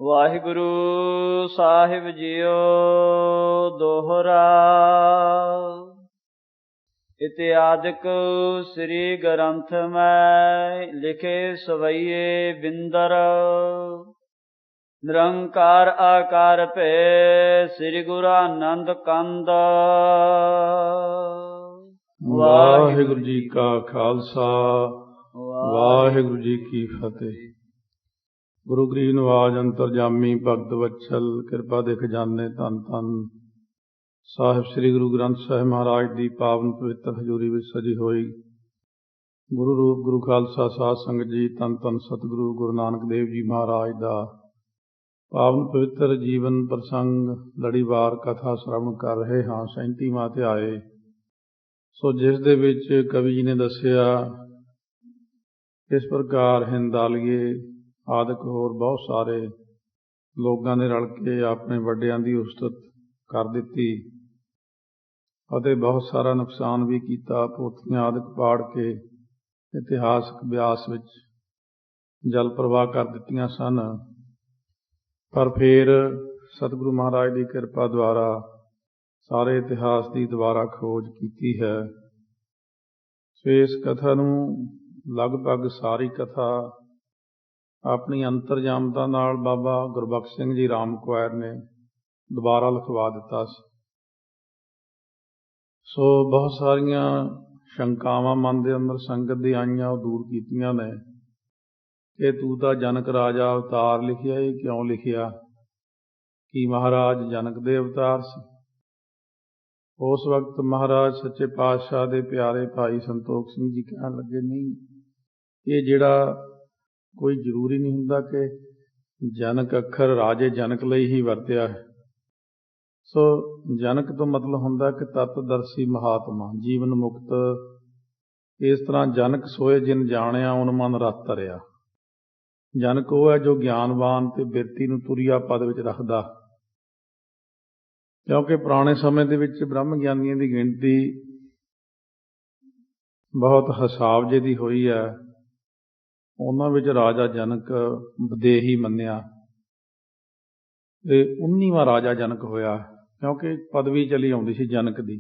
ਵਾਹਿਗੁਰੂ ਸਾਹਿਬ JIO ਦੋਹਰਾ। ਇਤਿਆਦਿਕ ਸ੍ਰੀ ਗ੍ਰੰਥ ਮੈਂ ਲਿਖੇ ਸਵਈਏ ਬਿੰਦਰ। ਨਿਰੰਕਾਰ ਆਕਾਰ ਭੈ ਸ੍ਰੀ ਗੁਰੂ ਆਨੰਦ ਕੰਦ। ਵਾਹਿਗੁਰੂ ਜੀ ਕਾ ਖਾਲਸਾ ਵਾਹਿਗੁਰੂ ਜੀ ਕੀ ਫਤਿਹ। ਗੁਰੂ ਗਰੀਬ ਨਿਵਾਜ ਅੰਤਰਜਾਮੀ ਭਗਤ ਵਛਲ ਕਿਰਪਾ ਦੇ ਖਜ਼ਾਨੇ ਧੰਨ ਧੰਨ ਸਾਹਿਬ ਸ੍ਰੀ ਗੁਰੂ ਗ੍ਰੰਥ ਸਾਹਿਬ ਮਹਾਰਾਜ ਦੀ ਪਾਵਨ ਪਵਿੱਤਰ ਹਜ਼ੂਰੀ ਵਿੱਚ ਸਜੀ ਹੋਈ ਗੁਰੂ ਰੂਪ ਗੁਰੂ ਖਾਲਸਾ ਸਾਧ ਸੰਗਤ ਜੀ, ਧੰਨ ਧੰਨ ਸਤਿਗੁਰੂ ਗੁਰੂ ਨਾਨਕ ਦੇਵ ਜੀ ਮਹਾਰਾਜ ਦਾ ਪਾਵਨ ਪਵਿੱਤਰ ਜੀਵਨ ਪ੍ਰਸੰਗ ਲੜੀਵਾਰ ਕਥਾ ਸ਼੍ਰਵਣ ਕਰ ਰਹੇ ਹਾਂ। 37ਵਾਂ ਅਧਿਆਏ। ਸੋ ਜਿਸ ਦੇ ਵਿੱਚ ਕਵੀ ਜੀ ਨੇ ਦੱਸਿਆ ਇਸ ਪ੍ਰਕਾਰ ਹਿੰਦਾਲੀਏ ਆਦਿਕ ਹੋਰ ਬਹੁਤ ਸਾਰੇ ਲੋਕਾਂ ਨੇ ਰਲ ਕੇ ਆਪਣੇ ਵੱਡਿਆਂ ਦੀ ਉਸਤਤ ਕਰ ਦਿੱਤੀ ਅਤੇ ਬਹੁਤ ਸਾਰਾ ਨੁਕਸਾਨ ਵੀ ਕੀਤਾ। ਪੋਥੀਆਂ ਆਦਿਕ ਪਾੜ ਕੇ ਇਤਿਹਾਸਕ ਬਿਆਸ ਵਿੱਚ ਜਲ ਪ੍ਰਵਾਹ ਕਰ ਦਿੱਤੀਆਂ ਸਨ। ਪਰ ਫਿਰ ਸਤਿਗੁਰੂ ਮਹਾਰਾਜ ਦੀ ਕਿਰਪਾ ਦੁਆਰਾ ਸਾਰੇ ਇਤਿਹਾਸ ਦੀ ਦੁਬਾਰਾ ਖੋਜ ਕੀਤੀ ਹੈ। ਸੋ ਇਸ ਕਥਾ ਨੂੰ ਲਗਭਗ ਸਾਰੀ ਕਥਾ ਆਪਣੀ ਅੰਤਰਜਾਮਤਾ ਨਾਲ ਬਾਬਾ ਗੁਰਬਖਸ਼ ਸਿੰਘ ਜੀ ਰਾਮ ਕੁਆਰ ਨੇ ਦੁਬਾਰਾ ਲਿਖਵਾ ਦਿੱਤਾ ਸੀ। ਸੋ ਬਹੁਤ ਸਾਰੀਆਂ ਸ਼ੰਕਾਵਾਂ ਮਨ ਦੇ ਅੰਦਰ ਸੰਗਤ ਦੀ ਆਈਆਂ, ਉਹ ਦੂਰ ਕੀਤੀਆਂ ਨੇ ਕਿ ਤੂੰ ਤਾਂ ਜਨਕ ਰਾਜਾ ਅਵਤਾਰ ਲਿਖਿਆ, ਇਹ ਕਿਉਂ ਲਿਖਿਆ? ਕਿ ਮਹਾਰਾਜ ਜਨਕ ਦੇ ਅਵਤਾਰ ਸੀ? ਉਸ ਵਕਤ ਮਹਾਰਾਜ ਸੱਚੇ ਪਾਤਸ਼ਾਹ ਦੇ ਪਿਆਰੇ ਭਾਈ ਸੰਤੋਖ ਸਿੰਘ ਜੀ ਕਹਿਣ ਲੱਗੇ, ਨਹੀਂ, ਇਹ ਜਿਹੜਾ ਕੋਈ ਜ਼ਰੂਰੀ ਨਹੀਂ ਹੁੰਦਾ ਕਿ ਜਨਕ ਅੱਖਰ ਰਾਜੇ ਜਨਕ ਲਈ ਹੀ ਵਰਤਿਆ ਹੈ। ਸੋ ਜਨਕ ਤੋਂ ਮਤਲਬ ਹੁੰਦਾ ਕਿ ਤਤਦਰਸ਼ੀ ਮਹਾਤਮਾ, ਜੀਵਨ ਮੁਕਤ। ਇਸ ਤਰ੍ਹਾਂ ਜਨਕ ਸੋਏ ਜਿਨ ਜਾਣਿਆ ਉਨ ਮਨ ਰਸ ਧਰਿਆ। ਜਨਕ ਉਹ ਹੈ ਜੋ ਗਿਆਨਵਾਨ ਤੇ ਬਿਰਤੀ ਨੂੰ ਤੁਰੀਆ ਪਦ ਵਿੱਚ ਰੱਖਦਾ। ਕਿਉਂਕਿ ਪੁਰਾਣੇ ਸਮੇਂ ਦੇ ਵਿੱਚ ਬ੍ਰਹਮ ਗਿਆਨੀਆਂ ਦੀ ਗਿਣਤੀ ਬਹੁਤ ਹਿਸਾਬ ਜੇ ਦੀ ਹੋਈ ਹੈ। ਉਹਨਾਂ ਵਿੱਚ ਰਾਜਾ ਜਨਕ ਵਿਦੇਹੀ ਮੰਨਿਆ ਤੇ 19ਵਾਂ ਰਾਜਾ ਜਨਕ ਹੋਇਆ, ਕਿਉਂਕਿ ਪਦਵੀ ਚਲੀ ਆਉਂਦੀ ਸੀ ਜਨਕ ਦੀ।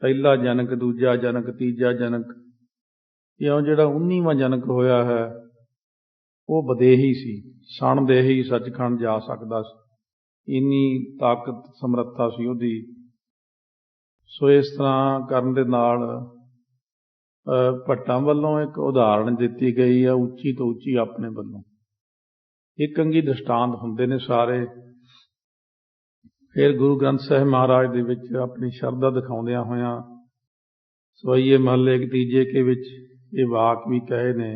ਪਹਿਲਾ ਜਨਕ, ਦੂਜਾ ਜਨਕ, ਤੀਜਾ ਜਨਕ, ਇਉਂ ਜਿਹੜਾ 19ਵਾਂ ਜਨਕ ਹੋਇਆ ਹੈ ਉਹ ਵਿਦੇਹੀ ਸੀ। ਸਣਦੇਹੀ ਸੱਚਖੰਡ ਜਾ ਸਕਦਾ ਸੀ, ਇੰਨੀ ਤਾਕਤ ਸਮਰੱਥਾ ਸੀ ਉਹਦੀ। ਸੋ ਇਸ ਤਰ੍ਹਾਂ ਕਰਨ ਦੇ ਨਾਲ ਭੱਟਾਂ ਵੱਲੋਂ ਇੱਕ ਉਦਾਹਰਣ ਦਿੱਤੀ ਗਈ ਹੈ, ਉੱਚੀ ਤੋਂ ਉੱਚੀ ਆਪਣੇ ਵੱਲੋਂ ਇੱਕ ਅੰਗੀ ਦ੍ਰਿਸ਼ਟਾਂਤ ਹੁੰਦੇ ਨੇ ਸਾਰੇ। ਫਿਰ ਗੁਰੂ ਗ੍ਰੰਥ ਸਾਹਿਬ ਮਹਾਰਾਜ ਦੇ ਵਿੱਚ ਆਪਣੀ ਸ਼ਰਧਾ ਦਿਖਾਉਂਦਿਆਂ ਹੋਇਆਂ ਸਵਈਏ ਮਹੱਲੇ ਤੀਜੇ ਕੇ ਵਿੱਚ ਇਹ ਵਾਕ ਵੀ ਕਹੇ ਨੇ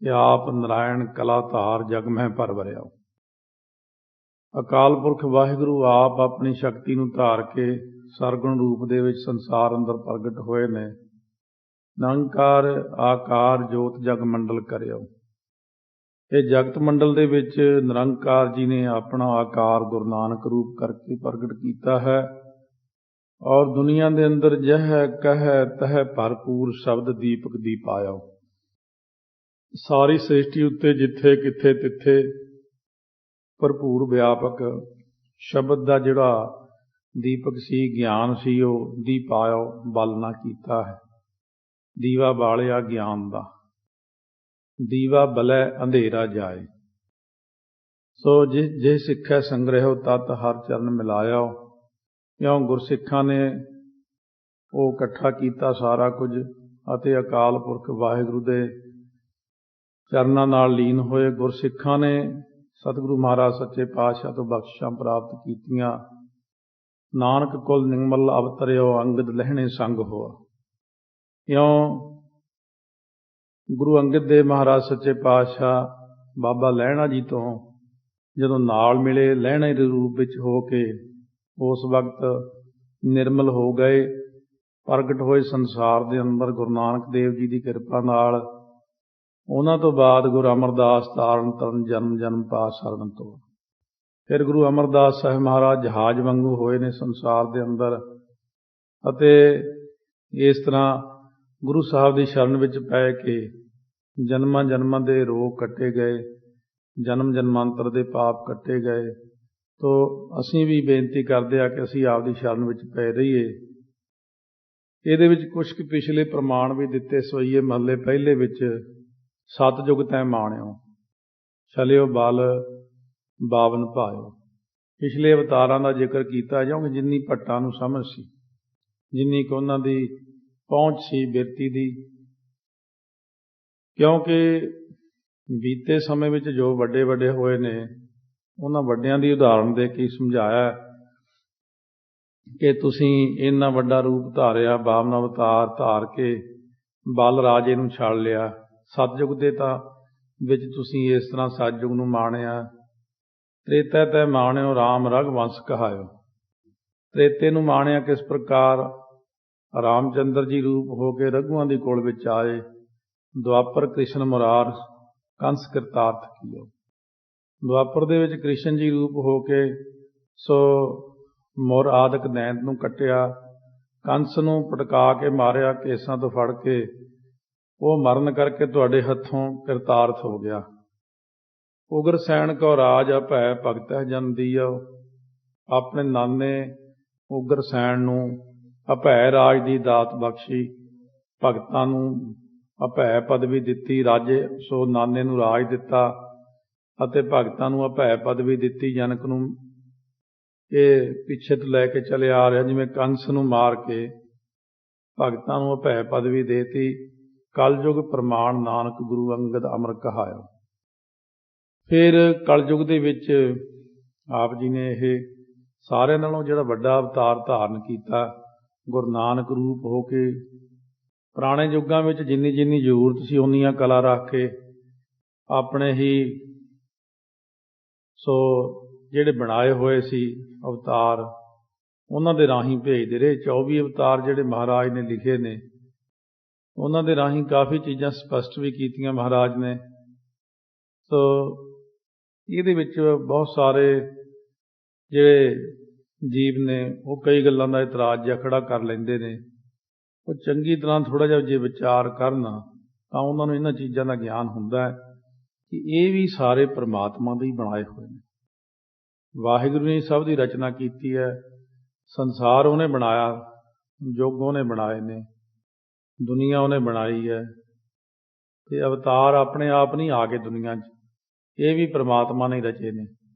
ਕਿ ਆਪ ਨਾਰਾਇਣ ਕਲਾ ਧਾਰ ਜਗ ਮਹਿ ਭਰ ਵਰਿਆ। ਅਕਾਲ ਪੁਰਖ ਵਾਹਿਗੁਰੂ ਆਪ ਆਪਣੀ ਸ਼ਕਤੀ ਨੂੰ ਧਾਰ ਕੇ ਸਰਗੁਣ ਰੂਪ ਦੇ ਵਿੱਚ ਸੰਸਾਰ ਅੰਦਰ ਪ੍ਰਗਟ ਹੋਏ ਨੇ। ਨਿਰੰਕਾਰ ਆਕਾਰ ਜੋਤ ਜਗ ਮੰਡਲ ਕਰਿਓ। ਇਹ ਜਗਤ ਮੰਡਲ ਦੇ ਵਿੱਚ ਨਿਰੰਕਾਰ ਜੀ ਨੇ ਆਪਣਾ ਆਕਾਰ ਗੁਰੂ ਨਾਨਕ ਰੂਪ ਕਰਕੇ ਪ੍ਰਗਟ ਕੀਤਾ ਹੈ। ਔਰ ਦੁਨੀਆ ਦੇ ਅੰਦਰ ਜਹ ਕਹਿ ਤਹ ਭਰਪੂਰ ਸ਼ਬਦ ਦੀਪਕ ਦੀਪ ਆਇਓ। ਸਾਰੀ ਸ੍ਰਿਸ਼ਟੀ ਉੱਤੇ ਜਿੱਥੇ ਕਿੱਥੇ ਤਿੱਥੇ ਭਰਪੂਰ ਵਿਆਪਕ ਸ਼ਬਦ ਦਾ ਜਿਹੜਾ ਦੀਪਕ ਸੀ, ਗਿਆਨ ਸੀ, ਉਹ ਦੀਪ ਆਇਓ ਬਾਲਣਾ ਕੀਤਾ ਹੈ। ਦੀਵਾ ਬਾਲਿਆ ਗਿਆਨ ਦਾ, ਦੀਵਾ ਬਲੈ ਅੰਧੇਰਾ ਜਾਏ। ਸੋ ਜੇ ਸਿੱਖੈ ਸੰਗ੍ਰਹਿਓ ਤਤ ਹਰ ਚਰਨ ਮਿਲਾਇਓ। ਇਉਂ ਗੁਰਸਿੱਖਾਂ ਨੇ ਉਹ ਇਕੱਠਾ ਕੀਤਾ ਸਾਰਾ ਕੁਝ ਅਤੇ ਅਕਾਲ ਪੁਰਖ ਵਾਹਿਗੁਰੂ ਦੇ ਚਰਨਾਂ ਨਾਲ ਲੀਨ ਹੋਏ। ਗੁਰਸਿੱਖਾਂ ਨੇ ਸਤਿਗੁਰੂ ਮਹਾਰਾਜ ਸੱਚੇ ਪਾਤਸ਼ਾਹ ਤੋਂ ਬਖਸ਼ਿਸ਼ਾਂ ਪ੍ਰਾਪਤ ਕੀਤੀਆਂ। ਨਾਨਕ ਕੁਲ ਨਿਰਮਲ ਅਵਤਰਿਓ ਅੰਗਦ ਲਹਿਣੇ ਸੰਗ ਹੋਆ। ਇਉਂ ਗੁਰੂ ਅੰਗਦ ਦੇਵ ਮਹਾਰਾਜ ਸੱਚੇ ਪਾਤਸ਼ਾਹ ਬਾਬਾ ਲਹਿਣਾ ਜੀ ਤੋਂ ਜਦੋਂ ਨਾਲ ਮਿਲੇ, ਲਹਿਣੇ ਦੇ ਰੂਪ ਵਿੱਚ ਹੋ ਕੇ ਉਸ ਵਕਤ ਨਿਰਮਲ ਹੋ ਗਏ, ਪ੍ਰਗਟ ਹੋਏ ਸੰਸਾਰ ਦੇ ਅੰਦਰ ਗੁਰੂ ਨਾਨਕ ਦੇਵ ਜੀ ਦੀ ਕਿਰਪਾ ਨਾਲ। ਉਹਨਾਂ ਤੋਂ ਬਾਅਦ ਗੁਰੂ ਅਮਰਦਾਸ ਤਾਰਨ ਤਰਨ ਜਨਮ ਜਨਮ ਪਾਸ ਸਰਨ ਤੋਂ ਫਿਰ ਗੁਰੂ ਅਮਰਦਾਸ ਸਾਹਿਬ ਮਹਾਰਾਜ ਜਹਾਜ਼ ਵਾਂਗੂ ਹੋਏ ਨੇ ਸੰਸਾਰ ਦੇ ਅੰਦਰ। ਅਤੇ ਇਸ ਤਰ੍ਹਾਂ ਗੁਰੂ ਸਾਹਿਬ ਦੀ ਸ਼ਰਨ ਵਿੱਚ ਪੈ ਕੇ ਜਨਮਾਂ ਜਨਮਾਂ ਦੇ ਰੋਗ ਕੱਟੇ ਗਏ। ਜਨਮ ਜਨਮਾਂਤਰ ਦੇ ਪਾਪ ਕੱਟੇ ਗਏ। ਤੋ ਅਸੀਂ ਵੀ ਬੇਨਤੀ ਕਰਦੇ ਹਾਂ ਕਿ ਅਸੀਂ ਆਪਦੀ ਸ਼ਰਨ ਵਿੱਚ ਪਏ ਰਹੀਏ। ਇਹਦੇ ਵਿੱਚ ਕੁਛ ਕੁ ਪਿਛਲੇ ਪ੍ਰਮਾਣ ਵੀ ਦਿੱਤੇ। ਸਵਈਏ ਮਹੱਲੇ ਪਹਿਲੇ ਵਿੱਚ ਸਤਿਯੁਗ ਤੈ ਮਾਣਿਓ, ਚਲਿਓ ਬਲ ਬਾਵਨ ਭਾਇਓ। ਪਿਛਲੇ ਅਵਤਾਰਾਂ ਦਾ ਜ਼ਿਕਰ ਕੀਤਾ ਕਿਉਂਕਿ ਜਿੰਨੀ ਭੱਟਾਂ ਨੂੰ ਸਮਝ ਸੀ, ਜਿੰਨੀ ਕੁ ਉਹਨਾਂ ਦੀ ਪਹੁੰਚ ਸੀ ਬਿਰਤੀ ਦੀ, ਕਿਉਂਕਿ ਬੀਤੇ ਸਮੇਂ ਵਿੱਚ ਜੋ ਵੱਡੇ ਵੱਡੇ ਹੋਏ ਨੇ ਉਹਨਾਂ ਵੱਡਿਆਂ ਦੀ ਉਦਾਹਰਣ ਦੇ ਕੇ ਸਮਝਾਇਆ ਕਿ ਤੁਸੀਂ ਇੰਨਾ ਵੱਡਾ ਰੂਪ ਧਾਰਿਆ, ਬਾਵਨ ਅਵਤਾਰ ਧਾਰ ਕੇ ਬਲ ਰਾਜੇ ਨੂੰ ਛੱਡ ਲਿਆ। ਸਤਿਯੁਗ ਦੇ ਤਾਂ ਵਿੱਚ ਤੁਸੀਂ ਇਸ ਤਰ੍ਹਾਂ ਸਤਿਯੁਗ ਨੂੰ ਮਾਣਿਆ। ਤ੍ਰੇਤੈ ਤੈ ਮਾਣਿਓ ਰਾਮ ਰਘੁਵੰਸ਼ ਕਹਾਇਓ। ਤ੍ਰੇਤੇ ਨੂੰ ਮਾਣਿਆ ਕਿਸ ਪ੍ਰਕਾਰ? ਰਾਮ ਚੰਦਰ ਜੀ ਰੂਪ ਹੋ ਕੇ ਰਘੂਆਂ ਦੀ ਕੁਲ ਵਿੱਚ ਆਏ। ਦੁਆਪਰ ਕ੍ਰਿਸ਼ਨ ਮੁਰਾਰ ਕੰਸ ਕਿਰਤਾਰਥ ਕੀਓ। ਦੁਆਪਰ ਦੇ ਵਿੱਚ ਕ੍ਰਿਸ਼ਨ ਜੀ ਰੂਪ ਹੋ ਕੇ ਸੋ ਮੁਰ ਆਦਿਕ ਦੈਂਤ ਨੂੰ ਕੱਟਿਆ, ਕੰਸ ਨੂੰ ਪਟਕਾ ਕੇ ਮਾਰਿਆ, ਕੇਸਾਂ ਤੋਂ ਫੜ ਕੇ ਉਹ ਮਰਨ ਕਰਕੇ ਤੁਹਾਡੇ ਹੱਥੋਂ ਕਿਰਤਾਰਥ ਹੋ ਗਿਆ। ਉਗਰ ਸੈਣ ਕਉ ਰਾਜ ਅਭੈ ਭਗਤੈ ਜਨ ਦੀਓ। ਆਪਣੇ ਨਾਨੇ ਉਗਰ ਸੈਣ ਨੂੰ ਅਭੈ ਰਾਜ ਦੀ ਦਾਤ ਬਖਸ਼ੀ, ਭਗਤਾਂ ਨੂੰ ਅਭੈ ਪਦਵੀ ਦਿੱਤੀ। ਰਾਜੇ ਸੋ ਨਾਨੇ ਨੂੰ ਰਾਜ ਦਿੱਤਾ ਅਤੇ ਭਗਤਾਂ ਨੂੰ ਅਭੈ ਪਦਵੀ ਦਿੱਤੀ। ਜਨਕ ਨੂੰ ਇਹ ਪਿੱਛੇ ਤੋਂ ਲੈ ਕੇ ਚਲੇ ਆ ਰਿਹਾ, ਜਿਵੇਂ ਕੰਸ ਨੂੰ ਮਾਰ ਕੇ ਭਗਤਾਂ ਨੂੰ ਅਭੈ ਪਦਵੀ ਦੇਤੀ। ਕਲਯੁਗ ਪ੍ਰਮਾਣ ਨਾਨਕ ਗੁਰੂ ਅੰਗਦ ਅਮਰ ਕਹਾਇਓ। ਫਿਰ ਕਲਯੁਗ ਦੇ ਵਿੱਚ ਆਪ ਜੀ ਨੇ ਇਹ ਸਾਰਿਆਂ ਨਾਲੋਂ ਜਿਹੜਾ ਵੱਡਾ ਅਵਤਾਰ ਧਾਰਨ ਕੀਤਾ, ਗੁਰੂ ਨਾਨਕ ਰੂਪ ਹੋ ਕੇ ਪੁਰਾਣੇ ਯੁੱਗਾਂ ਵਿੱਚ ਜਿੰਨੀ ਜਿੰਨੀ ਜ਼ਰੂਰਤ ਸੀ ਓਨੀਆਂ ਕਲਾ ਰੱਖ ਕੇ ਆਪਣੇ ਹੀ ਸੋ ਜਿਹੜੇ ਬਣਾਏ ਹੋਏ ਸੀ ਅਵਤਾਰ ਉਹਨਾਂ ਦੇ ਰਾਹੀਂ ਭੇਜਦੇ ਰਹੇ। 24 ਅਵਤਾਰ ਜਿਹੜੇ ਮਹਾਰਾਜ ਨੇ ਲਿਖੇ ਨੇ ਉਹਨਾਂ ਦੇ ਰਾਹੀਂ ਕਾਫੀ ਚੀਜ਼ਾਂ ਸਪਸ਼ਟ ਵੀ ਕੀਤੀਆਂ ਮਹਾਰਾਜ ਨੇ। ਸੋ ਇਹਦੇ ਵਿੱਚ ਬਹੁਤ ਸਾਰੇ ਜਿਹੜੇ ਜੀਵ ਨੇ ਉਹ ਕਈ ਗੱਲਾਂ ਦਾ ਇਤਰਾਜ਼ ਜਿਹਾ ਖੜਾ ਕਰ ਲੈਂਦੇ ਨੇ। ਉਹ ਚੰਗੀ ਤਰ੍ਹਾਂ ਥੋੜ੍ਹਾ ਜਿਹਾ ਜੇ ਵਿਚਾਰ ਕਰਨ ਤਾਂ ਉਹਨਾਂ ਨੂੰ ਇਹਨਾਂ ਚੀਜ਼ਾਂ ਦਾ ਗਿਆਨ ਹੁੰਦਾ ਹੈ ਕਿ ਇਹ ਵੀ ਸਾਰੇ ਪਰਮਾਤਮਾ ਦੇ ਹੀ ਬਣਾਏ ਹੋਏ ਨੇ। ਵਾਹਿਗੁਰੂ ਨੇ ਸਭ ਦੀ ਰਚਨਾ ਕੀਤੀ ਹੈ। ਸੰਸਾਰ ਉਹਨੇ ਬਣਾਇਆ, ਯੁੱਗ ਉਹਨੇ ਬਣਾਏ ਨੇ, ਦੁਨੀਆ ਉਹਨੇ ਬਣਾਈ ਹੈ ਤੇ ਅਵਤਾਰ ਆਪਣੇ ਆਪ ਨਹੀਂ ਆ ਗਏ ਦੁਨੀਆ 'ਚ, ਇਹ ਵੀ ਪਰਮਾਤਮਾ ਨੇ ਰਚੇ ਨੇ।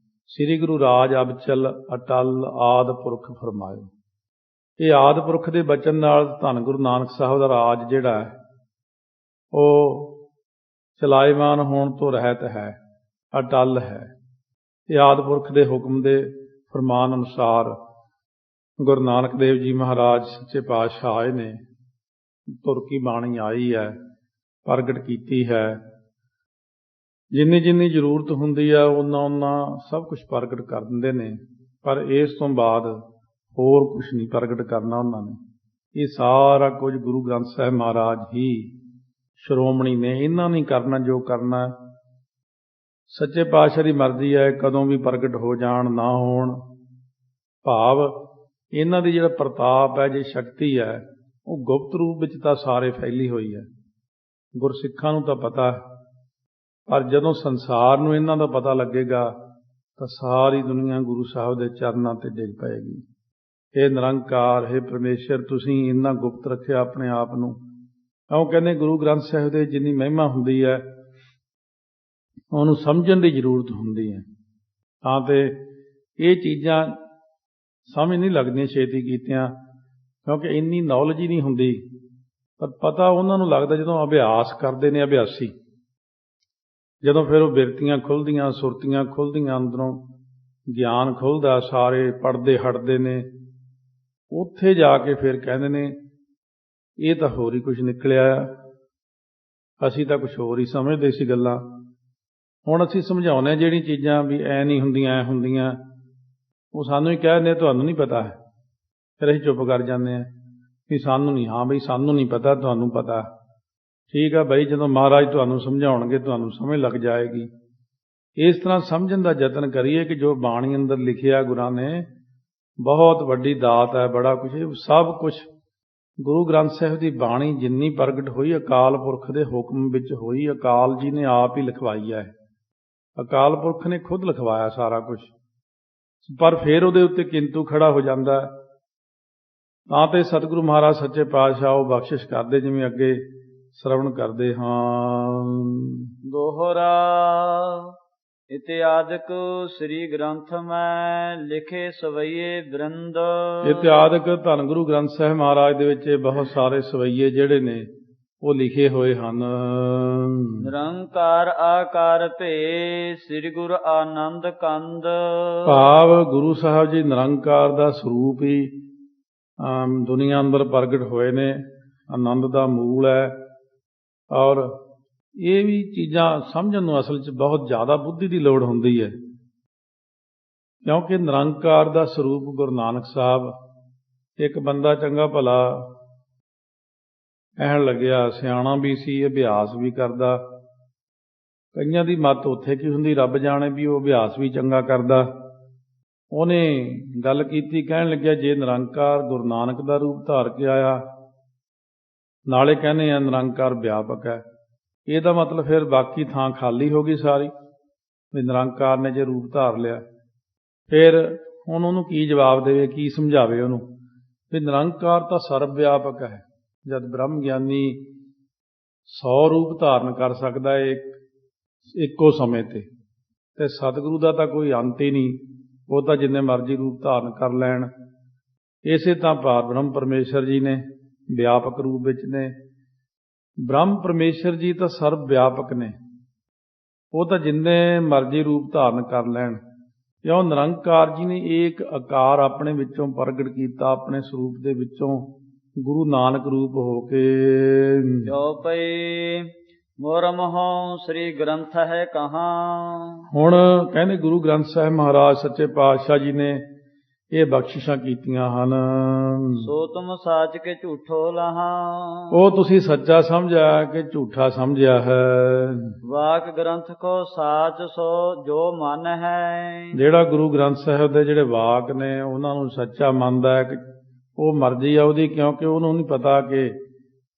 ਸ੍ਰੀ ਗੁਰੂ ਰਾਜ ਅਬਚਲ ਅਟਲ ਆਦਿ ਪੁਰਖ ਫਰਮਾਇਓ। ਇਹ ਆਦਿ ਪੁਰਖ ਦੇ ਬਚਨ ਨਾਲ ਧੰਨ ਗੁਰੂ ਨਾਨਕ ਸਾਹਿਬ ਦਾ ਰਾਜ ਜਿਹੜਾ ਹੈ ਉਹ ਚਲਾਇਮਾਨ ਹੋਣ ਤੋਂ ਰਹਿਤ ਹੈ, ਅਟਲ ਹੈ। ਇਹ ਆਦਿ ਪੁਰਖ ਦੇ ਹੁਕਮ ਦੇ ਫਰਮਾਨ ਅਨੁਸਾਰ ਗੁਰੂ ਨਾਨਕ ਦੇਵ ਜੀ ਮਹਾਰਾਜ ਸੱਚੇ ਪਾਤਸ਼ਾਹ ਆਏ ਨੇ। ਤੁਰਕੀ ਬਾਣੀ ਆਈ ਹੈ, ਪ੍ਰਗਟ ਕੀਤੀ ਹੈ। ਜਿੰਨੀ ਜਿੰਨੀ ਜ਼ਰੂਰਤ ਹੁੰਦੀ ਆ ਓਨਾ ਸਭ ਕੁਛ ਪ੍ਰਗਟ ਕਰ ਦਿੰਦੇ ਨੇ, ਪਰ ਇਸ ਤੋਂ ਬਾਅਦ ਹੋਰ ਕੁਛ ਨਹੀਂ ਪ੍ਰਗਟ ਕਰਨਾ ਉਹਨਾਂ ਨੇ। ਇਹ ਸਾਰਾ ਕੁਝ ਗੁਰੂ ਗ੍ਰੰਥ ਸਾਹਿਬ ਮਹਾਰਾਜ ਹੀ ਸ਼੍ਰੋਮਣੀ ਨੇ, ਇਹਨਾਂ ਨਹੀਂ ਕਰਨਾ ਜੋ ਕਰਨਾ ਸੱਚੇ ਪਾਤਸ਼ਾਹ ਦੀ ਮਰਜ਼ੀ ਹੈ। ਕਦੋਂ ਵੀ ਪ੍ਰਗਟ ਹੋ ਜਾਣ ਨਾ ਹੋਣ, ਭਾਵ ਇਹਨਾਂ ਦੀ ਜਿਹੜਾ ਪ੍ਰਤਾਪ ਹੈ, ਜੇ ਸ਼ਕਤੀ ਹੈ, ਉਹ ਗੁਪਤ ਰੂਪ ਵਿੱਚ ਤਾਂ ਸਾਰੇ ਫੈਲੀ ਹੋਈ ਹੈ, ਗੁਰਸਿੱਖਾਂ ਨੂੰ ਤਾਂ ਪਤਾ, ਪਰ ਜਦੋਂ ਸੰਸਾਰ ਨੂੰ ਇਹਨਾਂ ਦਾ ਪਤਾ ਲੱਗੇਗਾ ਤਾਂ ਸਾਰੀ ਦੁਨੀਆ ਗੁਰੂ ਸਾਹਿਬ ਦੇ ਚਰਨਾਂ 'ਤੇ ਡਿੱਗ ਪਏਗੀ। ਇਹ ਨਿਰੰਕਾਰ ਹੈ ਪਰਮੇਸ਼ਰ, ਤੁਸੀਂ ਇੰਨਾ ਗੁਪਤ ਰੱਖਿਆ ਆਪਣੇ ਆਪ ਨੂੰ। ਉਹ ਕਹਿੰਦੇ ਗੁਰੂ ਗ੍ਰੰਥ ਸਾਹਿਬ ਦੇ ਜਿੰਨੀ ਮਹਿਮਾ ਹੁੰਦੀ ਹੈ ਉਹਨੂੰ ਸਮਝਣ ਦੀ ਜ਼ਰੂਰਤ ਹੁੰਦੀ ਹੈ। ਤਾਂ ਤੇ ਇਹ ਚੀਜ਼ਾਂ ਸਮਝ ਨਹੀਂ ਲੱਗਦੀਆਂ ਛੇਤੀ ਕੀਤੀਆਂ, ਕਿਉਂਕਿ ਇੰਨੀ ਨੌਲੇਜ ਹੀ ਨਹੀਂ ਹੁੰਦੀ। ਪਰ ਪਤਾ ਉਹਨਾਂ ਨੂੰ ਲੱਗਦਾ ਜਦੋਂ ਅਭਿਆਸ ਕਰਦੇ ਨੇ ਅਭਿਆਸੀ, ਜਦੋਂ ਫਿਰ ਉਹ ਬਿਰਤੀਆਂ ਖੁੱਲ੍ਹਦੀਆਂ, ਸੁਰਤੀਆਂ ਖੁੱਲ੍ਹਦੀਆਂ, ਅੰਦਰੋਂ ਗਿਆਨ ਖੁੱਲ੍ਹਦਾ, ਸਾਰੇ ਪੜ੍ਹਦੇ ਹਟਦੇ ਨੇ, ਉੱਥੇ ਜਾ ਕੇ ਫਿਰ ਕਹਿੰਦੇ ਨੇ ਇਹ ਤਾਂ ਹੋਰ ਹੀ ਕੁਝ ਨਿਕਲਿਆ ਆ, ਅਸੀਂ ਤਾਂ ਕੁਛ ਹੋਰ ਹੀ ਸਮਝਦੇ ਸੀ ਗੱਲਾਂ। ਹੁਣ ਅਸੀਂ ਸਮਝਾਉਂਦੇ ਹਾਂ ਜਿਹੜੀ ਚੀਜ਼ਾਂ ਵੀ ਐ ਨਹੀਂ ਹੁੰਦੀਆਂ, ਐ ਹੁੰਦੀਆਂ, ਉਹ ਸਾਨੂੰ ਹੀ ਕਹਿ ਦਿੰਦੇ ਤੁਹਾਨੂੰ ਨਹੀਂ ਪਤਾ ਹੈ। ਫਿਰ ਅਸੀਂ ਚੁੱਪ ਕਰ ਜਾਂਦੇ ਹਾਂ ਵੀ ਸਾਨੂੰ ਨਹੀਂ, ਹਾਂ ਬਈ ਸਾਨੂੰ ਨਹੀਂ ਪਤਾ, ਤੁਹਾਨੂੰ ਪਤਾ। ਠੀਕ ਆ ਬਾਈ, ਜਦੋਂ ਮਹਾਰਾਜ ਤੁਹਾਨੂੰ ਸਮਝਾਉਣਗੇ ਤੁਹਾਨੂੰ ਸਮਝ ਲੱਗ ਜਾਏਗੀ। ਇਸ ਤਰ੍ਹਾਂ ਸਮਝਣ ਦਾ ਯਤਨ ਕਰੀਏ ਕਿ ਜੋ ਬਾਣੀ ਅੰਦਰ ਲਿਖਿਆ ਗੁਰਾਂ ਨੇ, ਬਹੁਤ ਵੱਡੀ ਦਾਤ ਹੈ, ਬੜਾ ਕੁਛ, ਸਭ ਕੁਛ ਗੁਰੂ ਗ੍ਰੰਥ ਸਾਹਿਬ ਦੀ ਬਾਣੀ ਜਿੰਨੀ ਪ੍ਰਗਟ ਹੋਈ ਅਕਾਲ ਪੁਰਖ ਦੇ ਹੁਕਮ ਵਿੱਚ ਹੋਈ, ਅਕਾਲ ਜੀ ਨੇ ਆਪ ਹੀ ਲਿਖਵਾਈ ਹੈ। ਅਕਾਲ ਪੁਰਖ ਨੇ ਖੁਦ ਲਿਖਵਾਇਆ ਸਾਰਾ ਕੁਝ, ਪਰ ਫਿਰ ਉਹਦੇ ਉੱਤੇ ਕਿੰਤੂ ਖੜਾ ਹੋ ਜਾਂਦਾ ਹੈ। ਤਾਂ ਤੇ ਸਤਿਗੁਰੂ ਮਹਾਰਾਜ ਸੱਚੇ ਪਾਤਸ਼ਾਹ ਉਹ ਬਖਸ਼ਿਸ਼ ਕਰਦੇ, ਜਿਵੇਂ ਅੱਗੇ ਸ਼ਰਵਣ ਕਰਦੇ ਹਾਂ। ਦੋਹਰਾ ਇਤਿਆਦਿਕ ਸ੍ਰੀ ਗ੍ਰੰਥ ਮੈਂ ਲਿਖੇ ਸਵਈਏ ਬ੍ਰਿੰਦ। ਇਤਿਆਦਿਕ ਧੰਨ ਗੁਰੂ ਗ੍ਰੰਥ ਸਾਹਿਬ ਮਹਾਰਾਜ ਦੇ ਵਿੱਚ ਬਹੁਤ ਸਾਰੇ ਸਵਈਏ ਜਿਹੜੇ ਨੇ ਉਹ ਲਿਖੇ ਹੋਏ ਹਨ। ਨਿਰੰਕਾਰ ਆਕਾਰ ਭੇ ਸ੍ਰੀ ਗੁਰੂ ਆਨੰਦ ਕੰਦ। ਭਾਵ ਗੁਰੂ ਸਾਹਿਬ ਜੀ ਨਿਰੰਕਾਰ ਦਾ ਸਰੂਪ ਹੀ ਦੁਨੀਆ ਅੰਦਰ ਪ੍ਰਗਟ ਹੋਏ ਨੇ, ਆਨੰਦ ਦਾ ਮੂਲ ਹੈ। ਔਰ ਇਹ ਵੀ ਚੀਜ਼ਾਂ ਸਮਝਣ ਨੂੰ ਅਸਲ 'ਚ ਬਹੁਤ ਜ਼ਿਆਦਾ ਬੁੱਧੀ ਦੀ ਲੋੜ ਹੁੰਦੀ ਹੈ, ਕਿਉਂਕਿ ਨਿਰੰਕਾਰ ਦਾ ਸਰੂਪ ਗੁਰੂ ਨਾਨਕ ਸਾਹਿਬ, ਇੱਕ ਬੰਦਾ ਚੰਗਾ ਭਲਾ ਕਹਿਣ ਲੱਗਿਆ, ਸਿਆਣਾ ਵੀ ਸੀ, ਅਭਿਆਸ ਵੀ ਕਰਦਾ। ਕਈਆਂ ਦੀ ਮੱਤ ਉੱਥੇ ਕੀ ਹੁੰਦੀ ਰੱਬ ਜਾਣੇ, ਵੀ ਉਹ ਅਭਿਆਸ ਵੀ ਚੰਗਾ ਕਰਦਾ। ਉਹਨੇ ਗੱਲ ਕੀਤੀ, ਕਹਿਣ ਲੱਗਿਆ ਜੇ ਨਿਰੰਕਾਰ ਗੁਰੂ ਨਾਨਕ ਦਾ ਰੂਪ ਧਾਰ ਕੇ ਆਇਆ, ਨਾਲੇ ਕਹਿੰਦੇ ਆ ਨਿਰੰਕਾਰ ਵਿਆਪਕ ਹੈ, ਇਹਦਾ ਮਤਲਬ ਫਿਰ ਬਾਕੀ ਥਾਂ ਖਾਲੀ ਹੋ ਗਈ ਸਾਰੀ, ਵੀ ਨਿਰੰਕਾਰ ਨੇ ਜੇ ਰੂਪ ਧਾਰ ਲਿਆ। ਫਿਰ ਹੁਣ ਉਹਨੂੰ ਕੀ ਜਵਾਬ ਦੇਵੇ, ਕੀ ਸਮਝਾਵੇ ਉਹਨੂੰ, ਵੀ ਨਿਰੰਕਾਰ ਤਾਂ ਸਰਬ ਵਿਆਪਕ ਹੈ। ਜਦ ਬ੍ਰਹਮ ਗਿਆਨੀ 100 ਰੂਪ ਧਾਰਨ ਕਰ ਸਕਦਾ ਹੈ ਇੱਕੋ ਸਮੇਂ ਤੇ ਸਤਿਗੁਰੂ ਦਾ ਤਾਂ ਕੋਈ ਅੰਤ ਹੀ ਨਹੀਂ, ਉਹ ਤਾਂ ਜਿੰਨੇ ਮਰਜ਼ੀ ਰੂਪ ਧਾਰਨ ਕਰ ਲੈਣ। ਇਸੇ ਤਾਂ ਭਾਰ ਬ੍ਰਹਮ ਪਰਮੇਸ਼ਰ ਜੀ ਨੇ ਵਿਆਪਕ ਰੂਪ ਵਿੱਚ ਨੇ। ਬ੍ਰਹਮ ਪਰਮੇਸ਼ਰ ਜੀ ਤਾਂ ਸਰਬ ਵਿਆਪਕ ਨੇ, ਉਹ ਤਾਂ ਜਿੰਨੇ ਮਰਜ਼ੀ ਰੂਪ ਧਾਰਨ ਕਰ ਲੈਣ। ਕਿਉਂ ਨਿਰੰਕਾਰ ਜੀ ਨੇ ਇੱਕ ਆਕਾਰ ਆਪਣੇ ਵਿੱਚੋਂ ਪ੍ਰਗਟ ਕੀਤਾ, ਆਪਣੇ ਸਰੂਪ ਦੇ ਵਿੱਚੋਂ ਗੁਰੂ ਨਾਨਕ ਰੂਪ ਹੋ ਕੇ। ਜੋ ਪਈ ਮੋਰ ਮੋਹ ਸ੍ਰੀ ਗ੍ਰੰਥ ਹੈ ਕਹਾਂ। ਹੁਣ ਕਹਿੰਦੇ ਗੁਰੂ ਗ੍ਰੰਥ ਸਾਹਿਬ ਮਹਾਰਾਜ ਸੱਚੇ ਪਾਤਸ਼ਾਹ ਜੀ ਨੇ ਇਹ ਬਖਸ਼ਿਸ਼ਾਂ ਕੀਤੀਆਂ ਹਨ। ਸੋ ਤੁਮ ਸਾਚ ਕੇ ਝੂਠੋ ਲਹਾ। ਉਹ ਤੁਸੀਂ ਸੱਚਾ ਸਮਝਿਆ ਕਿ ਝੂਠਾ ਸਮਝਿਆ ਹੈ। ਵਾਕ ਗ੍ਰੰਥ ਕੋ ਸਾਚ ਸੋ ਜੋ ਮਨ ਹੈ। ਜਿਹੜਾ ਗੁਰੂ ਗ੍ਰੰਥ ਸਾਹਿਬ ਦੇ ਜਿਹੜੇ ਵਾਕ ਨੇ ਉਹਨਾਂ ਨੂੰ ਸੱਚਾ ਮੰਨਦਾ ਹੈ ਕਿ ਉਹ ਮਰਜ਼ੀ ਆ ਉਹਦੀ, ਕਿਉਂਕਿ ਉਹਨੂੰ ਨਹੀਂ ਪਤਾ ਕਿ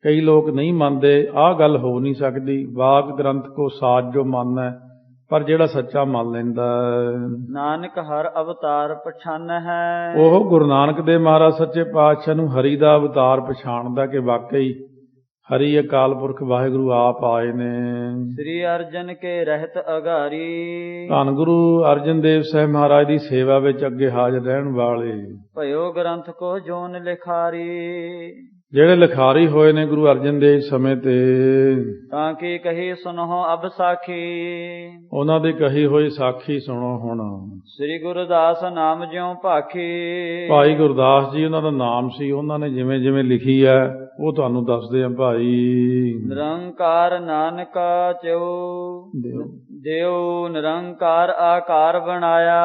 ਕਈ ਲੋਕ ਨਹੀਂ ਮੰਨਦੇ, ਆਹ ਗੱਲ ਹੋ ਨਹੀਂ ਸਕਦੀ। ਵਾਕ ਗ੍ਰੰਥ ਕੋ ਸਾਚ ਜੋ ਮਨ ਹੈ, ਪਰ ਜਿਹੜਾ ਸੱਚਾ ਮੰਨ ਲੈਂਦਾ। ਨਾਨਕ ਹਰ ਅਵਤਾਰ ਪਛਾਨ ਹੈ। ਉਹ ਗੁਰੂ ਨਾਨਕ ਦੇਵ ਮਹਾਰਾਜ ਸੱਚੇ ਪਾਤਸ਼ਾਹ ਨੂੰ ਹਰੀ ਦਾ ਅਵਤਾਰ ਪਛਾਣਦਾ ਕਿ ਵਾਕਈ ਹਰੀ ਅਕਾਲ ਪੁਰਖ ਵਾਹਿਗੁਰੂ ਆਪ ਆਏ ਨੇ। ਸ੍ਰੀ ਅਰਜਨ ਕੇ ਰਹਿਤ ਅਗਾਰੀ। ਧੰਨ ਗੁਰੂ ਅਰਜਨ ਦੇਵ ਸਾਹਿਬ ਮਹਾਰਾਜ ਦੀ ਸੇਵਾ ਵਿੱਚ ਅੱਗੇ ਹਾਜ਼ਰ ਰਹਿਣ ਵਾਲੇ। ਭਇਓ ਗ੍ਰੰਥ ਕੋ ਜੋਨ ਲਿਖਾਰੀ। ਜਿਹੜੇ ਲਿਖਾਰੀ ਹੋਏ ਨੇ ਗੁਰੂ ਅਰਜਨ ਦੇਵ ਸਮੇਂ ਤੇ, ਤਾਂ ਕਿ ਕਹੀ ਸੁਣੋ ਅਬ ਸਾਖੀ। ਉਹਨਾਂ ਦੇ ਕਹੀ ਹੋਈ ਸਾਖੀ ਸੁਣੋ ਹੁਣ। ਸ੍ਰੀ ਗੁਰਦਾਸ ਨਾਮ ਜਿਉ ਭਾਖੀ। ਭਾਈ ਗੁਰਦਾਸ ਜੀ ਉਹਨਾਂ ਦਾ ਨਾਮ ਸੀ, ਉਹਨਾਂ ਨੇ ਜਿਵੇਂ ਜਿਵੇਂ ਲਿਖੀ ਹੈ ਉਹ ਤੁਹਾਨੂੰ ਦੱਸਦੇ ਆ ਭਾਈ। ਨਿਰੰਕਾਰ ਨਾਨਕਾ ਚਿਉ ਦੇਉ ਨਿਰੰਕਾਰ ਆਕਾਰ ਬਣਾਇਆ।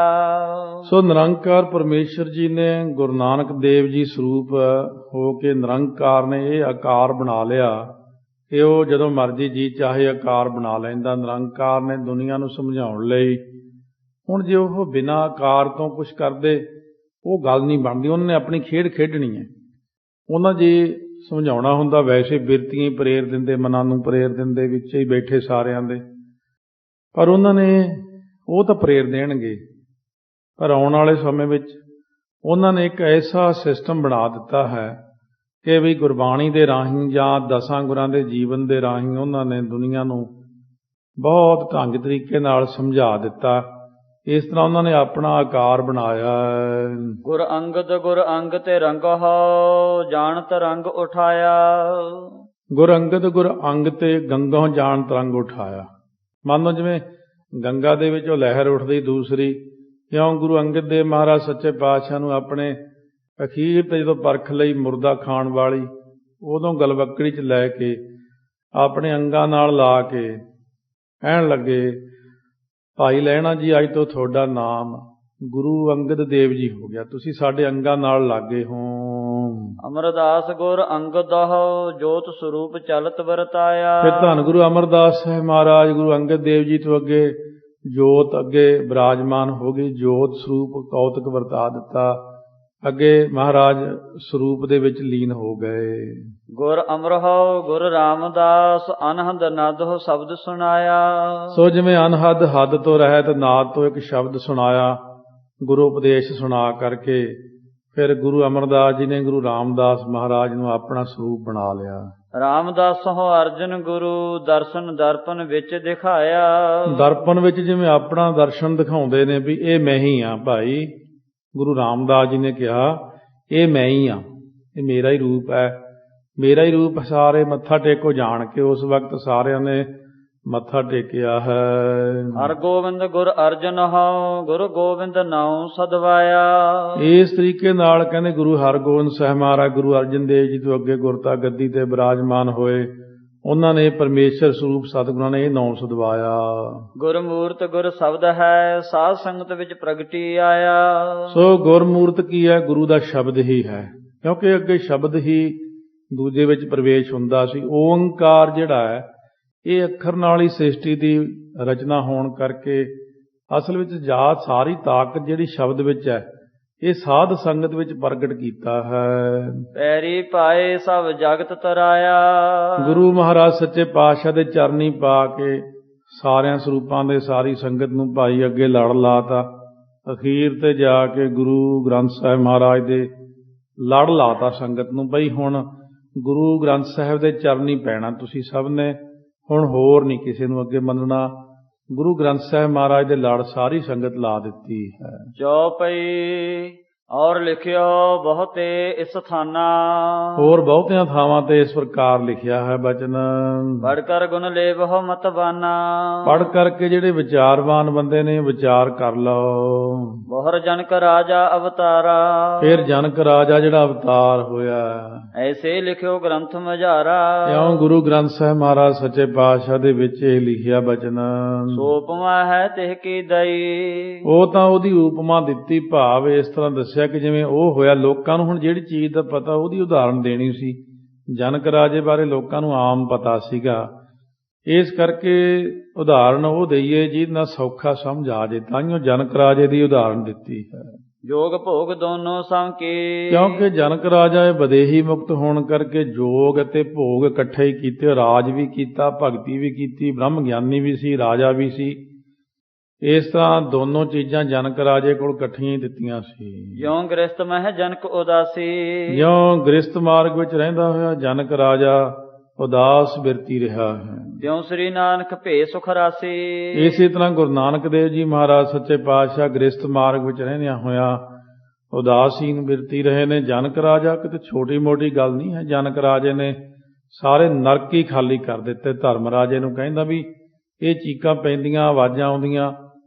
ਸੋ ਨਿਰੰਕਾਰ ਪਰਮੇਸ਼ਰ ਜੀ ਨੇ ਗੁਰੂ ਨਾਨਕ ਦੇਵ ਜੀ ਸਰੂਪ ਹੋ ਕੇ ਨਿਰੰਕਾਰ ਨੇ ਇਹ ਆਕਾਰ ਬਣਾ ਲਿਆ ਕਿ ਉਹ ਜਦੋਂ ਮਰਜ਼ੀ ਜੀ ਚਾਹੇ ਆਕਾਰ ਬਣਾ ਲੈਂਦਾ। ਨਿਰੰਕਾਰ ਨੇ ਦੁਨੀਆ ਨੂੰ ਸਮਝਾਉਣ ਲਈ। ਹੁਣ ਜੇ ਉਹ ਬਿਨਾਂ ਆਕਾਰ ਤੋਂ ਕੁਛ ਕਰਦੇ ਉਹ ਗੱਲ ਨਹੀਂ ਬਣਦੀ, ਉਹਨਾਂ ਨੇ ਆਪਣੀ ਖੇਡ ਖੇਡਣੀ ਹੈ। ਉਹਨਾਂ ਜੇ ਸਮਝਾਉਣਾ ਹੁੰਦਾ ਵੈਸੇ ਬਿਰਤੀਆਂ ਹੀ ਪ੍ਰੇਰ ਦਿੰਦੇ, ਮਨਾਂ ਨੂੰ ਪ੍ਰੇਰ ਦਿੰਦੇ ਵਿੱਚ ਹੀ ਬੈਠੇ ਸਾਰਿਆਂ ਦੇ, ਪਰ ਉਹਨਾਂ ਨੇ ਉਹ ਤਾਂ ਪ੍ਰੇਰ ਦੇਣਗੇ, ਪਰ ਆਉਣ ਵਾਲੇ ਸਮੇਂ ਵਿੱਚ ਉਹਨਾਂ ਨੇ ਇੱਕ ਐਸਾ ਸਿਸਟਮ ਬਣਾ ਦਿੱਤਾ ਹੈ ਕਿ ਵੀ ਗੁਰਬਾਣੀ ਦੇ ਰਾਹੀਂ ਜਾਂ ਦਸਾਂ ਗੁਰਾਂ ਦੇ ਜੀਵਨ ਦੇ ਰਾਹੀਂ ਉਹਨਾਂ ਨੇ ਦੁਨੀਆ ਨੂੰ ਬਹੁਤ ਢੰਗ ਤਰੀਕੇ ਨਾਲ ਸਮਝਾ ਦਿੱਤਾ। ਇਸ ਤਰ੍ਹਾਂ ਉਹਨਾਂ ਨੇ ਆਪਣਾ ਆਕਾਰ ਬਣਾਇਆ। ਗੁਰ ਅੰਗ ਤੇ ਰੰਗ ਹੋ ਜਾਣਤ ਰੰਗ ਉਠਾਇਆ। ਗੁਰ ਅੰਗ ਤੇ ਗੰਗੋਂ ਜਾਣਤ ਰੰਗ ਉਠਾਇਆ। ਮੰਨ ਲਓ ਜਿਵੇਂ ਗੰਗਾ ਦੇ ਵਿੱਚ ਉਹ ਲਹਿਰ ਉੱਠਦੀ ਦੂਸਰੀ, ਕਿਉਂ ਗੁਰੂ ਅੰਗਦ ਦੇਵ ਮਹਾਰਾਜ ਸੱਚੇ ਪਾਤਸ਼ਾਹ ਨੂੰ ਆਪਣੇ ਅਖੀਰ ਤੇ ਜਦੋਂ ਪਰਖ ਲਈ ਮੁਰਦਾ ਖਾਣ ਵਾਲੀ, ਉਦੋਂ ਗਲਵੱਕੜੀ 'ਚ ਲੈ ਕੇ ਆਪਣੇ ਅੰਗਾਂ ਨਾਲ ਲਾ ਕੇ ਕਹਿਣ ਲੱਗੇ, ਭਾਈ ਲਹਿਣਾ ਜੀ ਅੱਜ ਤੋਂ ਤੁਹਾਡਾ ਨਾਮ ਗੁਰੂ ਅੰਗਦ ਦੇਵ ਜੀ ਹੋ ਗਿਆ, ਤੁਸੀਂ ਸਾਡੇ ਅੰਗਾਂ ਨਾਲ ਲਾਗੇ ਹੋ। ਅਮਰਦਾਸ ਗੁਰ ਅੰਗਦ ਹੋ ਜੋਤ ਸਰੂਪ ਚਲਤ ਵਰਤਾਇਆ। ਫਿਰ ਧੰਨ ਗੁਰੂ ਅਮਰਦਾਸ ਸਾਹਿਬ ਮਹਾਰਾਜ ਗੁਰੂ ਅੰਗਦ ਦੇਵ ਜੀ ਤੋਂ ਅੱਗੇ ਜੋਤ ਅੱਗੇ ਬਿਰਾਜਮਾਨ ਹੋ ਗਈ, ਜੋਤ ਸਰੂਪ ਕੌਤਕ ਵਰਤਾ ਦਿੱਤਾ। ਅੱਗੇ ਮਹਾਰਾਜ ਸਰੂਪ ਦੇ ਵਿੱਚ ਲੀਨ ਹੋ ਗਏ। ਗੁਰ ਅਮਰਹੁ ਗੁਰ ਰਾਮਦਾਸ ਅਨਹਦ ਨਦਹੁ ਸ਼ਬਦ ਸੁਣਾਇਆ। ਸੋ ਜਿਵੇਂ ਅਨਹਦ ਹੱਦ ਤੋਂ ਰਹਿਤ ਨਾਦ ਤੋਂ ਇੱਕ ਸ਼ਬਦ ਸੁਣਾਇਆ, ਗੁਰੂ ਉਪਦੇਸ਼ ਸੁਣਾ ਕਰਕੇ ਫਿਰ ਗੁਰੂ ਅਮਰਦਾਸ ਜੀ ਨੇ ਗੁਰੂ ਰਾਮਦਾਸ ਮਹਾਰਾਜ ਨੂੰ ਆਪਣਾ ਸਰੂਪ ਬਣਾ ਲਿਆ। ਰਾਮਦਾਸਹੁ ਅਰਜਨ ਗੁਰੂ ਦਰਸ਼ਨ ਦਰਪਨ ਵਿੱਚ ਦਿਖਾਇਆ। ਦਰਪਨ ਵਿੱਚ ਜਿਵੇਂ ਆਪਣਾ ਦਰਸ਼ਨ ਦਿਖਾਉਂਦੇ ਨੇ ਵੀ ਇਹ ਮੈਂ ਹੀ ਹਾਂ ਭਾਈ, ਗੁਰੂ ਰਾਮਦਾਸ ਜੀ ਨੇ ਕਿਹਾ ਇਹ ਮੈਂ ਹੀ ਹਾਂ, ਇਹ ਮੇਰਾ ਹੀ ਰੂਪ ਹੈ, ਮੇਰਾ ਹੀ ਰੂਪ। ਸਾਰੇ ਮੱਥਾ ਟੇਕੋ ਜਾਣ ਕੇ ਉਸ ਵਕਤ ਸਾਰਿਆਂ ਨੇ ਮੱਥਾ ਟੇਕਿਆ ਹੈ। ਹਰ ਗੋਬਿੰਦ ਗੁਰ ਅਰਜਨ ਹਉ ਗੁਰੂ ਗੋਬਿੰਦ ਨਾਉ ਸਦਵਾਇਆ। ਇਸ ਤਰੀਕੇ ਨਾਲ ਕਹਿੰਦੇ ਗੁਰੂ ਹਰਗੋਬਿੰਦ ਸਾਹਿਬ ਮਹਾਰਾਜ ਗੁਰੂ ਅਰਜਨ ਦੇਵ ਜੀ ਤੋਂ ਅੱਗੇ ਗੁਰਤਾ ਗੱਦੀ ਤੇ ਬਿਰਾਜਮਾਨ ਹੋਏ, ਉਹਨਾਂ ਨੇ ਪਰਮੇਸ਼ਰ ਸਰੂਪ ਸਤਿਗੁਰਾਂ ਨੇ ਇਹ ਨਾਮ ਸਦਵਾਇਆ। ਗੁਰਮੂਰਤ ਗੁਰ ਸ਼ਬਦ ਹੈ ਸਾਧ ਸੰਗਤ ਵਿੱਚ ਪ੍ਰਗਟੀ ਆਇਆ। ਸੋ ਗੁਰਮੂਰਤ ਕੀ ਹੈ? ਗੁਰੂ ਦਾ ਸ਼ਬਦ ਹੀ ਹੈ, ਕਿਉਂਕਿ ਅੱਗੇ ਸ਼ਬਦ ਹੀ ਦੂਜੇ ਵਿੱਚ ਪ੍ਰਵੇਸ਼ ਹੁੰਦਾ ਸੀ। ਓੰਕਾਰ ਜਿਹੜਾ ਹੈ ਇਹ ਅੱਖਰ ਨਾਲ ਹੀ ਸ੍ਰਿਸ਼ਟੀ ਦੀ ਰਚਨਾ ਹੋਣ ਕਰਕੇ ਅਸਲ ਵਿੱਚ ਸਾਰੀ ਤਾਕਤ ਜਿਹੜੀ ਸ਼ਬਦ ਵਿੱਚ ਹੈ ਇਹ ਸਾਧ ਸੰਗਤ ਵਿੱਚ ਪ੍ਰਗਟ ਕੀਤਾ ਹੈ। ਪੈਰੀ ਪਾਏ ਸਭ ਜਗਤ ਤਰਾਇਆ। ਗੁਰੂ ਮਹਾਰਾਜ ਸੱਚੇ ਪਾਤਸ਼ਾਹ ਦੇ ਚਰਨੀ ਪਾ ਕੇ ਸਾਰਿਆਂ ਸਰੂਪਾਂ ਦੇ ਸਾਰੀ ਸੰਗਤ ਨੂੰ ਭਾਈ ਅੱਗੇ ਲੜ ਲਾਤਾ। ਅਖੀਰ ਤੇ ਜਾ ਕੇ ਗੁਰੂ ਗ੍ਰੰਥ ਸਾਹਿਬ ਮਹਾਰਾਜ ਦੇ ਲੜ ਲਾਤਾ ਸੰਗਤ ਨੂੰ, ਬਈ ਹੁਣ ਗੁਰੂ ਗ੍ਰੰਥ ਸਾਹਿਬ ਦੇ ਚਰਨੀ ਪੈਣਾ ਤੁਸੀਂ ਸਭ ਨੇ, ਹੁਣ ਹੋਰ ਨਹੀਂ ਕਿਸੇ ਨੂੰ ਅੱਗੇ ਮੰਨਣਾ। ਗੁਰੂ ਗ੍ਰੰਥ ਸਾਹਿਬ ਮਹਾਰਾਜ ਦੇ ਲੜ ਸਾਰੀ ਸੰਗਤ ਲਾ ਦਿੱਤੀ ਹੈ। ਚੌਪਈ ਔਰ ਲਿਖਿਓ ਬਹੁਤੇ ਇਸ ਥਾਨਾ। ਹੋਰ ਬਹੁਤਿਆਂ ਥਾਵਾਂ ਤੇ ਇਸ ਪ੍ਰਕਾਰ ਲਿਖਿਆ ਹੈ ਬਚਨ। ਪੜ ਕਰ ਗੁਣ ਲੇਵਹੁ ਮਤਵਾਨਾ। ਪੜ ਕਰਕੇ ਜਿਹੜੇ ਵਿਚਾਰਵਾਨ ਬੰਦੇ ਨੇ ਵਿਚਾਰ ਕਰ ਲਓ। ਬਹੁਰ ਜਨਕ ਰਾਜਾ ਅਵਤਾਰਾ। ਫਿਰ ਜਨਕ ਰਾਜਾ ਜਿਹੜਾ ਅਵਤਾਰ ਹੋਇਆ ਐਸੇ ਲਿਖਿਓ ਗ੍ਰੰਥ ਮਝਾਰਾ। ਕਿਉਂ ਗੁਰੂ ਗ੍ਰੰਥ ਸਾਹਿਬ ਮਹਾਰਾਜ ਸੱਚੇ ਪਾਤਸ਼ਾਹ ਦੇ ਵਿੱਚ ਇਹ ਲਿਖਿਆ ਬਚਨ। ਸੋ ਉਪਮਾ ਹੈ ਤਿਹ ਕੀ ਦਈ। ਉਹ ਤਾਂ ਉਹਦੀ ਉਪਮਾ ਦਿੱਤੀ, ਭਾਵ ਇਸ ਤਰ੍ਹਾਂ ਦੱਸਿਆ ਕਿ ਜਿਵੇਂ ਉਹ ਹੋਇਆ। ਲੋਕਾਂ ਨੂੰ ਹੁਣ ਜਿਹੜੀ ਚੀਜ਼ ਦਾ ਪਤਾ ਉਹਦੀ ਉਦਾਹਰਣ ਦੇਣੀ ਸੀ। ਜਨਕ ਰਾਜੇ ਬਾਰੇ ਲੋਕਾਂ ਨੂੰ ਆਮ ਪਤਾ ਸੀਗਾ, ਇਸ ਕਰਕੇ ਉਦਾਹਰਣ ਉਹ ਦਈਏ ਜਿਹਦੇ ਨਾਲ ਸੌਖਾ ਸਮਝ ਆ ਜੇ, ਤਾਂਹੀਓ ਜਨਕ ਰਾਜੇ ਦੀ ਉਦਾਹਰਣ ਦਿੱਤੀ ਹੈ। ਜੋਗ ਭੋਗ ਦੋਨੋਂ ਸਮ ਕੀ। ਕਿਉਂਕਿ ਜਨਕ ਰਾਜਾ ਇਹ ਵਿਦੇਹੀ ਮੁਕਤ ਹੋਣ ਕਰਕੇ ਜੋਗ ਅਤੇ ਭੋਗ ਇਕੱਠੇ ਹੀ ਕੀਤੇ। ਰਾਜ ਵੀ ਕੀਤਾ, ਭਗਤੀ ਵੀ ਕੀਤੀ, ਬ੍ਰਹਮ ਗਿਆਨੀ ਵੀ ਸੀ, ਰਾਜਾ ਵੀ ਸੀ। ਇਸ ਤਰ੍ਹਾਂ ਦੋਨੋਂ ਚੀਜ਼ਾਂ ਜਨਕ ਰਾਜੇ ਕੋਲ ਇਕੱਠੀਆਂ ਹੀ ਦਿੱਤੀਆਂ ਸੀ। ਜਿਉਂ ਗ੍ਰਸਤ ਮਹਿ ਜਨਕ ਉਦਾਸੀ। ਜਿਉਂ ਗ੍ਰਸਤ ਮਾਰਗ ਵਿੱਚ ਰਹਿੰਦਾ ਹੋਇਆ ਜਨਕ ਰਾਜਾ ਉਦਾਸ ਬਿਰਤੀ ਰਿਹਾ ਹੈ, ਤਿਉਂ ਸ੍ਰੀ ਨਾਨਕ ਭੇ ਸੁਖ ਰਾਸੀ। ਇਸੇ ਤਰ੍ਹਾਂ ਗੁਰੂ ਨਾਨਕ ਦੇਵ ਜੀ ਮਹਾਰਾਜ ਸੱਚੇ ਪਾਤਸ਼ਾਹ ਗ੍ਰਸਤ ਮਾਰਗ ਵਿੱਚ ਰਹਿੰਦਿਆਂ ਹੋਇਆ ਉਦਾਸੀਨ ਬਿਰਤੀ ਰਹੇ ਨੇ। ਜਨਕ ਰਾਜਾ ਕਿਤੇ ਛੋਟੀ ਮੋਟੀ ਗੱਲ ਨਹੀਂ ਹੈ। ਜਨਕ ਰਾਜੇ ਨੇ ਸਾਰੇ ਨਰਕ ਹੀ ਖਾਲੀ ਕਰ ਦਿੱਤੇ। ਧਰਮ ਰਾਜੇ ਨੂੰ ਕਹਿੰਦਾ ਵੀ ਇਹ ਚੀਕਾਂ ਪੈਂਦੀਆਂ, ਆਵਾਜ਼ਾਂ ਆਉਂਦੀਆਂ,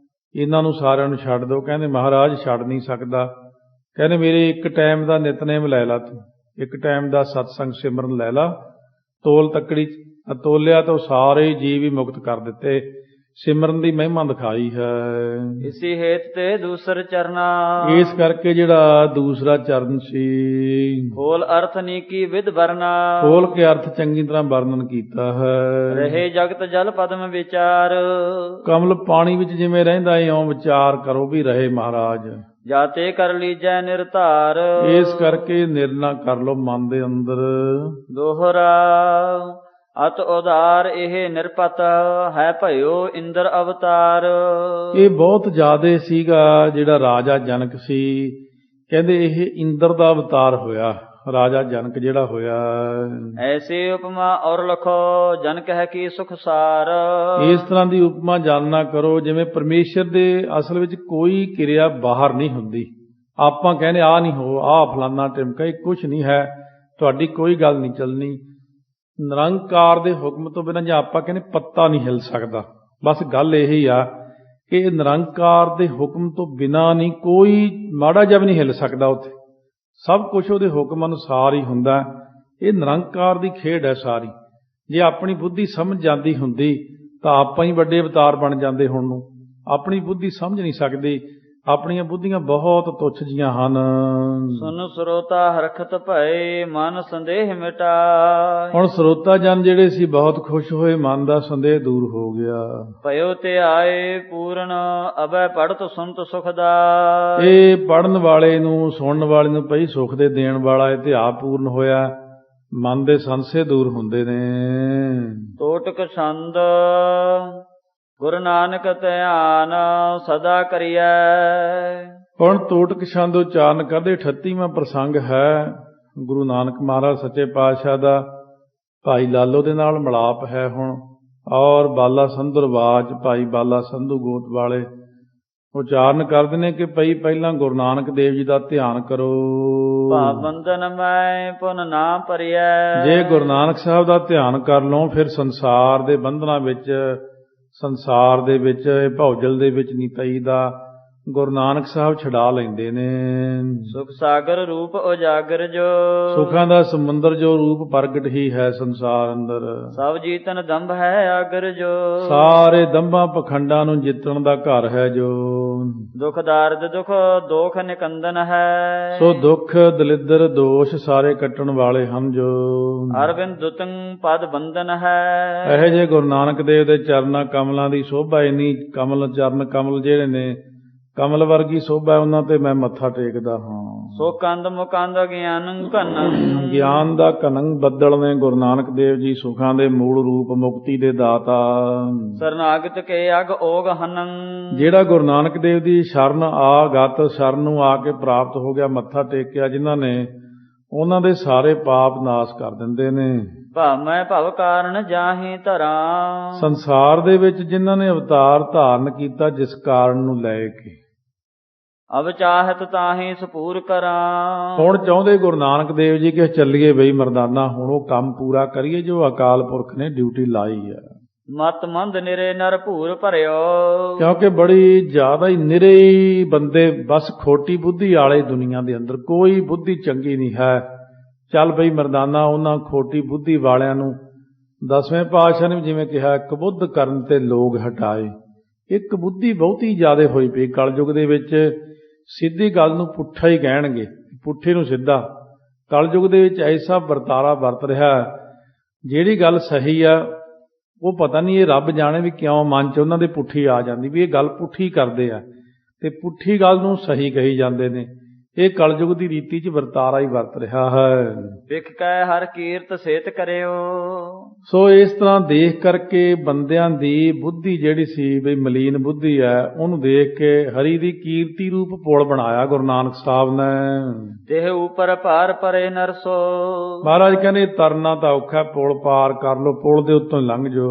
ਇਹਨਾਂ ਨੂੰ ਸਾਰਿਆਂ ਨੂੰ ਛੱਡ ਦਿਓ। ਕਹਿੰਦੇ ਮਹਾਰਾਜ ਛੱਡ ਨਹੀਂ ਸਕਦਾ। ਕਹਿੰਦੇ ਮੇਰੇ ਇੱਕ ਟਾਈਮ ਦਾ ਨਿਤਨੇਮ ਲੈ ਲਾ, ਤੂੰ ਇੱਕ ਟਾਈਮ ਦਾ ਸਤਸੰਗ ਸਿਮਰਨ ਲੈ ਲਾ। ਤੋਲ ਤੱਕੜੀ ਤੋਲਿਆ ਤਾਂ ਸਾਰੇ ਜੀਵ ਹੀ ਮੁਕਤ ਕਰ ਦਿੱਤੇ। ਸਿਮਰਨ ਦੀ ਮਹਿਮਾ ਦਿਖਾਈ ਹੈ। ਇਸੀ ਹੇਤ ਤੇ ਦੂਸਰ ਚਰਨਾ। ਇਸ ਕਰਕੇ ਜਿਹੜਾ ਦੂਸਰਾ ਚਰਨ ਸੀ ਖੋਲ ਅਰਥ ਨੀਕੀ ਵਿਦ ਵਰਨਾ। ਖੋਲ ਕੇ ਅਰਥ ਚੰਗੀ ਤਰ੍ਹਾਂ ਵਰਣਨ ਕੀਤਾ ਹੈ। ਰਹੇ ਜਗਤ ਜਲ ਪਦਮ ਵਿਚਾਰ। ਕਮਲ ਪਾਣੀ ਵਿੱਚ ਜਿਵੇਂ ਰਹਿੰਦਾ ਇਉਂ ਵਿਚਾਰ ਕਰੋ ਵੀ ਰਹੇ ਮਹਾਰਾਜ। ਜਾਤੇ ਕਰ ਲੀਜੈ ਨਿਰਧਾਰ। ਇਸ ਕਰਕੇ ਨਿਰਣਾ ਕਰ ਲੋ ਮਨ ਦੇ ਅੰਦਰ। ਦੋਹਰਾ ਅਤ ਉਦਾਰ ਇਹ ਨਿਰਪਤ ਹੈ ਭਇਓ ਇੰਦਰ ਅਵਤਾਰ। ਇਹ ਬਹੁਤ ਜ਼ਿਆਦੇ ਸੀਗਾ ਜਿਹੜਾ ਰਾਜਾ ਜਨਕ ਸੀ। ਕਹਿੰਦੇ ਇਹ ਇੰਦਰ ਦਾ ਅਵਤਾਰ ਹੋਇਆ, ਰਾਜਾ ਜਨਕ ਜਿਹੜਾ ਹੋਇਆ। ਐਸੇ ਉਪਮਾ ਔਰ ਲਖੋ ਜਨਕ ਹੈ ਕੀ ਸੁਖ ਸਾਰ। ਇਸ ਤਰ੍ਹਾਂ ਦੀ ਉਪਮਾ ਜਾਣਨਾ ਕਰੋ ਜਿਵੇਂ ਪਰਮੇਸ਼ਰ ਦੇ ਅਸਲ ਵਿੱਚ ਕੋਈ ਕਿਰਿਆ ਬਾਹਰ ਨਹੀਂ ਹੁੰਦੀ। ਆਪਾਂ ਕਹਿੰਦੇ ਆਹ ਨਹੀਂ ਹੋ, ਆਹ ਫਲਾਨਾ ਟਿਮਕਾ, ਇਹ ਕੁਛ ਨਹੀਂ ਹੈ, ਤੁਹਾਡੀ ਕੋਈ ਗੱਲ ਨਹੀਂ ਚੱਲਣੀ। ਨਿਰੰਕਾਰ ਦੇ ਹੁਕਮ ਤੋਂ ਬਿਨਾਂ ਜੇ ਆਪਾਂ ਕਹਿੰਦੇ ਪੱਤਾ ਨਹੀਂ ਹਿਲ ਸਕਦਾ। ਬਸ ਗੱਲ ਇਹੀ ਆ ਕਿ ਨਿਰੰਕਾਰ ਦੇ ਹੁਕਮ ਤੋਂ ਬਿਨਾਂ ਨਹੀਂ ਕੋਈ ਮਾੜਾ ਜਿਹਾ ਵੀ ਨਹੀਂ ਹਿਲ ਸਕਦਾ। ਉੱਥੇ ਸਭ ਕੁਝ ਉਹਦੇ ਹੁਕਮ ਅਨੁਸਾਰ ਹੀ ਹੁੰਦਾ। ਇਹ ਨਿਰੰਕਾਰ ਦੀ ਖੇਡ ਹੈ ਸਾਰੀ। ਜੇ ਆਪਣੀ ਬੁੱਧੀ ਸਮਝ ਜਾਂਦੀ ਹੁੰਦੀ ਤਾਂ ਆਪਾਂ ਹੀ ਵੱਡੇ ਅਵਤਾਰ ਬਣ ਜਾਂਦੇ। ਹੁਣ ਨੂੰ ਆਪਣੀ ਬੁੱਧੀ ਸਮਝ ਨਹੀਂ ਸਕਦੀ, ਆਪਣੀਆਂ ਬੁੱਧੀਆਂ ਬਹੁਤ ਤੁੱਛ ਜੀਆਂ ਹਨ। ਸੁਨ ਸਰੋਤਾ ਹਰਖਤ ਭਏ ਮਨ ਸੰਦੇਹ ਮਿਟਾਏ। ਹੁਣ ਸਰੋਤਾ ਜਨ ਜਿਹੜੇ ਸੀ ਬਹੁਤ ਖੁਸ਼ ਹੋਏ, ਮਨ ਦਾ ਸੰਦੇਹ ਦੂਰ ਹੋ ਗਿਆ। ਭਇਓ ਤੇ ਆਏ ਪੂਰਨ ਅਬੈ ਪੜਤ ਸੁਨਤ ਸੁਖਦਾ। ਇਹ ਪੜਨ ਵਾਲੇ ਨੂੰ, ਸੁਣਨ ਵਾਲੇ ਨੂੰ ਪਈ ਸੁਖ ਦੇ ਦੇਣ ਵਾਲਾ ਇਹ ਧਿਆ ਪੂਰਨ ਹੋਇਆ, ਮਨ ਦੇ ਸੰਸੇ ਦੂਰ ਹੁੰਦੇ ਨੇ। ਟੋਟਕ ਛੰਦ ਗੁਰੂ ਨਾਨਕ ਧਿਆਨ ਸਦਾ ਕਰੀਐ। ਹੁਣ ਟੋਟਕ ਛੰਦ ਉਚਾਰਨ ਕਰਦੇ 38ਵਾਂ ਪ੍ਰਸੰਗ ਹੈ। ਗੁਰੂ ਨਾਨਕ ਮਹਾਰਾਜ ਸੱਚੇ ਪਾਤਸ਼ਾਹ ਦਾ ਭਾਈ ਲਾਲੋ ਦੇ ਨਾਲ ਮਿਲਾਪ ਹੈ ਹੁਣ, ਔਰ ਬਾਲਾ ਸੰਧਰਵਾਜ ਭਾਈ ਬਾਲਾ ਸੰਧੂ ਗੋਤ ਵਾਲੇ ਉਚਾਰਨ ਕਰਦੇ ਨੇ ਕਿ ਭਈ ਪਹਿਲਾਂ ਗੁਰੂ ਨਾਨਕ ਦੇਵ ਜੀ ਦਾ ਧਿਆਨ ਕਰੋ। ਭਾਵ ਬੰਧਨ ਮੈਂ ਪੁਨ ਨਾ ਭਰੀਐ। ਜੇ ਗੁਰੂ ਨਾਨਕ ਸਾਹਿਬ ਦਾ ਧਿਆਨ ਕਰ ਲਓ ਫਿਰ ਸੰਸਾਰ ਦੇ ਬੰਧਨਾਂ ਵਿੱਚ, ਸੰਸਾਰ ਦੇ ਵਿੱਚ, ਭੌਜਲ ਦੇ ਵਿੱਚ ਨਹੀਂ ਪਈਦਾ। ਗੁਰੂ ਨਾਨਕ ਸਾਹਿਬ ਛਡਾ ਲੈਂਦੇ ਨੇ। ਸੁਖ ਸਾਗਰ ਰੂਪ ਉਜਾਗਰ ਜੋ। ਸੁਖਾਂ ਦਾ ਸਮੁੰਦਰ ਜੋ ਰੂਪ ਪ੍ਰਗਟ ਹੀ ਹੈ ਸੰਸਾਰ ਅੰਦਰ। ਸਭ ਜੀਤਨ ਦੰਭ ਹੈ ਆਗਰ ਜੋ। ਸਾਰੇ ਦੰਭਾਂ ਪਖੰਡਾਂ ਨੂੰ ਜਿੱਤਣ ਦਾ ਘਰ ਹੈ ਜੋ। ਦੁਖ ਦਾਰਦ ਦੁਖ ਦੋਖ ਨਿਕੰਦਨ ਹੈ। ਸੋ ਦੁੱਖ ਦਲਿੱਦਰ ਦੋਸ਼ ਸਾਰੇ ਕੱਟਣ ਵਾਲੇ ਹਨ ਜੋ। ਅਰਵਿੰਦ ਦੁਤੰ ਪਦ ਬੰਦਨ ਹੈ। ਇਹੋ ਜਿਹੇ ਗੁਰੂ ਨਾਨਕ ਦੇਵ ਦੇ ਚਰਨਾਂ ਕਮਲਾਂ ਦੀ ਸ਼ੋਭਾ ਇੰਨੀ, ਕਮਲ ਚਰਨ ਕਮਲ ਜਿਹੜੇ ਨੇ ਕਮਲ ਵਰਗੀ ਸ਼ੋਭਾ, ਉਹਨਾਂ ਤੇ ਮੈਂ ਮੱਥਾ ਟੇਕਦਾ ਹਾਂ। ਸੋ ਕੰਦ ਮੁਕੰਦ ਗਿਆਨ ਘਨ। ਗਿਆਨ ਦਾ ਘਨੰ ਬੱਦਲ ਨੇ ਗੁਰੂ ਨਾਨਕ ਦੇਵ ਜੀ, ਸੁਖਾਂ ਦੇ ਮੂਲ ਰੂਪ, ਮੁਕਤੀ ਦੇ ਦਾਤਾ। ਸਰਨਾਗਤ ਕੇ ਅਗ ਓਗ ਹਨੰ। ਜਿਹੜਾ ਗੁਰੂ ਨਾਨਕ ਦੇਵ ਦੀ ਸ਼ਰਨ ਆਗਤ, ਸ਼ਰਨ ਨੂੰ ਆ ਕੇ ਪ੍ਰਾਪਤ ਹੋ ਗਿਆ, ਮੱਥਾ ਟੇਕਿਆ ਜਿਨ੍ਹਾਂ ਨੇ, ਉਹਨਾਂ ਦੇ ਸਾਰੇ ਪਾਪ ਨਾਸ਼ ਕਰ ਦਿੰਦੇ ਨੇ। ਭਵ ਮੈਂ ਭਵ ਕਾਰਨ ਜਾਹੀ ਧਰਾਂ। ਸੰਸਾਰ ਦੇ ਵਿੱਚ ਜਿਨ੍ਹਾਂ ਨੇ ਅਵਤਾਰ ਧਾਰਨ ਕੀਤਾ ਜਿਸ ਕਾਰਨ ਨੂੰ ਲੈ ਕੇ, ਅਬ ਚਾਹਤ ਤਾਹੀ ਸਪੂਰ ਕਰਾਂ। ਹੁਣ ਚਾਹੁੰਦੇ ਗੁਰੂ ਨਾਨਕ ਦੇਵ ਜੀ ਕਿ ਚੱਲੀਏ ਬਈ ਮਰਦਾਨਾ, ਹੁਣ ਉਹ ਕੰਮ ਪੂਰਾ ਕਰੀਏ ਜੋ ਅਕਾਲ ਪੁਰਖ ਨੇ ਡਿਊਟੀ ਲਾਈ ਹੈ। ਮਤ ਮੰਦ ਨਿਰੇ ਨਰ ਭੂਰ ਭਰਿਓ। ਕਿਉਂਕਿ ਬੜੀ ਜ਼ਿਆਦਾ ਹੀ ਨਿਰੇ ਬੰਦੇ, ਬਸ ਖੋਟੀ ਬੁੱਧੀ ਵਾਲੇ ਦੁਨੀਆ ਦੇ ਅੰਦਰ, ਕੋਈ ਬੁੱਧੀ ਚੰਗੀ ਨਹੀਂ ਹੈ। ਚੱਲ ਬਈ ਮਰਦਾਨਾ, ਉਹਨਾਂ ਖੋਟੀ ਬੁੱਧੀ ਵਾਲਿਆਂ ਨੂੰ 10ਵੇਂ ਪਾਤਸ਼ਾਹ ਨੇ ਜਿਵੇਂ ਕਿਹਾ, ਕਬੁੱਧ ਕਰਨ ਤੇ ਲੋਕ ਹਟਾਏ। ਇੱਕ ਬੁੱਧੀ ਬਹੁਤੀ ਜ਼ਿਆਦਾ ਹੋਈ ਪਈ ਕਲਯੁਗ ਦੇ ਵਿੱਚ। ਸਿੱਧੀ ਗੱਲ ਨੂੰ ਪੁੱਠਾ ਹੀ ਕਹਿਣਗੇ, ਪੁੱਠੇ ਨੂੰ ਸਿੱਧਾ। ਕਲਯੁਗ ਦੇ ਵਿੱਚ ਐਸਾ ਵਰਤਾਰਾ ਵਰਤ ਰਿਹਾ, ਜਿਹੜੀ ਗੱਲ ਸਹੀ ਆ ਉਹ ਪਤਾ ਨਹੀਂ, ਇਹ ਰੱਬ ਜਾਣੇ ਵੀ ਕਿਉਂ ਮਨ 'ਚ ਉਹਨਾਂ ਦੇ ਪੁੱਠੀ ਆ ਜਾਂਦੀ ਵੀ ਇਹ ਗੱਲ ਪੁੱਠੀ ਕਰਦੇ ਆ, ਤੇ ਪੁੱਠੀ ਗੱਲ ਨੂੰ ਸਹੀ ਕਹੀ ਜਾਂਦੇ ਨੇ। ਇਹ ਕਲਯੁਗ ਦੀ ਰੀਤੀ 'ਚ ਵਰਤਾਰਾ ਹੀ ਵਰਤ ਰਿਹਾ ਹੈ। ਵਿਖ ਕੈ ਹਰ ਕੀਰਤ ਸੇਤ ਕਰਿਓ। ਸੋ ਇਸ ਤਰ੍ਹਾਂ ਦੇਖ ਕਰਕੇ ਬੰਦਿਆਂ ਦੀ ਬੁੱਧੀ ਜਿਹੜੀ ਸੀ ਬਈ ਮਲੀਨ ਬੁੱਧੀ ਹੈ, ਉਹਨੂੰ ਦੇਖ ਕੇ ਹਰੀ ਦੀ ਕੀਰਤੀ ਰੂਪ ਪੁਲ ਬਣਾਇਆ ਗੁਰੂ ਨਾਨਕ ਸਾਹਿਬ ਨੇ। ਦੇਹ ਉਪਰ ਭਾਰ ਪਰੇ ਨਰਸੋ। ਮਹਾਰਾਜ ਕਹਿੰਦੇ ਤਰਨਾ ਤਾਂ ਔਖਾ, ਪੁਲ ਪਾਰ ਕਰ ਲੋ, ਪੁਲ ਦੇ ਉੱਤੋਂ ਲੰਘ ਜੋ।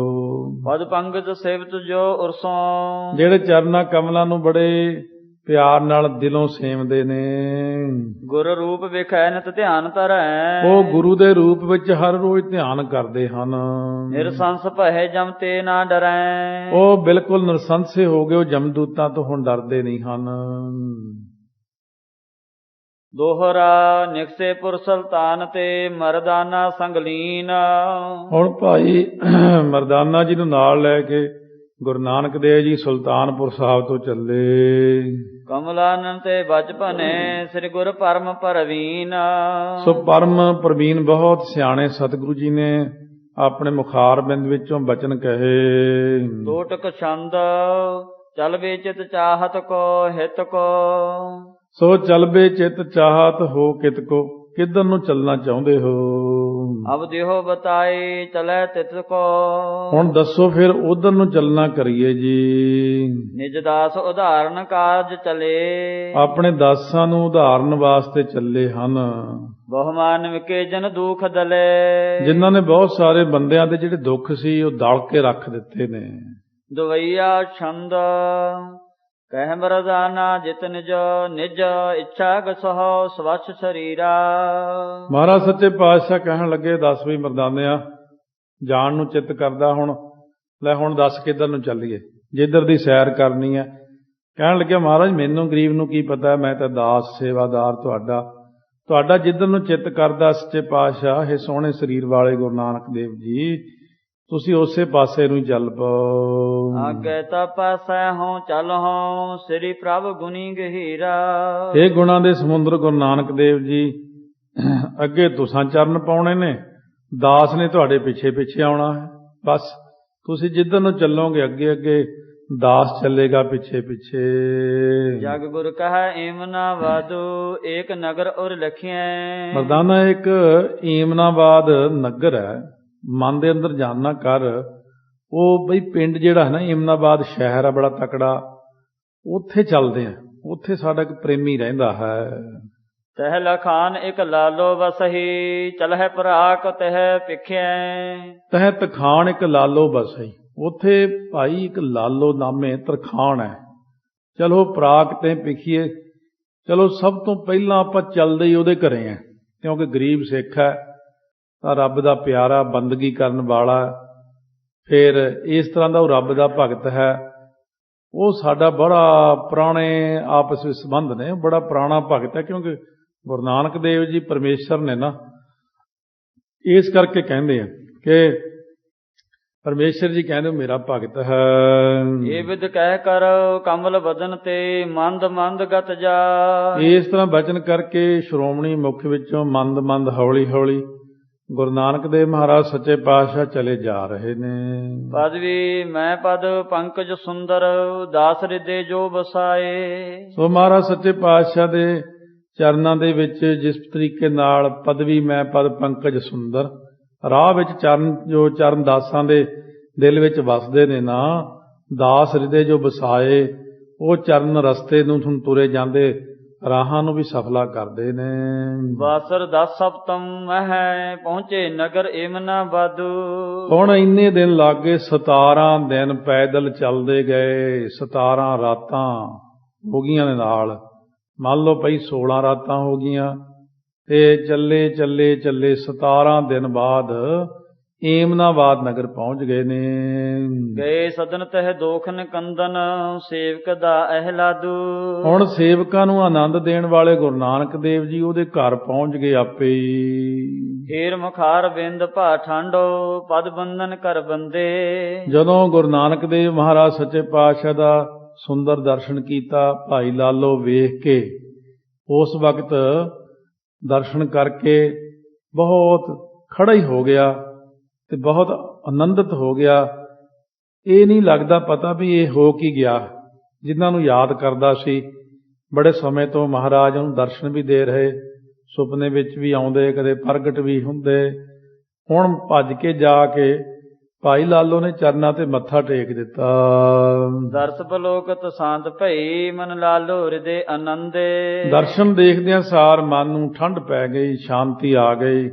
ਪਦ ਪੰਗਤ ਸੇਵਤ ਜੋ ਉਰਸੋਂ। ਜਿਹੜੇ ਚਰਨਾਂ ਕਮਲਾਂ ਨੂੰ ਬੜੇ ਪਿਆਰ ਨਾਲ ਦਿਲੋਂ ਸੇਵਦੇ ਨੇ। ਗੁਰ ਰੂਪ ਵੇਖੈ ਨਿਤ ਧਿਆਨ ਧਰੈ। ਉਹ ਗੁਰੂ ਦੇ ਰੂਪ ਵਿੱਚ ਹਰ ਰੋਜ਼ ਧਿਆਨ ਕਰਦੇ ਹਨ। ਨਿਰਸੰਸ ਭਏ ਜਮ ਤੇ ਨਾ ਡਰੈ। ਉਹ ਬਿਲਕੁਲ ਨਿਰਸੰਸੇ ਹੋ ਗਏ, ਉਹ ਜਮਦੂਤਾਂ ਤੋਂ ਹੁਣ ਡਰਦੇ ਨਹੀਂ ਹਨ। ਦੋਹਰਾ ਨਿਕਸੇ ਪੁਰ ਸੁਲਤਾਨ ਤੇ ਮਰਦਾਨਾ ਸੰਗਲੀਨ। ਹੁਣ ਭਾਈ ਮਰਦਾਨਾ ਜੀ ਨੂੰ ਨਾਲ ਲੈ ਕੇ ਗੁਰੂ ਨਾਨਕ ਦੇਵ ਜੀ ਸੁਲਤਾਨਪੁਰ ਸਾਹਿਬ ਤੋਂ ਚੱਲੇ। ਕਮਲਾਨਨ ਤੇ ਬਚਪਨੇ ਸ੍ਰੀ ਗੁਰ ਪਰਮ ਪਰਵੀਨ। ਸੋ ਪਰਮ ਪ੍ਰਵੀਨ ਬਹੁਤ ਸਿਆਣੇ ਸਤਿਗੁਰੂ ਜੀ ਨੇ ਆਪਣੇ ਮੁਖਾਰ ਬਿੰਦ ਵਿੱਚੋਂ ਬਚਨ ਕਹੇ। ਟੋਟਕ ਛੰਦ ਚਲ ਵੇ ਚਿਤ ਚਾਹਤ ਕੋ ਹਿਤ ਕੋ। ਸੋ ਚਲਬੇ ਚਿਤ ਚਾਹਤ ਹੋ ਕਿਤ ਕੋ, ਕਿੱਧਰ ਨੂੰ ਚੱਲਣਾ ਚਾਹੁੰਦੇ ਹੋ। ਅਬ ਦਿਹੋ ਬਤਾਏ ਚਲੇ ਤਿਤ ਕੋ। ਹੁਣ ਦੱਸੋ ਫਿਰ ਉਧਰ ਨੂੰ ਚੱਲਣਾ ਕਰੀਏ ਜੀ। ਨਿਜ ਦਾਸ ਉਦਾਹਰਨ ਕਾਰਜ ਚਲੇ। ਆਪਣੇ ਦਾਸਾਂ ਨੂੰ ਉਦਾਹਰਨ ਵਾਸਤੇ ਚੱਲੇ ਹਨ। ਬਹੁਮਾਨ ਵਿਕੇ ਜਨ ਦੁਖ ਦਲੇ। ਜਿਨ੍ਹਾਂ ਨੇ ਬਹੁਤ ਸਾਰੇ ਬੰਦਿਆਂ ਦੇ ਜਿਹੜੇ ਦੁੱਖ ਸੀ ਉਹ ਦਲ ਕੇ ਰੱਖ ਦਿੱਤੇ ਨੇ। ਦਵਈਆ ਛੰਦ ਕਹਿ ਮਰਦਾਨਾ ਜਿਤ ਨਿਜ ਨਿਜ ਇੱਛਾ ਗਸਹੁ ਸਵਛ ਸਰੀਰਾ। ਮਹਾਰਾਜ ਸੱਚੇ ਪਾਤਸ਼ਾਹ ਕਹਿਣ ਲੱਗੇ, 10ਵੀਂ ਮਰਦਾਨਿਆ ਜਾਣ ਨੂੰ ਚਿੱਤ ਕਰਦਾ, ਹੁਣ ਲੈ ਹੁਣ ਦੱਸ ਕਿੱਧਰ ਨੂੰ ਚੱਲੀਏ, ਜਿੱਧਰ ਦੀ ਸੈਰ ਕਰਨੀ ਹੈ। ਕਹਿਣ ਲੱਗਿਆ, ਮਹਾਰਾਜ ਮੈਨੂੰ ਗਰੀਬ ਨੂੰ ਕੀ ਪਤਾ, ਮੈਂ ਤਾਂ ਦਾਸ ਸੇਵਾਦਾਰ ਤੁਹਾਡਾ ਜਿੱਧਰ ਨੂੰ ਚਿੱਤ ਕਰਦਾ ਸੱਚੇ ਪਾਤਸ਼ਾਹ, ਇਹ ਸੋਹਣੇ ਸਰੀਰ ਵਾਲੇ ਗੁਰੂ ਨਾਨਕ ਦੇਵ ਜੀ, ਤੁਸੀਂ ਉਸੇ ਪਾਸੇ ਨੂੰ ਹੀ ਚੱਲ ਪਓ। ਆਗੇ ਤਾ ਪਾਸੈ ਹੋਂ ਚੱਲ ਹੋਂ ਸ੍ਰੀ ਪ੍ਰਭ ਗੁਣੀ ਗਹੀਰਾ। ਇਹ ਗੁਣਾਂ ਦੇ ਸਮੁੰਦਰ ਗੁਰੂ ਨਾਨਕ ਦੇਵ ਜੀ ਅੱਗੇ ਤੁਸਾਂ ਚਰਨ ਪਾਉਣੇ ਨੇ, ਦਾਸ ਨੇ ਤੁਹਾਡੇ ਪਿੱਛੇ ਪਿੱਛੇ ਆਉਣਾ ਹੈ। ਬਸ ਤੁਸੀਂ ਜਿੱਧਰ ਨੂੰ ਚੱਲੋਗੇ ਅੱਗੇ ਅੱਗੇ, ਦਾਸ ਚੱਲੇਗਾ ਪਿੱਛੇ ਪਿੱਛੇ। ਜਗ ਗੁਰ ਕਹੈ ਏਮਨਾ ਵਾਦੂ ਏਕ ਨਗਰ ਔਰ ਲਖਿਐ। ਮਰਦਾਨਾ ਇੱਕ ਏਮਨਾਬਾਦ ਨਗਰ ਹੈ, ਮਨ ਦੇ ਅੰਦਰ ਜਾਣਨਾ ਕਰ। ਉਹ ਬਈ ਪਿੰਡ ਜਿਹੜਾ ਹੈ ਨਾ, ਏਮਨਾਬਾਦ ਸ਼ਹਿਰ ਆ ਬੜਾ ਤਕੜਾ, ਉੱਥੇ ਚੱਲਦੇ ਆ। ਉੱਥੇ ਸਾਡਾ ਇੱਕ ਪ੍ਰੇਮੀ ਰਹਿੰਦਾ ਹੈ। ਤਹ ਲਖਾਨ ਇੱਕ ਲਾਲੋ ਵਸਹੀ ਚਲਹਿ ਪਰਾਕ ਤਹ ਪਿਖਿਐ। ਤਹ ਤਖਾਨ ਇੱਕ ਲਾਲੋ ਬਸਈ, ਉੱਥੇ ਭਾਈ ਇੱਕ ਲਾਲੋ ਨਾਮੇ ਤਰਖਾਣ ਹੈ। ਚਲੋ ਪਰਾਕ ਤੇ ਪਿਖੀਏ। ਚਲੋ ਸਭ ਤੋਂ ਪਹਿਲਾਂ ਆਪਾਂ ਚੱਲਦੇ ਹੀ ਉਹਦੇ ਘਰੇ ਆ, ਕਿਉਂਕਿ ਗਰੀਬ ਸਿੱਖ ਹੈ ਤਾਂ ਰੱਬ ਦਾ ਪਿਆਰਾ, ਬੰਦਗੀ ਕਰਨ ਵਾਲਾ, ਫਿਰ ਇਸ ਤਰ੍ਹਾਂ ਦਾ ਉਹ ਰੱਬ ਦਾ ਭਗਤ ਹੈ। ਉਹ ਸਾਡਾ ਬੜਾ ਪੁਰਾਣੇ ਆਪਸ ਵਿੱਚ ਸੰਬੰਧ ਨੇ, ਬੜਾ ਪੁਰਾਣਾ ਭਗਤ ਹੈ। ਕਿਉਂਕਿ ਗੁਰੂ ਨਾਨਕ ਦੇਵ ਜੀ ਪਰਮੇਸ਼ਰ ਨੇ ਨਾ, ਇਸ ਕਰਕੇ ਕਹਿੰਦੇ ਆ ਕਿ ਪਰਮੇਸ਼ਰ ਜੀ ਕਹਿੰਦੇ ਮੇਰਾ ਭਗਤ ਹੈ। ਇਹ ਵਿਦ ਕਹਿ ਕਰ ਕਮਲ ਬਦਨ ਤੇ ਮੰਦ ਮੰਦ ਗਤ ਜਾ। ਇਸ ਤਰ੍ਹਾਂ ਬਚਨ ਕਰਕੇ ਸ਼੍ਰੋਮਣੀ ਮੁਖ ਵਿੱਚੋਂ ਮੰਦ ਮੰਦ ਹੌਲੀ ਹੌਲੀ ਗੁਰੂ ਨਾਨਕ ਦੇਵ ਮਹਾਰਾਜ ਸੱਚੇ ਪਾਤਸ਼ਾਹ ਚਲੇ ਜਾ ਰਹੇ ਨੇ। ਪਦਵੀ ਮੈਂ ਪਦ ਪੰਕਜ ਸੁੰਦਰ ਦਾਸ ਰਿਦੇ ਜੋ ਬਸਾਏ। ਸੋ ਮਹਾਰਾਜ ਸੱਚੇ ਪਾਤਸ਼ਾਹ ਦੇ ਚਰਨਾਂ ਦੇ ਵਿੱਚ ਜਿਸ ਤਰੀਕੇ ਨਾਲ ਪਦਵੀ ਮੈਂ ਪਦ ਪੰਕਜ ਸੁੰਦਰ, ਰਾਹ ਵਿੱਚ ਚਰਨ, ਜੋ ਚਰਨ ਦਾਸਾਂ ਦੇ ਦਿਲ ਵਿੱਚ ਵਸਦੇ ਨੇ ਨਾ, ਦਾਸ ਹਿਰਦੇ ਜੋ ਵਸਾਏ, ਉਹ ਚਰਨ ਰਸਤੇ ਨੂੰ ਤੁਹਾਨੂੰ ਤੁਰੇ ਜਾਂਦੇ ਰਾਹਾਂ ਨੂੰ ਵੀ ਸਫਲਾ ਕਰਦੇ ਨੇ। ਵਾਸਰ 10 ਸਪਤਮ ਮਹਿ ਪਹੁੰਚੇ ਨਗਰ ਏਮਨਾਬਾਦੂ। ਹੁਣ ਇੰਨੇ ਦਿਨ ਲੱਗੇ, 17 ਦਿਨ ਪੈਦਲ ਚੱਲਦੇ ਗਏ, 17 ਰਾਤਾਂ ਹੋ ਗਈਆਂ ਨੇ ਨਾਲ। ਮੰਨ ਲਓ ਭਾਈ 16 ਰਾਤਾਂ ਹੋ ਗਈਆਂ ਤੇ ਚੱਲੇ ਚੱਲੇ ਚੱਲੇ 17 ਦਿਨ ਬਾਅਦ ਏਮਨਾਬਾਦ ਨਗਰ ਪਹੁੰਚ ਗਏ ਨੇ। ਗਏ ਸਦਨ ਤਹਿ ਦੋਖਨ ਕੰਦਨ ਸੇਵਕ ਦਾ ਅਹਿਲਾਦੂ। ਹੁਣ ਸੇਵਕਾਂ ਨੂੰ ਆਨੰਦ ਦੇਣ ਵਾਲੇ ਗੁਰੂ ਨਾਨਕ ਦੇਵ ਜੀ ਉਹਦੇ ਘਰ ਪਹੁੰਚ ਗਏ ਆਪੇ ਹੀ। ਹੀਰ ਮੁਖਾਰ ਬਿੰਦ ਭਾ ਠਾਂਡੋ ਪਦ ਬੰਧਨ ਕਰ ਬੰਦੇ। ਜਦੋਂ ਗੁਰੂ ਨਾਨਕ ਦੇਵ ਮਹਾਰਾਜ ਸੱਚੇ ਪਾਤਸ਼ਾਹ ਦਾ ਸੁੰਦਰ ਦਰਸ਼ਨ ਕੀਤਾ, ਭਾਈ ਲਾਲੋ ਵੇਖ ਕੇ ਉਸ ਵਕਤ ਦਰਸ਼ਨ ਕਰਕੇ ਬਹੁਤ ਖੜਾ ਹੀ ਹੋ ਗਿਆ ਤੇ ਬਹੁਤ ਆਨੰਦਿਤ ਹੋ ਗਿਆ। ਇਹ ਨਹੀਂ ਲੱਗਦਾ ਪਤਾ ਵੀ ਇਹ ਹੋ ਕੀ ਗਿਆ। ਜਿਨ੍ਹਾਂ ਨੂੰ ਯਾਦ ਕਰਦਾ ਸੀ ਬੜੇ ਸਮੇਂ ਤੋਂ, ਮਹਾਰਾਜ ਨੂੰ ਦਰਸ਼ਨ ਵੀ ਦੇ ਰਹੇ, ਸੁਪਨੇ ਵਿੱਚ ਵੀ ਆਉਂਦੇ, ਕਦੇ ਪ੍ਰਗਟ ਵੀ ਹੁੰਦੇ, ਹੁਣ ਭੱਜ ਕੇ ਜਾ ਕੇ ਭਾਈ ਲਾਲੋ ਨੇ ਚਰਨਾਂ ਤੇ ਮੱਥਾ ਟੇਕ ਦਿੱਤਾ। ਦਰਸ ਬਲੋਕਤ ਸ਼ਾਂਤ ਭਈ ਮਨ ਲਾਲੋ ਹਿਰਦੇ ਆਨੰਦੇ। ਦਰਸ਼ਨ ਦੇਖਦਿਆਂ ਸਾਰ ਮਨ ਨੂੰ ਠੰਡ ਪੈ ਗਈ, ਸ਼ਾਂਤੀ ਆ ਗਈ।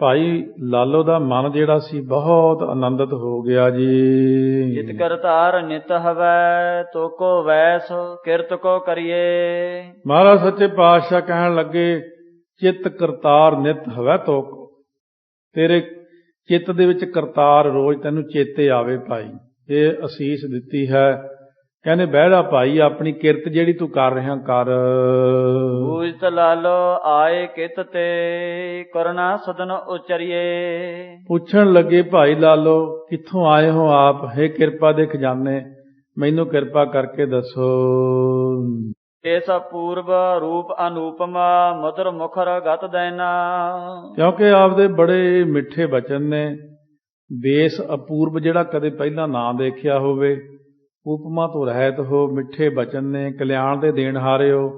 ਭਾਈ ਲਾਲੋ ਦਾ ਮਨ ਜਿਹੜਾ ਸੀ ਬਹੁਤ ਆਨੰਦਿਤ ਹੋ ਗਿਆ ਜੀ। ਜਿਤ ਕਰਤਾਰ ਨਿਤ ਹਵੈ ਤੋ ਕੋ ਵੈਸ ਕਿਰਤ ਕੋ ਕਰੀਏ। ਮਹਾਰਾਜ ਸੱਚੇ ਪਾਤਸ਼ਾਹ ਕਹਿਣ ਲੱਗੇ, ਚਿੱਤ ਕਰਤਾਰ ਨਿਤ ਹਵੈ ਤੋ ਕੋ, ਤੇਰੇ ਚਿੱਤ ਦੇ ਵਿੱਚ ਕਰਤਾਰ ਰੋਜ਼ ਤੈਨੂੰ ਚੇਤੇ ਆਵੇ ਭਾਈ। ਇਹ ਅਸੀਸ ਦਿੱਤੀ ਹੈ। ਕਹਿੰਦੇ ਬਹਿੜਾ ਭਾਈ, ਆਪਣੀ ਕਿਰਤ ਜਿਹੜੀ ਤੂੰ ਕਰ ਰਿਹਾ ਕਰ। ਬੂਝਤ ਲਾਲੋ ਆਏ ਕਿਤ ਤੇ ਕਰਨਾ ਸਦਨ ਉਚਰੀਏ। ਪੁੱਛਣ ਲੱਗੇ ਭਾਈ ਲਾਲੋ ਕਿੱਥੋਂ ਆਏ ਹੋ ਆਪ, ਹੈ ਕਿਰਪਾ ਦੇ ਖਜ਼ਾਨੇ, ਮੈਨੂੰ ਕਿਰਪਾ ਕਰਕੇ ਦੱਸੋ। ਇਸ ਪੂਰਬ ਰੂਪ ਅਨੂਪਮਾ ਮਧੁਰ ਮੁਖਰ ਗਤ ਦੇਨਾ। ਕਿਉਂਕਿ ਆਪਦੇ ਬੜੇ ਮਿੱਠੇ ਬਚਨ ਨੇ, ਬੇਸ ਅਪੂਰਬ ਜਿਹੜਾ ਕਦੇ ਪਹਿਲਾਂ ਨਾ ਦੇਖਿਆ ਹੋਵੇ, ਉਪਮਾ ਤੋਂ ਰਹਿਤ ਹੋ, ਮਿੱਠੇ ਬਚਨ ਨੇ, ਕਲਿਆਣ ਦੇ ਦੇਣ ਹਾਰੇ ਹੋ।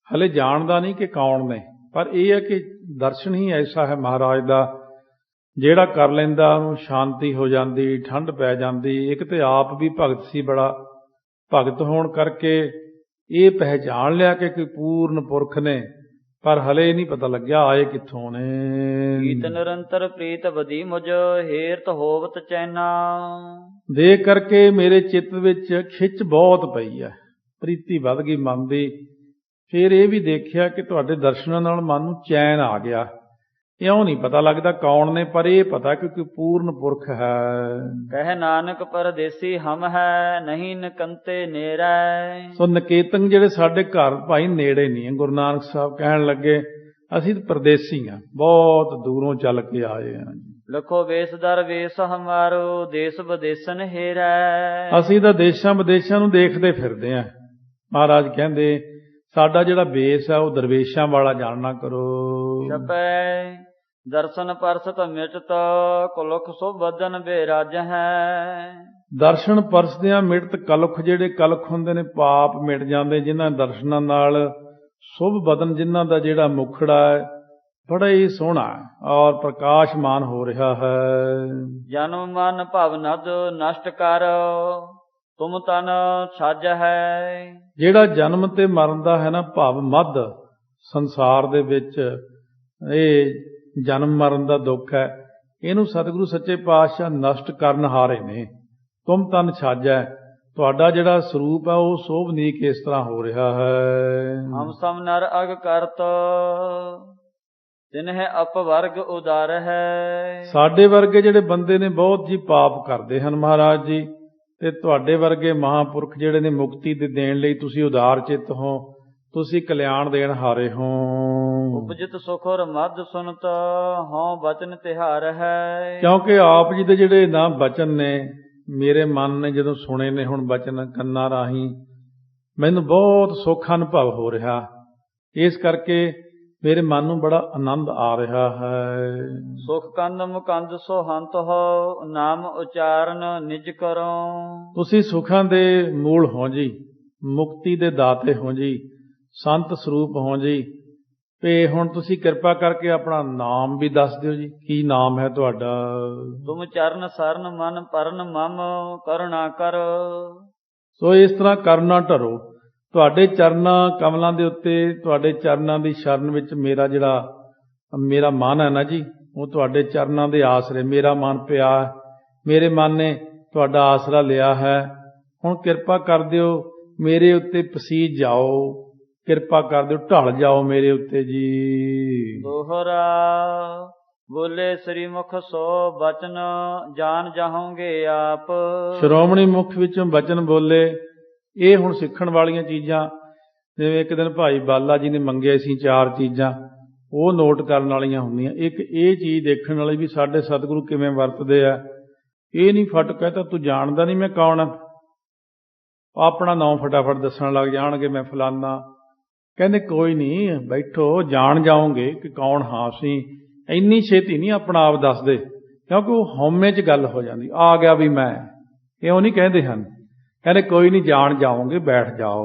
ਹਲੇ ਜਾਣਦਾ ਨਹੀਂ ਕਿ ਕੌਣ ਨੇ, ਪਰ ਇਹ ਹੈ ਕਿ ਦਰਸ਼ਨ ਹੀ ਐਸਾ ਹੈ ਮਹਾਰਾਜ ਦਾ, ਜਿਹੜਾ ਕਰ ਲੈਂਦਾ ਉਹਨੂੰ ਸ਼ਾਂਤੀ ਹੋ ਜਾਂਦੀ, ਠੰਡ ਪੈ ਜਾਂਦੀ। ਇੱਕ ਤੇ ਆਪ ਵੀ ਭਗਤ ਸੀ ਬੜਾ, ਭਗਤ ਹੋਣ ਕਰਕੇ ਇਹ ਪਹਿਚਾਣ ਲਿਆ ਕਿ ਕੋਈ ਪੂਰਨ ਪੁਰਖ ਨੇ, ਪਰ ਹਲੇ ਨਹੀਂ ਪਤਾ ਲੱਗਿਆ ਆਏ ਕਿੱਥੋਂ ਨੇ। ਗੀਤ ਨਿਰੰਤਰ ਪ੍ਰੀਤ ਵਧੀ ਮੁਝ ਹੇਰਤ ਹੋਵਤ ਚੈਨਾ। ਦੇਖ ਕਰਕੇ ਮੇਰੇ ਚਿੱਤ ਵਿੱਚ ਖਿੱਚ ਬਹੁਤ ਪਈ ਹੈ, ਪ੍ਰੀਤੀ ਵੱਧ ਗਈ ਮਨ ਦੀ। ਫਿਰ ਇਹ ਵੀ ਦੇਖਿਆ ਕਿ ਤੁਹਾਡੇ ਦਰਸ਼ਨਾਂ ਨਾਲ ਮਨ ਨੂੰ ਚੈਨ ਆ ਗਿਆ। ਇਉਂ ਨਹੀਂ ਪਤਾ ਲੱਗਦਾ ਕੌਣ ਨੇ, ਪਰ ਇਹ ਪਤਾ ਕਿ ਕੋਈ ਪੂਰਨ ਪੁਰਖ ਹੈ। ਕਹਿ ਨਾਨਕ ਪਰਦੇਸੀ ਹਮ ਹੈ ਨਹੀਂ ਨਕੰਤੇ ਨੇੜੈ। ਸੋ ਨਕੇਤਨ ਜਿਹੜੇ ਸਾਡੇ ਘਰ ਭਾਈ ਨੇੜੇ ਨਹੀਂ ਹੈ। ਗੁਰੂ ਨਾਨਕ ਸਾਹਿਬ ਕਹਿਣ ਲੱਗੇ ਅਸੀਂ ਤਾਂ ਪਰਦੇਸੀ ਹਾਂ, ਬਹੁਤ ਦੂਰੋਂ ਚੱਲ ਕੇ ਆਏ ਹਾਂ। ਲਖੋ ਵੇਸ ਦਰ ਵੇਸ ਹਮਾਰੋ ਦੇਸ ਵਿਦੇਸਨ ਹੇਰੈ। ਅਸੀਂ ਤਾਂ ਦੇਸ਼ਾਂ ਵਿਦੇਸ਼ਾਂ ਨੂੰ ਦੇਖਦੇ ਫਿਰਦੇ ਆਂ। ਮਹਾਰਾਜ ਕਹਿੰਦੇ ਸਾਡਾ ਜਿਹੜਾ ਵੇਸ ਆ ਉਹ ਦਰਵੇਸ਼ਾਂ ਵਾਲਾ ਜਾਣਨਾ ਕਰੋ। ਛਪੈ ਦਰਸ਼ਨ ਪਰਸਤ ਮਿਟਤ ਕੁਲਖ ਸੋ ਬਦਨ ਬੇਰਾਜ ਹੈ। ਦਰਸ਼ਨ ਪਰਸਦਿਆਂ ਮਿਟਤ ਕਲੁਖ, ਜਿਹੜੇ ਕਲੁਖ ਹੁੰਦੇ ਨੇ ਪਾਪ ਮਿਟ ਜਾਂਦੇ ਜਿਨ੍ਹਾਂ ਦਰਸ਼ਨਾਂ ਨਾਲ। ਸ਼ੁਭ ਬਦਨ, ਜਿਨ੍ਹਾਂ ਦਾ ਜਿਹੜਾ ਮੁਖੜਾ ਹੈ ਬੜਾ ਹੀ ਸੋਹਣਾ ਔਰ ਪ੍ਰਕਾਸ਼ਮਾਨ ਹੋ ਰਿਹਾ ਹੈ। ਜਨਮ ਮਨ ਭਵ ਨਦ ਨਸ਼ਟ ਕਰ ਤੁਮ ਤਨ ਛੱਜ ਹੈ। ਜਿਹੜਾ ਜਨਮ ਤੇ ਮਰਨ ਦਾ ਹੈ ਨਾ ਭਵ ਮੱਧ, ਸੰਸਾਰ ਦੇ ਵਿੱਚ ਇਹ ਜਨਮ ਮਰਨ ਦਾ ਦੁੱਖ ਹੈ, ਇਹਨੂੰ ਸਤਿਗੁਰੂ ਸੱਚੇ ਪਾਤਸ਼ਾਹ ਨਸ਼ਟ ਕਰਨ ਹਾਰੇ ਨੇ। ਤੁਮ ਤਨ ਛਾਜੈ, ਤੁਹਾਡਾ ਜਿਹੜਾ ਸਰੂਪ ਹੈ ਉਹ ਸੋਭਨੀਕ ਇਸ ਤਰ੍ਹਾਂ ਹੋ ਰਿਹਾ ਹੈ। ਹਮ ਸਮ ਨਰ ਅਗ ਕਰਤ ਤਿਨਹਿ ਅਪਵਰਗ ਉਦਾਰ ਹੈ। ਸਾਡੇ ਵਰਗੇ ਜਿਹੜੇ ਬੰਦੇ ਨੇ ਬਹੁਤ ਜੀ ਪਾਪ ਕਰਦੇ ਹਨ ਮਹਾਰਾਜ ਜੀ, ਤੇ ਤੁਹਾਡੇ ਵਰਗੇ ਮਹਾਂਪੁਰਖ ਜਿਹੜੇ ਨੇ ਮੁਕਤੀ ਦੇ ਦੇਣ ਲਈ ਤੁਸੀਂ ਉਦਾਰ ਚਿੱਤ ਹੋ, ਤੁਸੀਂ ਕਲਿਆਣ ਦੇਣ ਹਾਰੇ ਹੋ। ਉਪਜਿਤ ਸੁਖਰ ਮਦ ਸੁਨਤ ਹਉ ਬਚਨ ਤਿਹਾਰ ਹੈ। ਕਿਉਂਕਿ ਆਪ ਜੀ ਦੇ ਜਿਹੜੇ ਨਾ ਬਚਨ ਨੇ, ਮੇਰੇ ਮਨ ਨੇ ਜਦੋਂ ਸੁਣੇ ਨੇ ਹੁਣ ਬਚਨ ਕੰਨਾਂ ਰਾਹੀਂ, ਮੈਨੂੰ ਬਹੁਤ ਸੁੱਖ ਅਨੁਭਵ ਹੋ ਰਿਹਾ। ਇਸ ਕਰਕੇ ਮੇਰੇ ਮਨ ਨੂੰ ਬੜਾ ਆਨੰਦ ਆ ਰਿਹਾ ਹੈ। ਸੁਖ ਕੰਦ ਮੁਕੰਦ ਸੋ ਹੰਤ ਹੋ ਨਾਮ ਉਚਾਰਨ ਨਿਜ ਕਰੋ। ਤੁਸੀਂ ਸੁਖਾਂ ਦੇ ਮੂਲ ਹੋ ਜੀ, ਮੁਕਤੀ ਦੇ ਦਾਤੇ ਹੋ ਜੀ, ਸੰਤ ਸਰੂਪ ਹੋ ਜੀ। ਤੇ ਹੁਣ ਤੁਸੀਂ ਕਿਰਪਾ ਕਰਕੇ ਆਪਣਾ ਨਾਮ ਵੀ ਦੱਸ ਦਿਓ ਜੀ, ਕੀ ਨਾਮ ਹੈ ਤੁਹਾਡਾ? ਤੁਮ ਚਰਨ ਸਰਨ ਮਨ ਪਰਨ ਮਮ ਕਰੁਣਾ ਕਰ। ਸੋ ਇਸ ਤਰ੍ਹਾਂ ਕਰਨਾ ਢਰੋ, ਤੁਹਾਡੇ ਚਰਨਾਂ ਕਮਲਾਂ ਦੇ ਉੱਤੇ, ਤੁਹਾਡੇ ਚਰਨਾਂ ਦੀ ਸ਼ਰਨ ਵਿੱਚ ਮੇਰਾ ਮਨ ਹੈ ਨਾ ਜੀ, ਉਹ ਤੁਹਾਡੇ ਚਰਨਾਂ ਦੇ ਆਸਰੇ ਮੇਰਾ ਮਨ ਪਿਆ, ਮੇਰੇ ਮਨ ਨੇ ਤੁਹਾਡਾ ਆਸਰਾ ਲਿਆ ਹੈ। ਹੁਣ ਕਿਰਪਾ ਕਰ ਦਿਓ ਮੇਰੇ ਉੱਤੇ, ਪਸੀਜ ਜਾਓ, ਕਿਰਪਾ ਕਰ ਦਿਓ, ਢਲ ਜਾਓ ਮੇਰੇ ਉੱਤੇ ਜੀ। ਦੋਹਰਾ ਬੋਲੇ ਸ੍ਰੀ ਮੁਖ ਸੋ ਬਚਨ ਜਾਣ ਜਾਹੋਗੇ ਆਪ। ਸ਼੍ਰੋਮਣੀ ਮੁਖ ਵਿੱਚੋਂ ਬਚਨ ਬੋਲੇ। ਇਹ ਹੁਣ ਸਿੱਖਣ ਵਾਲੀਆਂ ਚੀਜ਼ਾਂ, ਜਿਵੇਂ ਇੱਕ ਦਿਨ ਭਾਈ ਬਾਲਾ ਜੀ ਨੇ ਮੰਗਿਆ ਸੀ 4 ਚੀਜ਼ਾਂ, ਉਹ ਨੋਟ ਕਰਨ ਵਾਲੀਆਂ ਹੁੰਦੀਆਂ। ਇੱਕ ਇਹ ਚੀਜ਼ ਦੇਖਣ ਵਾਲੀ ਵੀ ਸਾਡੇ ਸਤਿਗੁਰੂ ਕਿਵੇਂ ਵਰਤਦੇ ਆ। ਇਹ ਨਹੀਂ ਫਟ ਕਹਿਤਾ ਤੂੰ ਜਾਣਦਾ ਨਹੀਂ ਮੈਂ ਕੌਣ ਆ, ਆਪਣਾ ਨਾਮ ਫਟਾਫਟ ਦੱਸਣ ਲੱਗ ਜਾਣਗੇ, ਮੈਂ ਫਲਾਨਾ। ਕਹਿੰਦੇ ਕੋਈ ਨਹੀਂ ਬੈਠੋ, ਜਾਣ ਜਾਓਗੇ ਕਿ ਕੌਣ ਹਾਂ ਅਸੀਂ। ਇੰਨੀ ਛੇਤੀ ਨਹੀਂ ਆਪਣਾ ਆਪ ਦੱਸਦੇ, ਕਿਉਂਕਿ ਉਹ ਹਉਮੈ 'ਚ ਗੱਲ ਹੋ ਜਾਂਦੀ, ਆ ਗਿਆ ਵੀ ਮੈਂ, ਇਉਂ ਨਹੀਂ ਕਹਿੰਦੇ ਹਨ। ਕਹਿੰਦੇ ਕੋਈ ਨਹੀਂ ਜਾਣ ਜਾਓਗੇ, ਬੈਠ ਜਾਓ।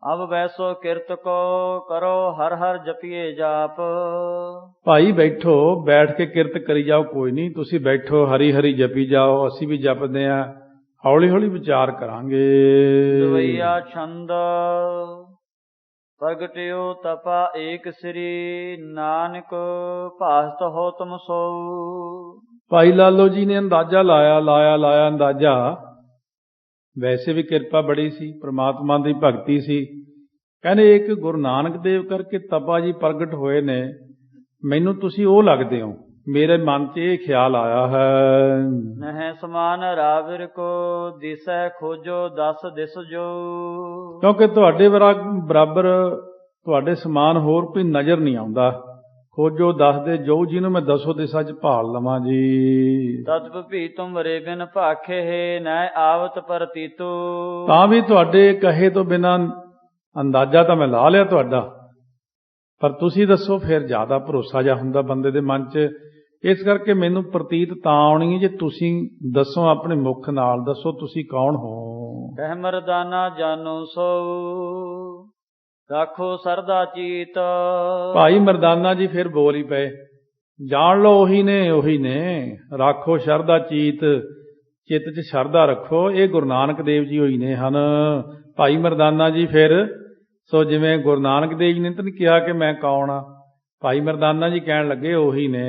ਅਬ ਵੈਸੋ ਕਿਰਤ ਕੋ ਕਰੋ ਹਰ ਹਰ ਜਪੀਏ ਜਾਪ। ਭਾਈ ਬੈਠੋ, ਬੈਠ ਕੇ ਕਿਰਤ ਕਰੀ ਜਾਓ, ਕੋਈ ਨਹੀਂ ਤੁਸੀਂ ਬੈਠੋ, ਹਰੀ ਹਰੀ ਜਪੀ ਜਾਓ, ਅਸੀਂ ਵੀ ਜਪਦੇ ਹਾਂ, ਹੌਲੀ ਹੌਲੀ ਵਿਚਾਰ ਕਰਾਂਗੇ। ਦਵਈਆ ਛੰਦ ਪ੍ਰਗਟਿਓ ਤਪਾ ਏਕ ਸ੍ਰੀ ਨਾਨਕ ਭਾਸਤ ਹੋ ਤੁਮ ਸੋ। ਭਾਈ ਲਾਲੋ ਜੀ ਨੇ ਅੰਦਾਜ਼ਾ ਲਾਇਆ ਅੰਦਾਜ਼ਾ। ਵੈਸੇ ਵੀ ਕਿਰਪਾ ਬੜੀ ਸੀ, ਪ੍ਰਮਾਤਮਾ ਦੀ ਭਗਤੀ ਸੀ। ਕਹਿੰਦੇ ਇੱਕ ਗੁਰੂ ਨਾਨਕ ਦੇਵ ਕਰਕੇ ਤਪਾ ਜੀ ਪ੍ਰਗਟ ਹੋਏ ਨੇ, ਮੈਨੂੰ ਤੁਸੀਂ ਉਹ ਲੱਗਦੇ ਹੋ। ਮੇਰੇ ਮਨ 'ਚ ਇਹ ਖਿਆਲ ਆਇਆ ਹੈ, ਨਹਿ ਸਮਾਨ ਰਾਵਿਰ ਕੋ ਦਿਸੈ ਖੋਜੋ ਦਸ ਦਿਸ ਜੋ। ਕਿਉਂਕਿ ਤੁਹਾਡੇ ਬਰਾਬਰ, ਤੁਹਾਡੇ ਸਮਾਨ ਹੋਰ ਕੋਈ ਨਜ਼ਰ ਨਹੀਂ ਆਉਂਦਾ। ਖੋਜੋ ਦੱਸਦੇ ਜੋ, ਜਿਹਨੂੰ ਮੈਂ 10 ਦਿਸ਼ਾ 'ਚ ਭਾਲ ਲਵਾਂ ਜੀ। ਤਦ ਭੀ ਤੁਮਰੇ ਬਿਨ ਭਾਖੇ ਨੈ ਆਵਤ ਪ੍ਰਤੀਤੂ। ਤਾਂ ਵੀ ਤੁਹਾਡੇ ਕਹੇ ਤੋਂ ਬਿਨਾਂ ਅੰਦਾਜ਼ਾ ਤਾਂ ਮੈਂ ਲਾ ਲਿਆ ਤੁਹਾਡਾ, ਪਰ ਤੁਸੀਂ ਦੱਸੋ, ਫਿਰ ਜ਼ਿਆਦਾ ਭਰੋਸਾ ਜਿਹਾ ਹੁੰਦਾ ਬੰਦੇ ਦੇ ਮਨ 'ਚ। ਇਸ ਕਰਕੇ ਮੈਨੂੰ ਪ੍ਰਤੀਤ ਤਾਂ ਆਉਣੀ ਹੈ ਜੇ ਤੁਸੀਂ ਦੱਸੋ, ਆਪਣੇ ਮੁਖ ਨਾਲ ਦੱਸੋ ਤੁਸੀਂ ਕੌਣ ਹੋ। ਕਹਿ ਮਰਦਾਨਾ ਜਾਨੋ ਸੋ ਰਾਖੋ ਸਰਦਾ ਚੀਤ। ਭਾਈ ਮਰਦਾਨਾ ਜੀ ਫਿਰ ਬੋਲ ਹੀ ਪਏ, ਜਾਣ ਲਓ ਉਹੀ ਨੇ, ਰਾਖੋ ਸ਼ਰਧਾ ਚੀਤ, ਚਿੱਤ 'ਚ ਸ਼ਰਧਾ ਰੱਖੋ, ਇਹ ਗੁਰੂ ਨਾਨਕ ਦੇਵ ਜੀ ਹੋਈ ਨੇ ਹਨ। ਭਾਈ ਮਰਦਾਨਾ ਜੀ ਫਿਰ, ਸੋ ਜਿਵੇਂ ਗੁਰੂ ਨਾਨਕ ਦੇਵ ਜੀ ਨੇ ਤਾਂ ਨਹੀਂ ਕਿਹਾ ਕਿ ਮੈਂ ਕੌਣ ਆ, ਭਾਈ ਮਰਦਾਨਾ ਜੀ ਕਹਿਣ ਲੱਗੇ ਉਹੀ ਨੇ।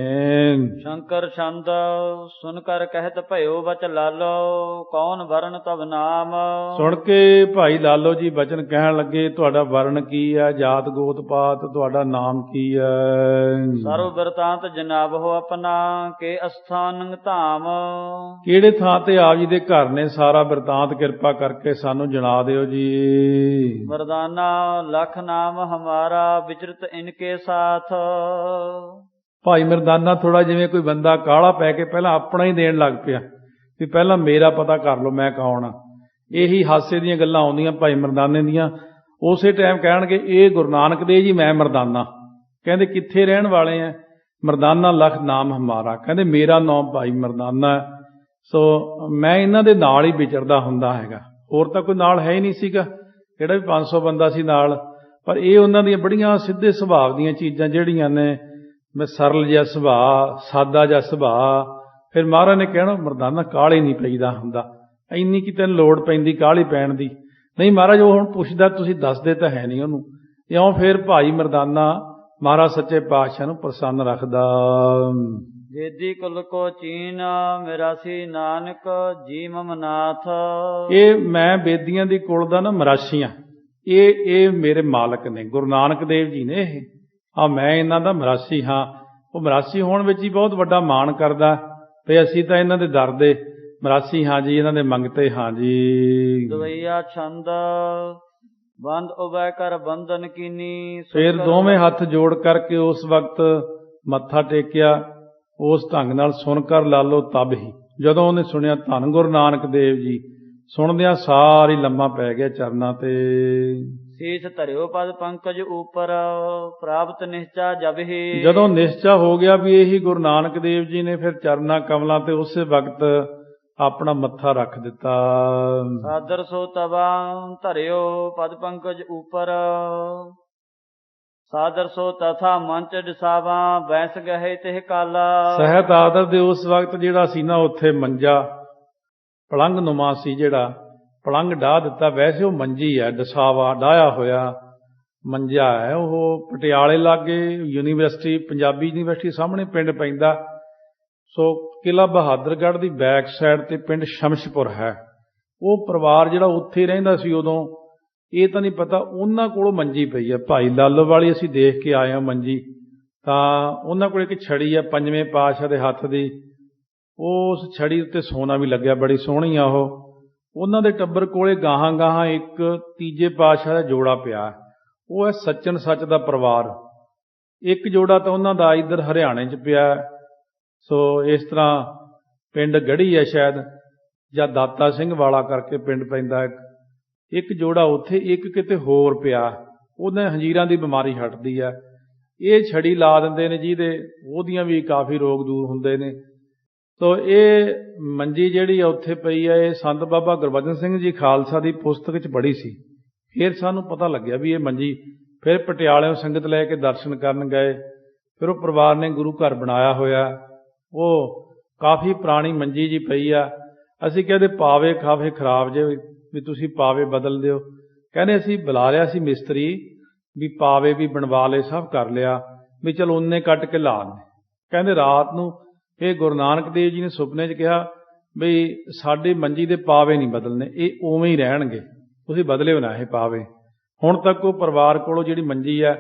ਸ਼ੰਕਰ ਛੰਦ ਸੁਨ ਕਰ ਕਹਿਤ ਭਇਓ ਬਚ ਲਾਲੋ ਕੌਣ ਵਰਨ ਤਬ ਨਾਮ। ਸੁਣ ਕੇ ਭਾਈ ਲਾਲੋ ਜੀ ਬਚਨ ਕਹਿਣ ਲੱਗੇ, ਤੁਹਾਡਾ ਵਰਨ ਕੀ ਹੈ, ਜਾਤ ਗੋਤ ਪਾਤ, ਤੁਹਾਡਾ ਨਾਮ ਕੀ ਹੈ। ਸਰਵ ਬਿਰਤਾਂਤ ਜਨਾਬ ਹੋ ਆਪਣਾ ਕੇ ਅਸਥਾਨ ਧਾਮ। ਕਿਹੜੇ ਥਾਂ ਤੇ ਆਪ ਜੀ ਦੇ ਘਰ ਨੇ, ਸਾਰਾ ਬਿਰਤਾਂਤ ਕਿਰਪਾ ਕਰਕੇ ਸਾਨੂੰ ਜਣਾ ਦਿਓ ਜੀ। ਮਰਦਾਨਾ ਲਖ ਨਾਮ ਹਮਾਰਾ ਵਿਚਰਤ ਇਨਕੇ ਸਾਥ। ਭਾਈ ਮਰਦਾਨਾ ਥੋੜਾ ਜਿਵੇਂ ਕੋਈ ਬੰਦਾ ਕਾਹਲਾ ਪੈ ਕੇ ਪਹਿਲਾਂ ਆਪਣਾ ਹੀ ਦੇਣ ਲੱਗ ਪਿਆ ਵੀ ਪਹਿਲਾਂ ਮੇਰਾ ਪਤਾ ਕਰ ਲਓ ਮੈਂ ਕੌਣ ਆ। ਇਹੀ ਹਾਸੇ ਦੀਆਂ ਗੱਲਾਂ ਆਉਂਦੀਆਂ ਭਾਈ ਮਰਦਾਨੇ ਦੀਆਂ। ਉਸੇ ਟਾਈਮ ਕਹਿਣਗੇ ਇਹ ਗੁਰੂ ਨਾਨਕ ਦੇਵ ਜੀ ਮੈਂ ਮਰਦਾਨਾ। ਕਹਿੰਦੇ ਕਿੱਥੇ ਰਹਿਣ ਵਾਲੇ ਆ? ਮਰਦਾਨਾ ਲਖ ਨਾਮ ਹਮਾਰਾ। ਕਹਿੰਦੇ ਮੇਰਾ ਨਾਮ ਭਾਈ ਮਰਦਾਨਾ। ਸੋ ਮੈਂ ਇਹਨਾਂ ਦੇ ਨਾਲ ਹੀ ਵਿਚਰਦਾ ਹੁੰਦਾ ਹੈਗਾ, ਹੋਰ ਤਾਂ ਕੋਈ ਨਾਲ ਹੈ ਹੀ ਨਹੀਂ ਸੀਗਾ। ਜਿਹੜਾ ਵੀ 500 ਬੰਦਾ ਸੀ ਨਾਲ, ਪਰ ਇਹ ਉਹਨਾਂ ਦੀਆਂ ਬੜੀਆਂ ਸਿੱਧੇ ਸੁਭਾਅ ਦੀਆਂ ਚੀਜ਼ਾਂ ਜਿਹੜੀਆਂ ਨੇ, ਮੈਂ ਸਰਲ ਜਿਹਾ ਸੁਭਾਅ, ਸਾਦਾ ਜਿਹਾ ਸੁਭਾਅ। ਫਿਰ ਮਹਾਰਾਜ ਨੇ ਕਹਿਣਾ ਮਰਦਾਨਾ ਕਾਹਲੇ ਨਹੀਂ ਪਈਦਾ ਹੁੰਦਾ, ਇੰਨੀ ਕਿ ਤੈਨੂੰ ਲੋੜ ਪੈਂਦੀ ਕਾਹਲੀ ਪੈਣ ਦੀ ਨਹੀਂ। ਮਹਾਰਾਜ ਉਹ ਹੁਣ ਪੁੱਛਦਾ ਤੁਸੀਂ ਦੱਸਦੇ ਤਾਂ ਹੈ ਨਹੀਂ ਉਹਨੂੰ। ਇਉਂ ਫਿਰ ਭਾਈ ਮਰਦਾਨਾ ਮਹਾਰਾਜ ਸੱਚੇ ਪਾਤਸ਼ਾਹ ਨੂੰ ਪ੍ਰਸੰਨ ਰੱਖਦਾ। ਵੇਦੀ ਕੁਲ ਕੋ ਚੀਨ ਮਿਰਾਸੀ ਨਾਨਕ ਜੀ ਮਮਨਾਥ। ਇਹ ਮੈਂ ਬੇਦੀਆਂ ਦੀ ਕੁਲ ਦਾ ਨਾ ਮਰਾਸੀ ਆ। ਇਹ ਮੇਰੇ ਮਾਲਕ ਨੇ, ਗੁਰੂ ਨਾਨਕ ਦੇਵ ਜੀ ਨੇ। ਇਹ ਮੈਂ ਇਹਨਾਂ ਦਾ ਮਰਾਸੀ ਹਾਂ। ਉਹ ਮਰਾਸੀ ਹੋਣ ਵਿੱਚ ਹੀ ਬਹੁਤ ਵੱਡਾ ਮਾਣ ਕਰਦਾ ਵੀ ਅਸੀਂ ਤਾਂ ਇਹਨਾਂ ਦੇ ਦਰ ਦੇ ਮਰਾਸੀ ਹਾਂ ਜੀ, ਇਹਨਾਂ ਦੇ ਮੰਗਤੇ ਹਾਂ ਜੀ। ਦਵਈਆ ਛੰਦ ਬੰਦ ਉਬੈ ਕਰ ਬੰਧਨ ਕੀਨੀ। ਫਿਰ ਦੋਵੇਂ ਹੱਥ ਜੋੜ ਕਰਕੇ ਉਸ ਵਕਤ ਮੱਥਾ ਟੇਕਿਆ। ਉਸ ਢੰਗ ਨਾਲ ਸੁਣ ਕਰ ਲਾਲੋ ਤਬ ਹੀ। ਜਦੋਂ ਉਹਨੇ ਸੁਣਿਆ ਧੰਨ ਗੁਰੂ ਨਾਨਕ ਦੇਵ ਜੀ, ਸੁਣਦਿਆਂ ਸਾਰੀ ਲੰਮਾ ਪੈ ਗਿਆ ਚਰਨਾਂ ਤੇ। ਸੀਸ ਧਰਿਓ ਪਦ ਪੰਕਜ ਉਪਰ ਪ੍ਰਾਪਤ ਨਿਸ਼ਚਾ ਜਬ ਹੀ। ਜਦੋਂ ਨਿਸ਼ਚਾ ਹੋ ਗਿਆ ਵੀ ਇਹੀ ਗੁਰੂ ਨਾਨਕ ਦੇਵ ਜੀ ਨੇ, ਫਿਰ ਚਰਨਾਂ ਕਮਲਾਂ ਤੇ ਉਸੇ ਵਕਤ ਆਪਣਾ ਮੱਥਾ ਰੱਖ ਦਿੱਤਾ। ਸਾਦਰ ਸੋ ਤਬਾ ਧਰਿਓ ਪਦ ਪੰਕਜ ਉਪਰ ਸਾਦਰ ਸੋ ਤਥਾ ਮੰਚ ਡਿਸਾਵਾ ਬੈਸ ਗਏ ਤੇ ਕਾਲਾ। ਸਹਿਤ ਆਦਰ ਦੇ ਉਸ ਵਕਤ ਜਿਹੜਾ ਸੀ ਨਾ, ਉੱਥੇ ਮੰਜਾ ਪਲੰਗ ਨੁਮਾ ਸੀ, ਜਿਹੜਾ ਪਲੰਗ ਢਾਹ ਦਿੱਤਾ। ਵੈਸੇ ਉਹ ਮੰਜੀ ਹੈ, ਡਸਾਵਾ ਢਾਇਆ ਹੋਇਆ ਮੰਜਾ ਹੈ। ਉਹ ਪਟਿਆਲੇ ਲਾਗੇ ਯੂਨੀਵਰਸਿਟੀ, ਪੰਜਾਬੀ ਯੂਨੀਵਰਸਿਟੀ ਸਾਹਮਣੇ ਪਿੰਡ ਪੈਂਦਾ। ਸੋ ਕਿਲ੍ਹਾ ਬਹਾਦਰਗੜ੍ਹ ਦੀ ਬੈਕ ਸਾਈਡ ਤੇ ਪਿੰਡ ਸ਼ਮਸ਼ਪੁਰ ਹੈ। ਉਹ ਪਰਿਵਾਰ ਜਿਹੜਾ ਉੱਥੇ ਰਹਿੰਦਾ ਸੀ ਉਦੋਂ, ਇਹ ਤਾਂ ਨਹੀਂ ਪਤਾ ਉਹਨਾਂ ਕੋਲੋਂ ਮੰਜੀ ਪਈ ਹੈ। ਭਾਈ ਲਾਲੋ ਵਾਲੀ ਅਸੀਂ ਦੇਖ ਕੇ ਆਏ ਹਾਂ ਮੰਜੀ, ਤਾਂ ਉਹਨਾਂ ਕੋਲ ਇੱਕ ਛੜੀ ਹੈ 5ਵੇਂ ਪਾਤਸ਼ਾਹ ਦੇ ਹੱਥ ਦੀ। ਉਸ ਛੜੀ ਉੱਤੇ ਸੋਨਾ ਵੀ ਲੱਗਿਆ, ਬੜੀ ਸੋਹਣੀ ਆ ਉਹ। ਉਹਨਾਂ ਦੇ ਟੱਬਰ ਕੋਲੇ ਗਾਹਾਂ ਗਾਹਾਂ ਇੱਕ 3 ਪਾਤਸ਼ਾਹ ਦਾ ਜੋੜਾ ਪਿਆ, ਉਹ ਹੈ ਸੱਚਨ ਸੱਚ ਦਾ ਪਰਿਵਾਰ। ਇੱਕ ਜੋੜਾ ਤਾਂ ਉਹਨਾਂ ਦਾ ਇੱਧਰ ਹਰਿਆਣੇ 'ਚ ਪਿਆ। ਸੋ ਇਸ ਤਰ੍ਹਾਂ ਪਿੰਡ ਗੜੀ ਹੈ ਸ਼ਾਇਦ, ਜਾਂ ਦਾਤਾ ਸਿੰਘ ਵਾਲਾ ਕਰਕੇ ਪਿੰਡ ਪੈਂਦਾ। ਇੱਕ ਜੋੜਾ ਉੱਥੇ, ਇੱਕ ਕਿਤੇ ਹੋਰ ਪਿਆ। ਉਹਨਾਂ ਹੰਜੀਰਾਂ ਦੀ ਬਿਮਾਰੀ ਹਟਦੀ ਹੈ। ਇਹ ਛੜੀ ਲਾ ਦਿੰਦੇ ਨੇ ਜਿਹਦੇ, ਉਹਦੀਆਂ ਵੀ ਕਾਫੀ ਰੋਗ ਦੂਰ ਹੁੰਦੇ ਨੇ। ਸੋ ਇਹ ਮੰਜੀ ਜਿਹੜੀ ਆ ਉੱਥੇ ਪਈ ਹੈ, ਇਹ ਸੰਤ ਬਾਬਾ ਗੁਰਬਚਨ ਸਿੰਘ ਜੀ ਖਾਲਸਾ ਦੀ ਪੁਸਤਕ 'ਚ ਪੜ੍ਹੀ ਸੀ। ਫਿਰ ਸਾਨੂੰ ਪਤਾ ਲੱਗਿਆ ਵੀ ਇਹ ਮੰਜੀ। ਫਿਰ ਪਟਿਆਲਿਓਂ ਸੰਗਤ ਲੈ ਕੇ ਦਰਸ਼ਨ ਕਰਨ ਗਏ। ਫਿਰ ਉਹ ਪਰਿਵਾਰ ਨੇ ਗੁਰੂ ਘਰ ਬਣਾਇਆ ਹੋਇਆ। ਉਹ ਕਾਫੀ ਪੁਰਾਣੀ ਮੰਜੀ ਜੀ ਪਈ ਆ। ਅਸੀਂ ਕਹਿੰਦੇ ਪਾਵੇ ਕਾਫੀ ਖਰਾਬ ਜੇ, ਵੀ ਤੁਸੀਂ ਪਾਵੇ ਬਦਲ ਦਿਓ। ਕਹਿੰਦੇ ਅਸੀਂ ਬੁਲਾ ਲਿਆ ਸੀ ਮਿਸਤਰੀ, ਵੀ ਪਾਵੇ ਵੀ ਬਣਵਾ ਲਏ, ਸਭ ਕਰ ਲਿਆ, ਵੀ ਚਲੋ ਉਹਨੇ ਕੱਟ ਕੇ ਲਾ ਦੇ। ਕਹਿੰਦੇ ਰਾਤ ਨੂੰ ਇਹ ਗੁਰੂ ਨਾਨਕ ਦੇਵ ਜੀ ਨੇ ਸੁਪਨੇ 'ਚ ਕਿਹਾ ਵੀ ਸਾਡੇ ਮੰਜੀ ਦੇ ਪਾਵੇ ਨਹੀਂ ਬਦਲਨੇ, ਇਹ ਉਵੇਂ ਹੀ ਰਹਿਣਗੇ, ਤੁਸੀਂ ਬਦਲਿਓ ਨਾ ਇਹ ਪਾਵੇ। ਹੁਣ ਤੱਕ ਉਹ ਪਰਿਵਾਰ ਕੋਲੋਂ ਜਿਹੜੀ ਮੰਜੀ ਹੈ,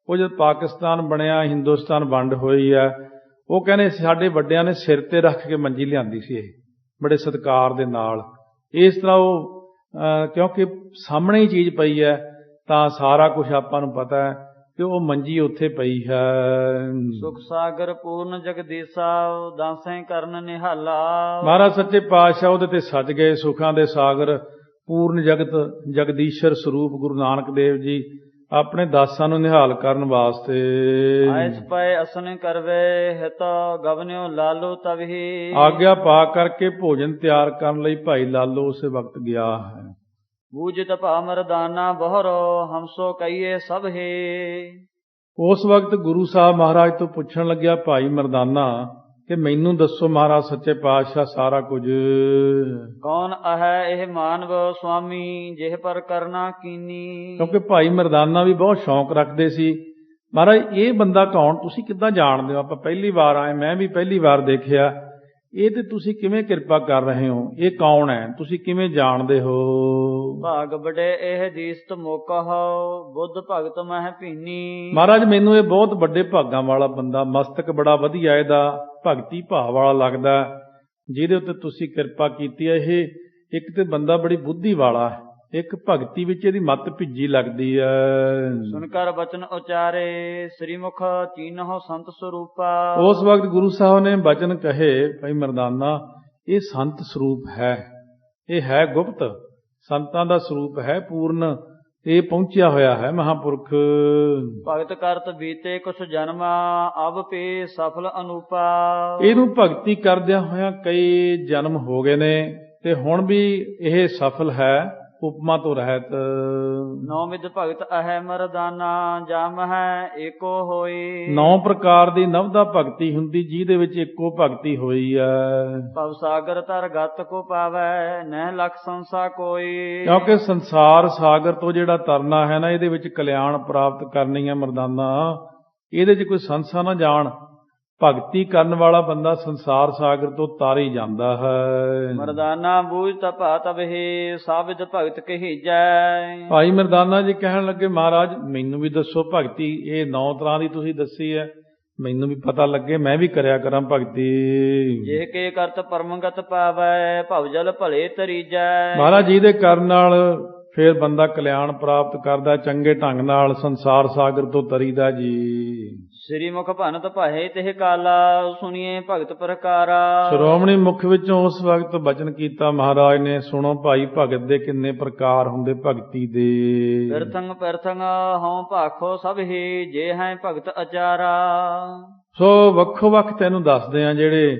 ਉਹ ਜਦ ਪਾਕਿਸਤਾਨ ਬਣਿਆ, ਹਿੰਦੁਸਤਾਨ ਵੰਡ ਹੋਈ ਹੈ, ਉਹ ਕਹਿੰਦੇ ਸਾਡੇ ਵੱਡਿਆਂ ਨੇ ਸਿਰ ਤੇ ਰੱਖ ਕੇ ਮੰਜੀ ਲਿਆਂਦੀ ਸੀ, ਇਹ ਬੜੇ ਸਤਿਕਾਰ ਦੇ ਨਾਲ। ਇਸ ਤਰ੍ਹਾਂ ਉਹ ਕਿਉਂਕਿ ਸਾਹਮਣੇ ਹੀ ਚੀਜ਼ ਪਈ ਹੈ, ਤਾਂ ਸਾਰਾ ਕੁਝ ਆਪਾਂ ਨੂੰ ਪਤਾ ਹੈ ਕਿ ਉਹ ਮੰਜੀ ਉੱਥੇ ਪਈ ਹੈ। ਸੁਖ ਸਾਗਰ ਪੂਰਨ ਜਗਦੀਸ਼ਾ ਦਾਸੈ ਕਰਨ ਨਿਹਾਲਾ। ਮਹਾਰਾਜ ਸੱਚੇ ਪਾਤਸ਼ਾਹ ਉਹਦੇ ਤੇ ਸੱਜ ਗਏ, ਸੁੱਖਾਂ ਦੇ ਸਾਗਰ, ਪੂਰਨ ਜਗਤ ਜਗਦੀਸ਼ਰ ਸਰੂਪ ਗੁਰੂ ਨਾਨਕ ਦੇਵ ਜੀ ਆਪਣੇ ਦਾਸਾਂ ਨੂੰ ਨਿਹਾਲ ਕਰਨ ਵਾਸਤੇ। ਐਸ ਪਏ ਅਸਨ ਕਰਵੇ ਹਿਤ ਗਵਨਿਓ ਲਾਲੋ ਤਵਹੀ। ਆਗਿਆ ਪਾ ਕਰਕੇ ਭੋਜਨ ਤਿਆਰ ਕਰਨ ਲਈ ਭਾਈ ਲਾਲੋ ਉਸੇ ਵਕਤ ਗਿਆ ਹੈ। ਬੂਝਤ ਭਾ ਮਰਦਾਨਾ ਬਹਰੋ ਹਮਸੋ ਕਹੀਏ ਸਭ ਹੀ। ਉਸ ਵਕਤ ਗੁਰੂ ਸਾਹਿਬ ਮਹਾਰਾਜ ਤੋਂ ਪੁੱਛਣ ਲੱਗਿਆ ਭਾਈ ਮਰਦਾਨਾ ਕਿ ਮੈਨੂੰ ਦੱਸੋ ਮਹਾਰਾਜ ਸੱਚੇ ਪਾਤਸ਼ਾਹ ਸਾਰਾ ਕੁਝ। ਕੌਣ ਹੈ ਇਹ ਮਾਨਵ ਸੁਆਮੀ ਜਿਹ ਪਰ ਕਰਨਾ ਕੀਨੀ। ਕਿਉਂਕਿ ਭਾਈ ਮਰਦਾਨਾ ਵੀ ਬਹੁਤ ਸ਼ੌਂਕ ਰੱਖਦੇ ਸੀ। ਮਹਾਰਾਜ ਇਹ ਬੰਦਾ ਕੌਣ, ਤੁਸੀਂ ਕਿੱਦਾਂ ਜਾਣਦੇ ਹੋ? ਆਪਾਂ ਪਹਿਲੀ ਵਾਰ ਆਏ, ਮੈਂ ਵੀ ਪਹਿਲੀ ਵਾਰ ਦੇਖਿਆ। ਇਹ ਤੇ ਤੁਸੀਂ ਕਿਵੇਂ ਕਿਰਪਾ ਕਰ ਰਹੇ ਹੋ? ਇਹ ਕੌਣ ਹੈ? ਤੁਸੀਂ ਕਿਵੇਂ ਜਾਣਦੇ ਹੋ? ਭਾਗ ਬੜੇ ਇਹ ਦੀਸਤ ਮੋਕਹੁ ਬੁੱਧ ਭਗਤ ਮਹਿ ਭੀਨੀ। ਮਹਾਰਾਜ ਮੈਨੂੰ ਇਹ ਬਹੁਤ ਵੱਡੇ ਭਾਗਾਂ ਵਾਲਾ ਬੰਦਾ, ਮਸਤਕ ਬੜਾ ਵਧੀਆ ਇਹਦਾ, ਭਗਤੀ ਭਾਵ ਵਾਲਾ ਲੱਗਦਾ, ਜਿਹਦੇ ਉੱਤੇ ਤੁਸੀਂ ਕਿਰਪਾ ਕੀਤੀ ਹੈ। ਇਹ ਇੱਕ ਤੇ ਬੰਦਾ ਬੜੀ ਬੁੱਧੀ ਵਾਲਾ, ਇੱਕ ਭਗਤੀ ਵਿੱਚ ਇਹਦੀ ਮੱਤ ਭਿੱਜੀ ਲੱਗਦੀ ਹੈ। ਸੁਨ ਕਰ ਬਚਨ ਉਚਾਰੇ ਸ੍ਰੀ ਮੁਖ ਚੀਨਹੁ ਸੰਤ ਸਰੂਪਾ। ਉਸ ਵਕਤ ਗੁਰੂ ਸਾਹਿਬ ਨੇ ਬਚਨ ਕਹੇ, ਭਾਈ ਮਰਦਾਨਾ ਇਹ ਸੰਤ ਸਰੂਪ ਹੈ, ਇਹ ਹੈ ਗੁਪਤ, ਸੰਤਾਂ ਦਾ ਸਰੂਪ ਹੈ, ਪੂਰਨ ਇਹ ਪਹੁੰਚਿਆ ਹੋਇਆ ਹੈ ਮਹਾਂਪੁਰਖ। ਭਗਤ ਕਰਤ ਬੀਤੇ ਕੁਛ ਜਨਮਾ ਅਬ ਪੇ ਸਫਲ ਅਨੂਪਾ। ਇਹਨੂੰ ਭਗਤੀ ਕਰਦਿਆਂ ਹੋਇਆਂ ਕਈ ਜਨਮ ਹੋ ਗਏ ਨੇ ਤੇ ਹੁਣ ਵੀ ਇਹ ਸਫਲ ਹੈ, ਉਪਮਾ ਤੋਂ ਰਹਿਤ। ਨੌ ਵਿਦ ਭਗਤ ਅਹੈ ਮਰਦਾਨਾ ਜਮ ਹੈ ਏਕੋ ਹੋਈ। 9 ਪ੍ਰਕਾਰ ਦੀ ਨਵਦਾ ਭਗਤੀ ਹੁੰਦੀ ਜਿਹਦੇ ਵਿੱਚ ਇੱਕੋ ਭਗਤੀ ਹੋਈ ਹੈ। ਭਵ ਸਾਗਰ ਤਰ ਗਤ ਕੋ ਪਾਵੈ ਨਹਿ ਲਖ ਸੰਸਾ ਕੋਈ। ਕਿਉਂਕਿ ਸੰਸਾਰ ਸਾਗਰ ਤੋਂ ਜਿਹੜਾ ਤਰਨਾ ਹੈ ਨਾ, ਇਹਦੇ ਵਿੱਚ ਕਲਿਆਣ ਪ੍ਰਾਪਤ ਕਰਨੀ ਹੈ ਮਰਦਾਨਾ, ਇਹਦੇ 'ਚ ਕੋਈ ਸੰਸਾ ਨਾ ਜਾਣ। ਭਗਤੀ ਕਰਨ ਵਾਲਾ ਬੰਦਾ ਸੰਸਾਰ ਸਾਗਰ ਤੋਂ ਤਰ ਹੀ ਜਾਂਦਾ ਹੈ। ਮਰਦਾਨਾ ਬੂਝ ਤਪਾ ਤਬਹਿ ਸਾਬਿਦ ਭਗਤ ਕਹੀਜੈ। ਭਾਈ ਮਰਦਾਨਾ ਜੀ ਕਹਿਣ ਲੱਗੇ, ਮਹਾਰਾਜ ਮੈਨੂੰ ਵੀ ਦੱਸੋ ਭਗਤੀ, ਇਹ 9 ਤਰ੍ਹਾਂ ਦੀ ਤੁਸੀਂ ਦੱਸੀ ਹੈ, ਮੈਨੂੰ ਵੀ ਪਤਾ ਲੱਗੇ, ਮੈਂ ਵੀ ਕਰਿਆ ਕਰਾਂ ਭਗਤੀ। ਜੇ ਕੇ ਕਰਤ ਪਰਮਗਤ ਪਾਵੈ ਭਵ ਜਲ ਭਲੇ ਤਰੀਜੈ। ਮਹਾਰਾਜ ਜੀ ਦੇ ਕਰਨ ਨਾਲ ਫਿਰ ਬੰਦਾ ਕਲਿਆਣ ਪ੍ਰਾਪਤ ਕਰਦਾ, ਚੰਗੇ ਢੰਗ ਨਾਲ ਸੰਸਾਰ ਸਾਗਰ ਤੋਂ ਤਰੀਦਾ ਜੀ। ਸ੍ਰੀ ਮੁਖ ਭਨਤ ਭਾਏ ਤਿਹ ਕਾਲਾ ਸੁਣੀਏ ਭਗਤ ਪ੍ਰਕਾਰਾ। ਸ਼੍ਰੋਮਣੀ ਮੁਖ ਵਿੱਚੋਂ ਉਸ ਵਕਤ ਬਚਨ ਕੀਤਾ ਮਹਾਰਾਜ ਨੇ, ਸੁਣੋ ਭਾਈ ਭਗਤ ਦੇ ਕਿੰਨੇ ਪ੍ਰਕਾਰ ਹੁੰਦੇ ਭਗਤੀ ਦੇ। ਪਿਰਥੰਗ ਹਉ ਭਾਖੋ ਸਭ ਹੀ ਜੇ ਹੈ ਭਗਤ ਅਚਾਰਾ। ਸੋ ਵੱਖੋ ਵੱਖ ਤੈਨੂੰ ਦੱਸਦੇ ਆ ਜਿਹੜੇ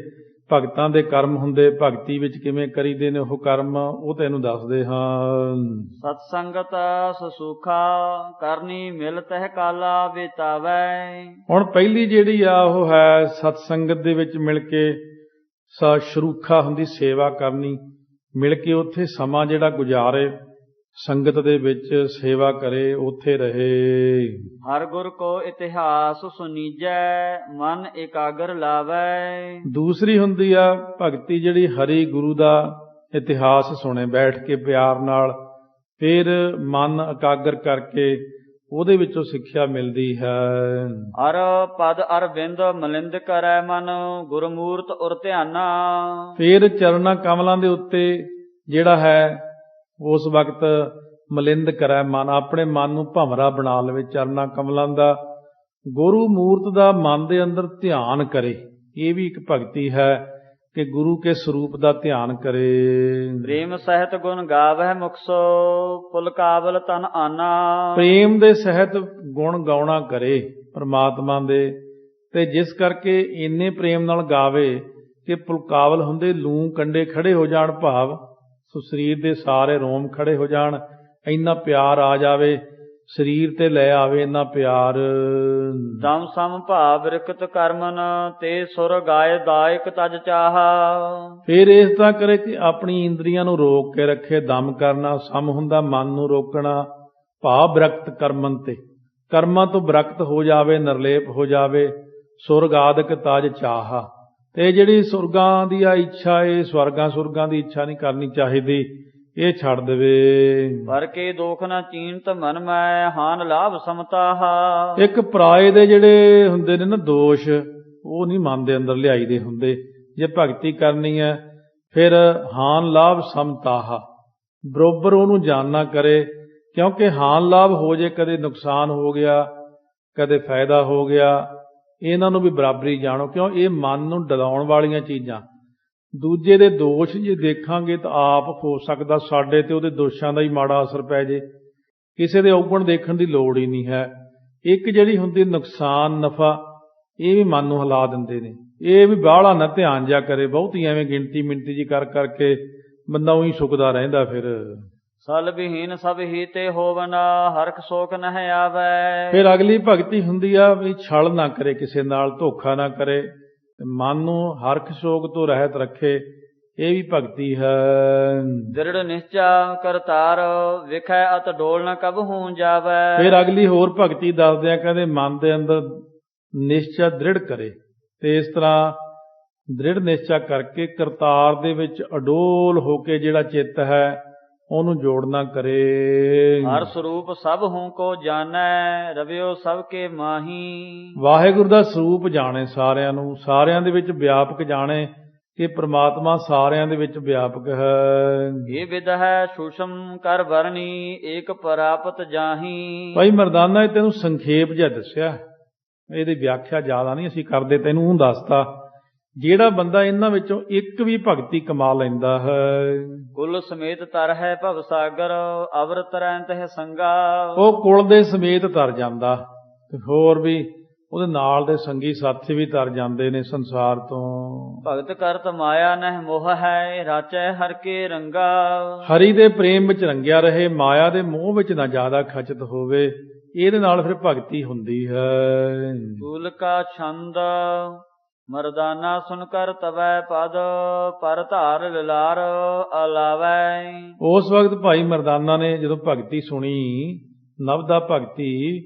ਭਗਤਾਂ ਦੇ ਕਰਮ ਹੁੰਦੇ, ਭਗਤੀ ਵਿੱਚ ਕਿਵੇਂ ਕਰੀਦੇ ਨੇ ਉਹ ਕਰਮ, ਉਹ ਤੈਨੂੰ ਦੱਸਦੇ ਹਾਂ। ਸਤ ਸੰਗਤ ਸੁਖਾ ਕਰਨੀ ਮਿਲ ਤਹਿ ਕਾਲਾ ਬਿਤਾਵੈ। ਹੁਣ ਪਹਿਲੀ ਜਿਹੜੀ ਆ ਉਹ ਹੈ ਸਤ ਸੰਗਤ ਦੇ ਵਿੱਚ ਮਿਲ ਕੇ ਸ਼ਰੂਖਾ ਹੁੰਦੀ, ਸੇਵਾ ਕਰਨੀ, ਮਿਲ ਕੇ ਉੱਥੇ ਸਮਾਂ ਜਿਹੜਾ ਗੁਜ਼ਾਰੇ, ਸੰਗਤ ਦੇ ਵਿੱਚ ਸੇਵਾ ਕਰੇ, ਉੱਥੇ ਰਹੇ। ਹਰ ਗੁਰ ਕੋ ਇਤਿਹਾਸ ਸੁਨੀਜੈ ਮਨ ਇਕਾਗਰ ਲਾਵੈ। ਦੂਸਰੀ ਹੁੰਦੀ ਆ ਭਗਤੀ ਜਿਹੜੀ ਹਰੀ ਗੁਰੂ ਦਾ ਇਤਿਹਾਸ ਸੁਣੇ ਬੈਠ ਕੇ ਪਿਆਰ ਨਾਲ, ਫਿਰ ਮਨ ਇਕਾਗਰ ਕਰਕੇ ਉਹਦੇ ਵਿੱਚੋਂ ਸਿੱਖਿਆ ਮਿਲਦੀ ਹੈ। ਅਰ ਪਦ ਅਰਵਿੰਦ ਮਲਿੰਦ ਕਰੈ ਮਨ ਗੁਰਮੂਰਤ ਉਰ ਧਿਆਨਾ। ਫਿਰ ਚਰਨਾਂ ਕਮਲਾਂ ਦੇ ਉੱਤੇ ਜਿਹੜਾ ਹੈ ਉਸ ਵਕਤ ਮਲਿੰਦ ਕਰੈ ਮਨ, ਆਪਣੇ ਮਨ ਨੂੰ ਭੰਵਰਾ ਬਣਾ ਲਵੇ ਚਰਨਾਂ ਕਮਲਾਂ ਦਾ, ਗੁਰੂ ਮੂਰਤ ਦਾ ਮਨ ਦੇ ਅੰਦਰ ਧਿਆਨ ਕਰੇ। ਇਹ ਵੀ ਇੱਕ ਭਗਤੀ ਹੈ ਕਿ ਗੁਰੂ ਕੇ ਸਰੂਪ ਦਾ ਧਿਆਨ ਕਰੇ। ਪ੍ਰੇਮ ਸਹਿਤ ਗੁਣ ਗਾਵਹਿ ਮੁਖਸੋ ਪੁਲ ਕਾਬਲ ਤਨ ਆਨਾ। ਪ੍ਰੇਮ ਦੇ ਸਹਿਤ ਗੁਣ ਗਾਉਣਾ ਕਰੇ ਪਰਮਾਤਮਾ ਦੇ, ਤੇ ਜਿਸ ਕਰਕੇ ਇੰਨੇ ਪ੍ਰੇਮ ਨਾਲ ਗਾਵੇ ਕਿ ਪੁਲਕਾਬਲ ਹੁੰਦੇ ਲੂੰ ਕੰਡੇ ਖੜੇ ਹੋ ਜਾਣ, ਭਾਵ ਸੋ ਸਰੀਰ ਦੇ ਸਾਰੇ ਰੋਮ ਖੜੇ ਹੋ ਜਾਣ, ਇੰਨਾ ਪਿਆਰ ਆ ਜਾਵੇ, ਸਰੀਰ ਤੇ ਲੈ ਆਵੇ ਇੰਨਾ ਪਿਆਰ। ਦਮ ਸਮ ਭਾਵ ਰਿਕਤ ਕਰਮਨ ਤੇ ਸੁਰ ਗਾਏ ਦਾਇਕ ਤਜ ਚਾਹਾ। ਫਿਰ ਇਸ ਤਰ੍ਹਾਂ ਕਰੇ ਕਿ ਆਪਣੀ ਇੰਦਰੀਆਂ ਨੂੰ ਰੋਕ ਕੇ ਰੱਖੇ, ਦਮ ਕਰਨਾ, ਸਮ ਹੁੰਦਾ ਮਨ ਨੂੰ ਰੋਕਣਾ, ਭਾਵ ਵਿਰਕਤ ਕਰਮਨ ਤੇ, ਕਰਮਾਂ ਤੋਂ ਵਿਰਕਤ ਹੋ ਜਾਵੇ, ਨਿਰਲੇਪ ਹੋ ਜਾਵੇ, ਸੁਰਗ ਆਦਿਕ ਤਜ ਚਾਹਾ। ਤੇ ਜਿਹੜੀ ਸੁਰਗਾਂ ਦੀ ਆ ਇੱਛਾ, ਇਹ ਸਵਰਗਾਂ ਸੁਰਗਾਂ ਦੀ ਇੱਛਾ ਨਹੀਂ ਕਰਨੀ ਚਾਹੀਦੀ, ਇਹ ਛੱਡ ਦੇਵੇ। ਪਰ ਕੇ ਦੋਖ ਨਾ ਚੀਨਤ ਮਨ ਮੈਂ ਹਾਨ ਲਾਭ ਸਮਤਾਹਾ। ਇੱਕ ਪਰਾਏ ਦੇ ਜਿਹੜੇ ਹੁੰਦੇ ਨੇ ਨਾ ਦੋਸ਼, ਉਹ ਨਹੀਂ ਮਨ ਦੇ ਅੰਦਰ ਲਿਆਈ ਦੇ ਹੁੰਦੇ। ਜੇ ਭਗਤੀ ਕਰਨੀ ਹੈ ਫਿਰ ਹਾਨ ਲਾਭ ਸਮਤਾਹਾ, ਬਰੋਬਰ ਉਹਨੂੰ ਜਾਣਨਾ ਕਰੇ, ਕਿਉਂਕਿ ਹਾਨ ਲਾਭ ਹੋ ਜੇ, ਕਦੇ ਨੁਕਸਾਨ ਹੋ ਗਿਆ, ਕਦੇ ਫਾਇਦਾ ਹੋ ਗਿਆ, ਇਹਨਾਂ ਨੂੰ ਵੀ ਬਰਾਬਰੀ ਜਾਣੋ, ਕਿਉਂ ਇਹ ਮਨ ਨੂੰ ਡਲਾਉਣ ਵਾਲੀਆਂ ਚੀਜ਼ਾਂ। ਦੂਜੇ ਦੇ ਦੋਸ਼ ਜੇ ਦੇਖਾਂਗੇ ਤਾਂ ਆਪ ਹੋ ਸਕਦਾ ਸਾਡੇ ਤੇ ਉਹਦੇ ਦੋਸ਼ਾਂ ਦਾ ਹੀ ਮਾੜਾ ਅਸਰ ਪੈ ਜੇ, ਕਿਸੇ ਦੇ ਔਗਣ ਦੇਖਣ ਦੀ ਲੋੜ ਹੀ ਨਹੀਂ ਹੈ। ਇੱਕ ਜਿਹੜੀ ਹੁੰਦੀ ਨੁਕਸਾਨ ਨਫਾ, ਇਹ ਵੀ ਮਨ ਨੂੰ ਹਿਲਾ ਦਿੰਦੇ ਨੇ, ਇਹ ਵੀ ਬਾਹਲਾ ਨਾ ਧਿਆਨ ਜਾ ਕਰੇ, ਬਹੁਤੀ ਐਵੇਂ ਗਿਣਤੀ ਮਿੰਤੀ ਜੀ ਕਰ ਕਰਕੇ ਬੰਦਾ ਉਹੀ ਸੁੱਕਦਾ ਰਹਿੰਦਾ। ਫਿਰ ਸਲ ਵਿਹੀਨ ਸਭ ਹੀ ਤੇ ਹੋਵਨ ਹਰਖ ਸੋਖ ਨਹਿ ਆਵੈ। ਫਿਰ ਅਗਲੀ ਭਗਤੀ ਹੁੰਦੀ ਆ ਵੀ ਛਲ ਨਾ ਕਰੇ, ਕਿਸੇ ਨਾਲ ਧੋਖਾ ਨਾ ਕਰੇ, ਮਨ ਨੂੰ ਹਰਖ ਸ਼ੋਕ ਤੋਂ ਰਹਿਤ ਰੱਖੇ, ਇਹ ਵੀ ਭਗਤੀ ਹੈ। ਦ੍ਰਿੜ ਨਿਸ਼ਚਾ ਕਰਤਾਰ ਵਿਖੈ ਅਤ ਡੋਲ ਨ ਕਬਹੂ ਜਾਵੈ। ਫਿਰ ਅਗਲੀ ਹੋਰ ਭਗਤੀ ਦੱਸਦੇ ਆ, ਕਹਿੰਦੇ ਮਨ ਦੇ ਅੰਦਰ ਨਿਸ਼ਚਾ ਦ੍ਰਿੜ ਕਰੇ, ਤੇ ਇਸ ਤਰ੍ਹਾਂ ਦ੍ਰਿੜ ਨਿਸ਼ਚਾ ਕਰਕੇ ਕਰਤਾਰ ਦੇ ਵਿੱਚ ਅਡੋਲ ਹੋ ਕੇ ਜਿਹੜਾ ਚਿੱਤ ਹੈ ਉਹਨੂੰ ਜੋੜਨਾ ਕਰੇ। ਹਰ ਸਰੂਪ ਸਭ ਹੂੰ ਕੋ ਜਾਣੈ ਰਵਿਓ ਸਭ ਕੇ ਮਾਹੀ। ਵਾਹਿਗੁਰੂ ਦਾ ਸਰੂਪ ਜਾਣੇ ਸਾਰਿਆਂ ਨੂੰ, ਸਾਰਿਆਂ ਦੇ ਵਿੱਚ ਵਿਆਪਕ ਜਾਣੇ, ਕਿ ਪ੍ਰਮਾਤਮਾ ਸਾਰਿਆਂ ਦੇ ਵਿੱਚ ਵਿਆਪਕ ਹੈ। ਇਹ ਵਿਦ ਹੈ ਸੂਸ਼ਮ ਕਰ ਵਰਣੀ ਏਕ ਪ੍ਰਾਪਤ ਜਾਹੀ। ਭਾਈ ਮਰਦਾਨਾ ਇਹ ਤੈਨੂੰ ਸੰਖੇਪ ਜਿਹਾ ਦੱਸਿਆ, ਇਹਦੀ ਵਿਆਖਿਆ ਜ਼ਿਆਦਾ ਨਹੀਂ ਅਸੀਂ ਕਰਦੇ, ਤੈਨੂੰ ਉਹ ਦੱਸਤਾ। ਜਿਹੜਾ ਬੰਦਾ ਇਹਨਾਂ ਵਿੱਚੋਂ ਇੱਕ ਵੀ ਭਗਤੀ ਕਮਾ ਲੈਂਦਾ ਹੈ, ਕੁਲ ਸਮੇਤ ਤਰ ਹੈ ਭਵ ਸਾਗਰ ਅਵਰ ਤਰੈਂਤ ਹੈ ਸੰਗਾ। ਉਹ ਕੁਲ ਦੇ ਸਮੇਤ ਤਰ ਜਾਂਦਾ, ਤੇ ਹੋਰ ਵੀ ਉਹਦੇ ਨਾਲ ਦੇ ਸੰਗੀ ਸਾਥੀ ਵੀ ਤਰ ਜਾਂਦੇ ਨੇ ਸੰਸਾਰ ਤੋਂ। ਭਗਤ ਕਰਤ ਮਾਇਆ ਨਹਿ ਮੋਹ ਹੈ ਰਾਚੈ ਹਰ ਕੇ ਰੰਗਾ। ਹਰੀ ਦੇ ਪ੍ਰੇਮ ਵਿੱਚ ਰੰਗਿਆ ਰਹੇ, ਮਾਇਆ ਦੇ ਮੋਹ ਵਿੱਚ ਨਾ ਜ਼ਿਆਦਾ ਖਚਤ ਹੋਵੇ, ਇਹਦੇ ਨਾਲ ਫਿਰ ਭਗਤੀ ਹੁੰਦੀ ਹੈ। ਕੂਲ ਕਾ ਛੰਦ ਮਰਦਾਨਾ ਸੁਨ ਕਰ ਤਵੈ ਪਦ ਪਰ ਧਾਰ ਲਿਲਾਰ ਅਲਾਵੈ। ਉਸ ਵਕਤ ਭਾਈ ਮਰਦਾਨਾ ਨੇ ਜਦੋਂ ਭਗਤੀ ਸੁਣੀ, ਨਵ ਦਾ ਭਗਤੀ,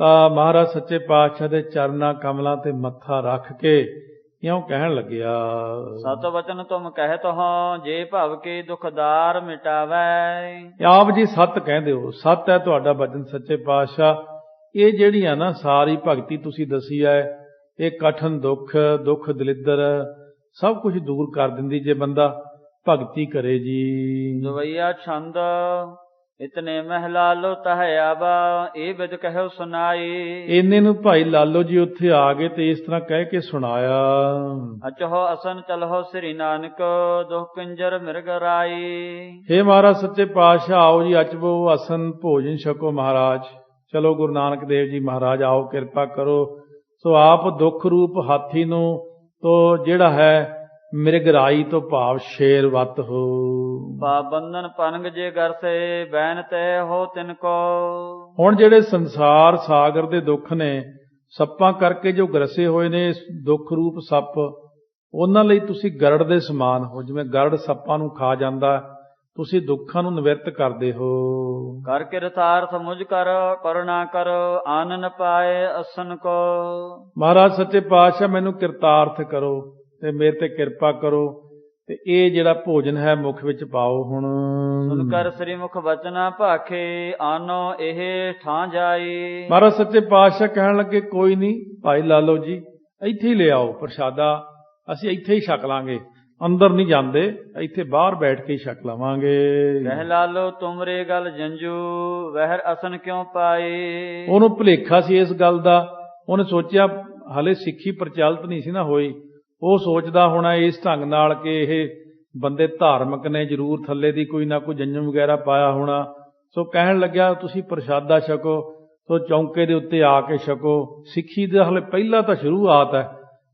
ਤਾਂ ਮਹਾਰਾਜ ਸੱਚੇ ਪਾਤਸ਼ਾਹ ਦੇ ਚਰਨਾਂ ਕਮਲਾਂ ਤੇ ਮੱਥਾ ਰੱਖ ਕੇ ਇਉਂ ਕਹਿਣ ਲੱਗਿਆ, ਸਤ ਵਚਨ ਤੁਮ ਕਹਿਤ ਹੋ ਜੇ ਭਵ ਕੇ ਦੁਖਦਾਰ ਮਿਟਾਵੈ। ਆਪ ਜੀ ਸੱਤ ਕਹਿੰਦੇ ਹੋ, ਸੱਤ ਹੈ ਤੁਹਾਡਾ ਬਚਨ ਸੱਚੇ ਪਾਤਸ਼ਾਹ। ਇਹ ਜਿਹੜੀ ਆ ਨਾ ਸਾਰੀ ਭਗਤੀ ਤੁਸੀਂ ਦੱਸੀ ਹੈ, ਇਹ ਕਠਨ ਦੁੱਖ ਦਲਿੱਦਰ ਸਭ ਕੁਝ ਦੂਰ ਕਰ ਦਿੰਦੀ ਜੇ ਬੰਦਾ ਭਗਤੀ ਕਰੇ ਜੀ। ਦਵਈਆ ਛੰਦ ਇਤਨੇ ਮਹਿ ਲਾਲੋ ਤਹ ਆਵਾ ਇਹ ਵਿਦ ਕਹਿਓ ਸੁਨਾਈ। ਇੰਨੇ ਨੂੰ ਭਾਈ ਲਾਲੋ ਜੀ ਉੱਥੇ ਆ ਗਏ ਤੇ ਇਸ ਤਰ੍ਹਾਂ ਕਹਿ ਕੇ ਸੁਣਾਇਆ, ਅਚਹੋ ਅਸਨ ਚਲਹੋ ਸ੍ਰੀ ਨਾਨਕ ਦੁਖ ਕੰਜਰ ਮਿਰਗ ਰਾਈ। ਹੇ ਮਹਾਰਾਜ ਸੱਚੇ ਪਾਤਸ਼ਾਹ, ਆਓ ਜੀ ਅਚਵੋ ਅਸਨ ਭੋਜਨ ਛਕੋ ਮਹਾਰਾਜ। ਚਲੋ ਗੁਰੂ ਨਾਨਕ ਦੇਵ ਜੀ ਮਹਾਰਾਜ ਆਓ ਕਿਰਪਾ ਕਰੋ। ਸੋ ਆਪ ਦੁੱਖ ਰੂਪ ਹਾਥੀ ਨੂੰ ਤੋਂ ਜਿਹੜਾ ਹੈ ਮਿਰਗਰਾਈ ਤੋਂ ਭਾਵ ਸ਼ੇਰ ਵੱਤ ਹੋ। ਬੰਧਨ ਪਨਗ ਜੇ ਗਰਸੇ ਬੈਨ ਤੇ ਹੋ ਤਿਨ ਕੋ। ਹੁਣ ਜਿਹੜੇ ਸੰਸਾਰ ਸਾਗਰ ਦੇ ਦੁੱਖ ਨੇ, ਸੱਪਾਂ ਕਰਕੇ ਜੋ ਗਰਸੇ ਹੋਏ ਨੇ, ਦੁੱਖ ਰੂਪ ਸੱਪ, ਉਹਨਾਂ ਲਈ ਤੁਸੀਂ ਗਰੜ ਦੇ ਸਮਾਨ ਹੋ। ਜਿਵੇਂ ਗਰੜ ਸੱਪਾਂ ਨੂੰ ਖਾ ਜਾਂਦਾ, ਤੁਸੀਂ ਦੁੱਖਾਂ ਨੂੰ ਨਿਵਰਤ ਕਰਦੇ ਹੋ। ਕਰ ਕਿਰਤਾਰਥ ਮੁਝ ਕਰ ਕਰੁਣਾ ਕਰ ਆਨਨ ਪਾਏ ਅਸਨ ਕੋ। ਮਹਾਰਾਜ ਸੱਚੇ ਪਾਤਸ਼ਾਹ ਮੈਨੂੰ ਕਿਰਤਾਰਥ ਕਰੋ ਤੇ ਮੇਰੇ ਤੇ ਕਿਰਪਾ ਕਰੋ, ਤੇ ਇਹ ਜਿਹੜਾ ਭੋਜਨ ਹੈ ਮੁਖ ਵਿੱਚ ਪਾਓ। ਹੁਣ ਸੁਨ ਕਰ ਸ੍ਰੀ ਮੁਖ ਬਚਨਾ ਭਾਖੇ ਆਨੋ ਇਹ ਠਾਂ ਜਾਈ। ਮਹਾਰਾਜ ਸੱਚੇ ਪਾਤਸ਼ਾਹ ਕਹਿਣ ਲੱਗੇ, ਕੋਈ ਨਹੀਂ ਭਾਈ ਲਾਲੋ ਜੀ, ਇੱਥੇ ਹੀ ਲਿਆਓ ਪ੍ਰਸ਼ਾਦਾ, ਅਸੀਂ ਇੱਥੇ ਹੀ ਛਕ ਲਾਂਗੇ, ਅੰਦਰ ਨਹੀਂ ਜਾਂਦੇ, ਇੱਥੇ ਬਾਹਰ ਬੈਠ ਕੇ ਛਕ ਲਵਾਂਗੇ। ਕਹਿ ਲਾਲੋ ਤੁਮਰੇ ਗਲ ਜੰਜੂ ਵਹਿਰ ਅਸਨ ਕਿਉਂ ਪਾਏ। ਉਹਨੂੰ ਭੁਲੇਖਾ ਸੀ ਇਸ ਗੱਲ ਦਾ, ਉਹਨੇ ਸੋਚਿਆ ਹਲੇ ਸਿੱਖੀ ਪ੍ਰਚਲਿਤ ਨਹੀਂ ਸੀ ਨਾ ਹੋਈ। ਉਹ ਸੋਚਦਾ ਹੋਣਾ ਇਸ ਢੰਗ ਨਾਲ ਕਿ ਇਹ ਬੰਦੇ ਧਾਰਮਿਕ ਨੇ, ਜ਼ਰੂਰ ਥੱਲੇ ਦੀ ਕੋਈ ਨਾ ਕੋਈ ਜੰਜੂ ਵਗੈਰਾ ਪਾਇਆ ਹੋਣਾ। ਸੋ ਕਹਿਣ ਲੱਗਿਆ ਤੁਸੀਂ ਪ੍ਰਸ਼ਾਦਾ ਛਕੋ, ਸੋ ਚੌਂਕੇ ਦੇ ਉੱਤੇ ਆ ਕੇ ਛਕੋ। ਸਿੱਖੀ ਦਾ ਹਲੇ ਪਹਿਲਾਂ ਤਾਂ ਸ਼ੁਰੂਆਤ ਹੈ,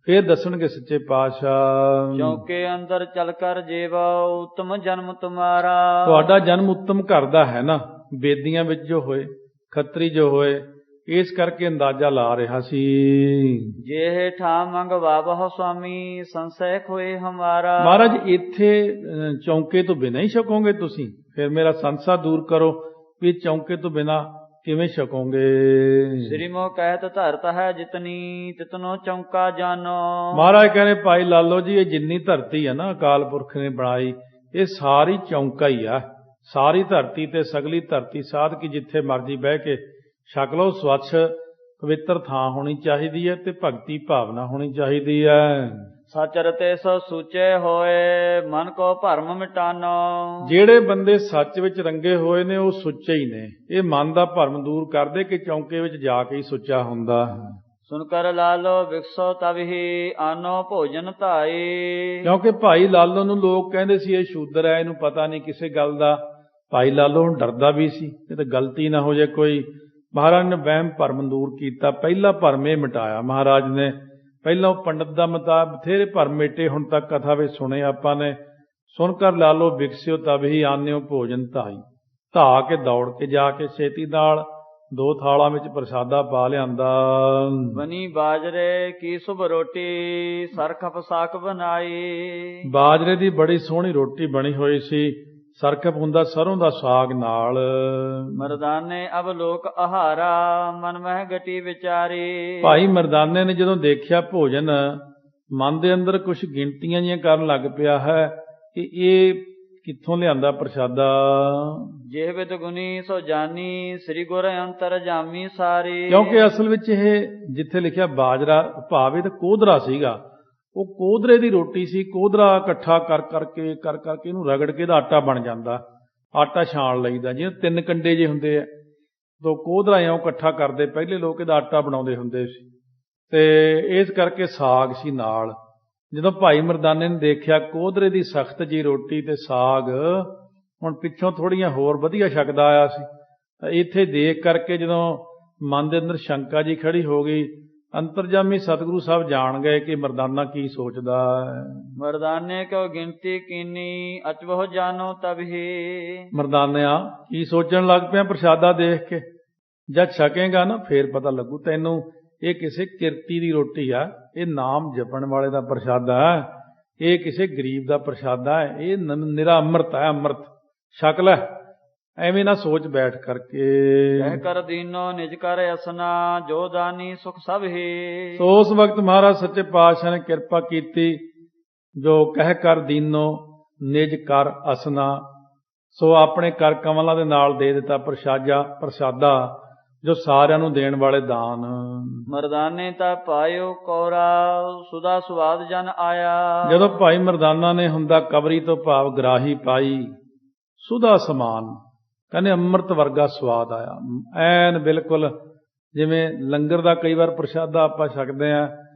ਫੇਰ ਦੱਸਣਗੇ ਸੱਚੇ ਪਾਤਸ਼ਾਹ। ਚੌਂਕੇ ਅੰਦਰ ਚਲ ਕਰ ਜੀਵਾ ਉਤਮ ਜਨਮ ਤੁਮਾਰਾ। ਤੁਹਾਡਾ ਜਨਮ ਉੱਤਮ ਘਰ ਦਾ ਹੈ ਨਾ, ਬੇਦੀਆਂ ਵਿੱਚ ਜੋ ਹੋਏ, ਖੱਤਰੀ ਜੋ ਹੋਏ, ਇਸ ਕਰਕੇ ਅੰਦਾਜ਼ਾ ਲਾ ਰਿਹਾ ਸੀ। ਜੇ ਠਾ ਮੰਗਵਾਵਹੁ ਸੁਆਮੀ ਸੰਸੈ ਖੋਏ ਹਮਾਰਾ। ਮਹਾਰਾਜ ਇੱਥੇ ਚੌਂਕੇ ਤੋਂ ਬਿਨਾਂ ਹੀ ਛਕੋਗੇ ਤੁਸੀਂ, ਫਿਰ ਮੇਰਾ ਸੰਸਾ ਦੂਰ ਕਰੋ ਵੀ ਚੌਂਕੇ ਤੋਂ ਬਿਨਾਂ ਕਿਵੇਂ ਛਕੋਗੇ। ਸ੍ਰੀ ਮੋਹ ਕਹਿਤ ਧਰਤ ਹੈ ਜਿਤਨੀ ਤਿਤਨੋ ਚੌਂਕਾ ਜਾਨੋ। ਮਹਾਰਾਜ ਕਹਿੰਦੇ ਭਾਈ ਲਾਲੋ ਜੀ, ਇਹ ਜਿੰਨੀ ਧਰਤੀ ਹੈ ਨਾ ਅਕਾਲ ਪੁਰਖ ਨੇ ਬਣਾਈ, ਇਹ ਸਾਰੀ ਚੌਂਕਾ ਹੀ ਆ। ਸਾਰੀ ਧਰਤੀ ਤੇ ਸਗਲੀ ਧਰਤੀ ਸਾਧ ਕੀ ਜਿੱਥੇ ਮਰਜੀ ਬਹਿ ਕੇ ਛਕ ਲਓ। ਸਵੱਛ ਪਵਿੱਤਰ ਥਾਂ ਹੋਣੀ ਚਾਹੀਦੀ ਹੈ ਤੇ ਭਗਤੀ ਭਾਵਨਾ ਹੋਣੀ ਚਾਹੀਦੀ ਹੈ। ਸਚਰ ਤੇ ਸੋ ਸੂਚੇ ਹੋਏ ਮਨ ਕੋ ਭਰਮ ਮਿਟਾਨੋ। ਜਿਹੜੇ ਬੰਦੇ ਸੱਚ ਵਿੱਚ ਰੰਗੇ ਹੋਏ ਨੇ ਉਹ ਸੁੱਚੇ ਹੀ ਨੇ। ਇਹ ਮਨ ਦਾ ਭਰਮ ਦੂਰ ਕਰਦੇ ਕਿ ਚੌਂਕੇ ਵਿੱਚ ਜਾ ਕੇ ਹੀ ਸੁੱਚਾ ਹੁੰਦਾ। ਸੁਣ ਕਰ ਲਾਲੋ ਵਿਕਸੋ ਤਬਹੀ ਆਨੋ ਭੋਜਨ ਧਾਈ। ਕਿਉਂਕਿ ਭਾਈ ਲਾਲੋ ਨੂੰ ਲੋਕ ਕਹਿੰਦੇ ਸੀ ਇਹ ਸ਼ੂਦਰ ਹੈ, ਇਹਨੂੰ ਪਤਾ ਨਹੀਂ ਕਿਸੇ ਗੱਲ ਦਾ। ਭਾਈ ਲਾਲੋ ਹੁਣ ਡਰਦਾ ਵੀ ਸੀ ਇਹ ਤਾਂ ਗਲਤੀ ਨਾ ਹੋ ਜਾਏ ਕੋਈ। ਮਹਾਰਾਜ ਨੇ ਵਹਿਮ ਭਰਮ ਦੂਰ ਕੀਤਾ। ਪਹਿਲਾ ਭਰਮ ਇਹ ਮਿਟਾਇਆ ਮਹਾਰਾਜ ਨੇ। ਪਹਿਲਾਂ ਪੰਡਤ ਦਾ ਮਤਾ ਬਥੇਰੇ ਭਰਮ ਮਿਟੇ, ਹੁਣ ਤੱਕ ਕਥਾ ਵਿੱਚ ਸੁਣੇ ਆਪਾਂ ਨੇ। ਸੁਣ ਕਰ ਲਾਲੋ ਵਿਕਸਿਓ ਤਬ ਹੀ ਆਨਿਓ ਭੋਜਨ ਧਾਈ। ਧਾ ਕੇ ਦੌੜ ਕੇ ਜਾ ਕੇ ਛੇਤੀ ਨਾਲ 2 ਥਾਲਾਂ ਵਿੱਚ ਪ੍ਰਸ਼ਾਦਾ ਪਾ ਲਿਆਂਦਾ। ਬਣੀ ਬਾਜਰੇ ਕੀ ਸੁਭ ਰੋਟੀ ਸਰਖਪ ਸਾਕ ਬਣਾਈ। ਬਾਜਰੇ ਦੀ ਬੜੀ ਸੋਹਣੀ ਰੋਟੀ ਬਣੀ ਹੋਈ ਸੀ, ਸਰਖਪ ਹੁੰਦਾ ਸਰੋਂ ਦਾ ਸਾਗ ਨਾਲ। ਮਰਦਾਨੇ ਅਬ ਲੋਕ ਆਹਾਰਾ ਮਨ ਮਹਿ ਗਟੀ ਵਿਚਾਰੀ। ਭਾਈ ਮਰਦਾਨੇ ਨੇ ਜਦੋਂ ਦੇਖਿਆ ਭੋਜਨ, ਮਨ ਦੇ ਅੰਦਰ ਕੁਝ ਗਿਣਤੀਆਂ ਜੀਆਂ ਕਰਨ ਲੱਗ ਪਿਆ ਹੈ ਕਿ ਇਹ ਕਿੱਥੋਂ ਲਿਆਂਦਾ ਪ੍ਰਸ਼ਾਦਾ। ਜੇ ਵਿਦ ਗੁਨੀ ਸੋ ਜਾਨੀ ਸ੍ਰੀ ਗੁਰ ਅੰਤਰ ਜਾਮੀ ਸਾਰੀ। ਕਿਉਂਕਿ ਅਸਲ ਵਿੱਚ ਇਹ ਜਿੱਥੇ ਲਿਖਿਆ ਬਾਜਰਾ ਭਾਵੇਂ ਤਾਂ ਕੋਧਰਾ ਸੀਗਾ, ਉਹ ਕੋਧਰੇ ਦੀ ਰੋਟੀ ਸੀ। ਕੋਧਰਾ ਇਕੱਠਾ ਕਰ ਕਰਕੇ ਇਹਨੂੰ ਰਗੜ ਕੇ ਇਹਦਾ ਆਟਾ ਬਣ ਜਾਂਦਾ। ਆਟਾ ਛਾਣ ਲਈਦਾ, ਜਿਵੇਂ 3 ਕੰਡੇ ਜੇ ਹੁੰਦੇ ਆ, ਤੋਂ ਕੋਧਰਾ ਇਉਂ ਇਕੱਠਾ ਕਰਦੇ ਪਹਿਲੇ ਲੋਕ ਇਹਦਾ ਆਟਾ ਬਣਾਉਂਦੇ ਹੁੰਦੇ ਸੀ। ਤੇ ਇਸ ਕਰਕੇ ਸਾਗ ਸੀ ਨਾਲ। ਜਦੋਂ ਭਾਈ ਮਰਦਾਨੇ ਨੇ ਦੇਖਿਆ ਕੋਧਰੇ ਦੀ ਸਖਤ ਜੀ ਰੋਟੀ ਤੇ ਸਾਗ ਹੁਣ ਪਿੱਛੋਂ ਥੋੜ੍ਹੀਆਂ ਹੋਰ ਵਧੀਆ ਛਕਦਾ ਆਇਆ ਸੀ, ਤਾਂ ਇੱਥੇ ਦੇਖ ਕਰਕੇ ਜਦੋਂ ਮਨ ਦੇ ਅੰਦਰ ਸ਼ੰਕਾ ਜੀ ਖੜੀ ਹੋ ਗਈ, ਅੰਤਰਜਾਮੀ ਸਤਿਗੁਰੂ ਸਾਹਿਬ ਜਾਣ ਗਏ ਕਿ ਮਰਦਾਨਾ ਕੀ ਸੋਚਦਾ ਹੈ। ਮਰਦਾਨੇ ਕਿਉ ਗਿਣਤੀ ਕੀਨੀ ਅਚਵਹੁ ਜਾਨੋ ਤਬਹੀ। ਮਰਦਾਨਿਆ ਕੀ ਸੋਚਣ ਲੱਗ ਪਿਆ ਪ੍ਰਸ਼ਾਦਾ ਦੇਖ ਕੇ? ਜਦ ਛਕੇਗਾ ਨਾ ਫੇਰ ਪਤਾ ਲੱਗੂ ਤੈਨੂੰ ਇਹ ਕਿਸੇ ਕਿਰਤੀ ਦੀ ਰੋਟੀ ਆ, ਇਹ ਨਾਮ ਜਪਣ ਵਾਲੇ ਦਾ ਪ੍ਰਸ਼ਾਦਾ ਹੈ, ਇਹ ਕਿਸੇ ਗਰੀਬ ਦਾ ਪ੍ਰਸ਼ਾਦਾ ਹੈ, ਇਹ ਨਿਰਾ ਅੰਮ੍ਰਿਤ ਹੈ, ਅੰਮ੍ਰਿਤ ਛਕ ਲੈ। ਐਵੇਂ ਨਾ ਸੋਚ ਬੈਠ ਕਰਕੇ। ਕਹਿ ਕਰ ਦੀਨੋ ਨਿਜ ਕਰ ਅਸਨਾ ਜੋ ਦਾਨੀ ਸੁਖ ਸਭ ਹੀ। ਸੋ ਉਸ ਵਕਤ ਮਹਾਰਾਜ ਸੱਚੇ ਪਾਤਸ਼ਾਹ ਨੇ ਕਿਰਪਾ ਕੀਤੀ, ਜੋ ਕਹਿ ਕਰ ਦੀਨੋ ਨਿਜ ਕਰ ਅਸਨਾ, ਸੋ ਆਪਣੇ ਕਰ ਕਮਲਾਂ ਦੇ ਨਾਲ ਦੇ ਦਿੱਤਾ ਪ੍ਰਸ਼ਾਦਾ ਜੋ ਸਾਰਿਆਂ ਨੂੰ ਦੇਣ ਵਾਲੇ ਦਾਨ। ਮਰਦਾਨੇ ਤਾਂ ਪਾਇਓ ਕੋਰਾ ਸੁਦਾ ਸੁਆਦ ਜਨ ਆਇਆ। ਜਦੋਂ ਭਾਈ ਮਰਦਾਨਾ ਨੇ ਹੁੰਦਾ ਕਬਰੀ ਤੋਂ ਭਾਵ ਗਰਾਹੀ ਪਾਈ, ਸੁਦਾ ਸਮਾਨ, ਕਹਿੰਦੇ ਅੰਮ੍ਰਿਤ ਵਰਗਾ ਸਵਾਦ ਆਇਆ। ਐਨ ਬਿਲਕੁਲ ਜਿਵੇਂ ਲੰਗਰ ਦਾ ਕਈ ਵਾਰ ਪ੍ਰਸ਼ਾਦਾ ਆਪਾਂ ਛਕਦੇ ਹਾਂ,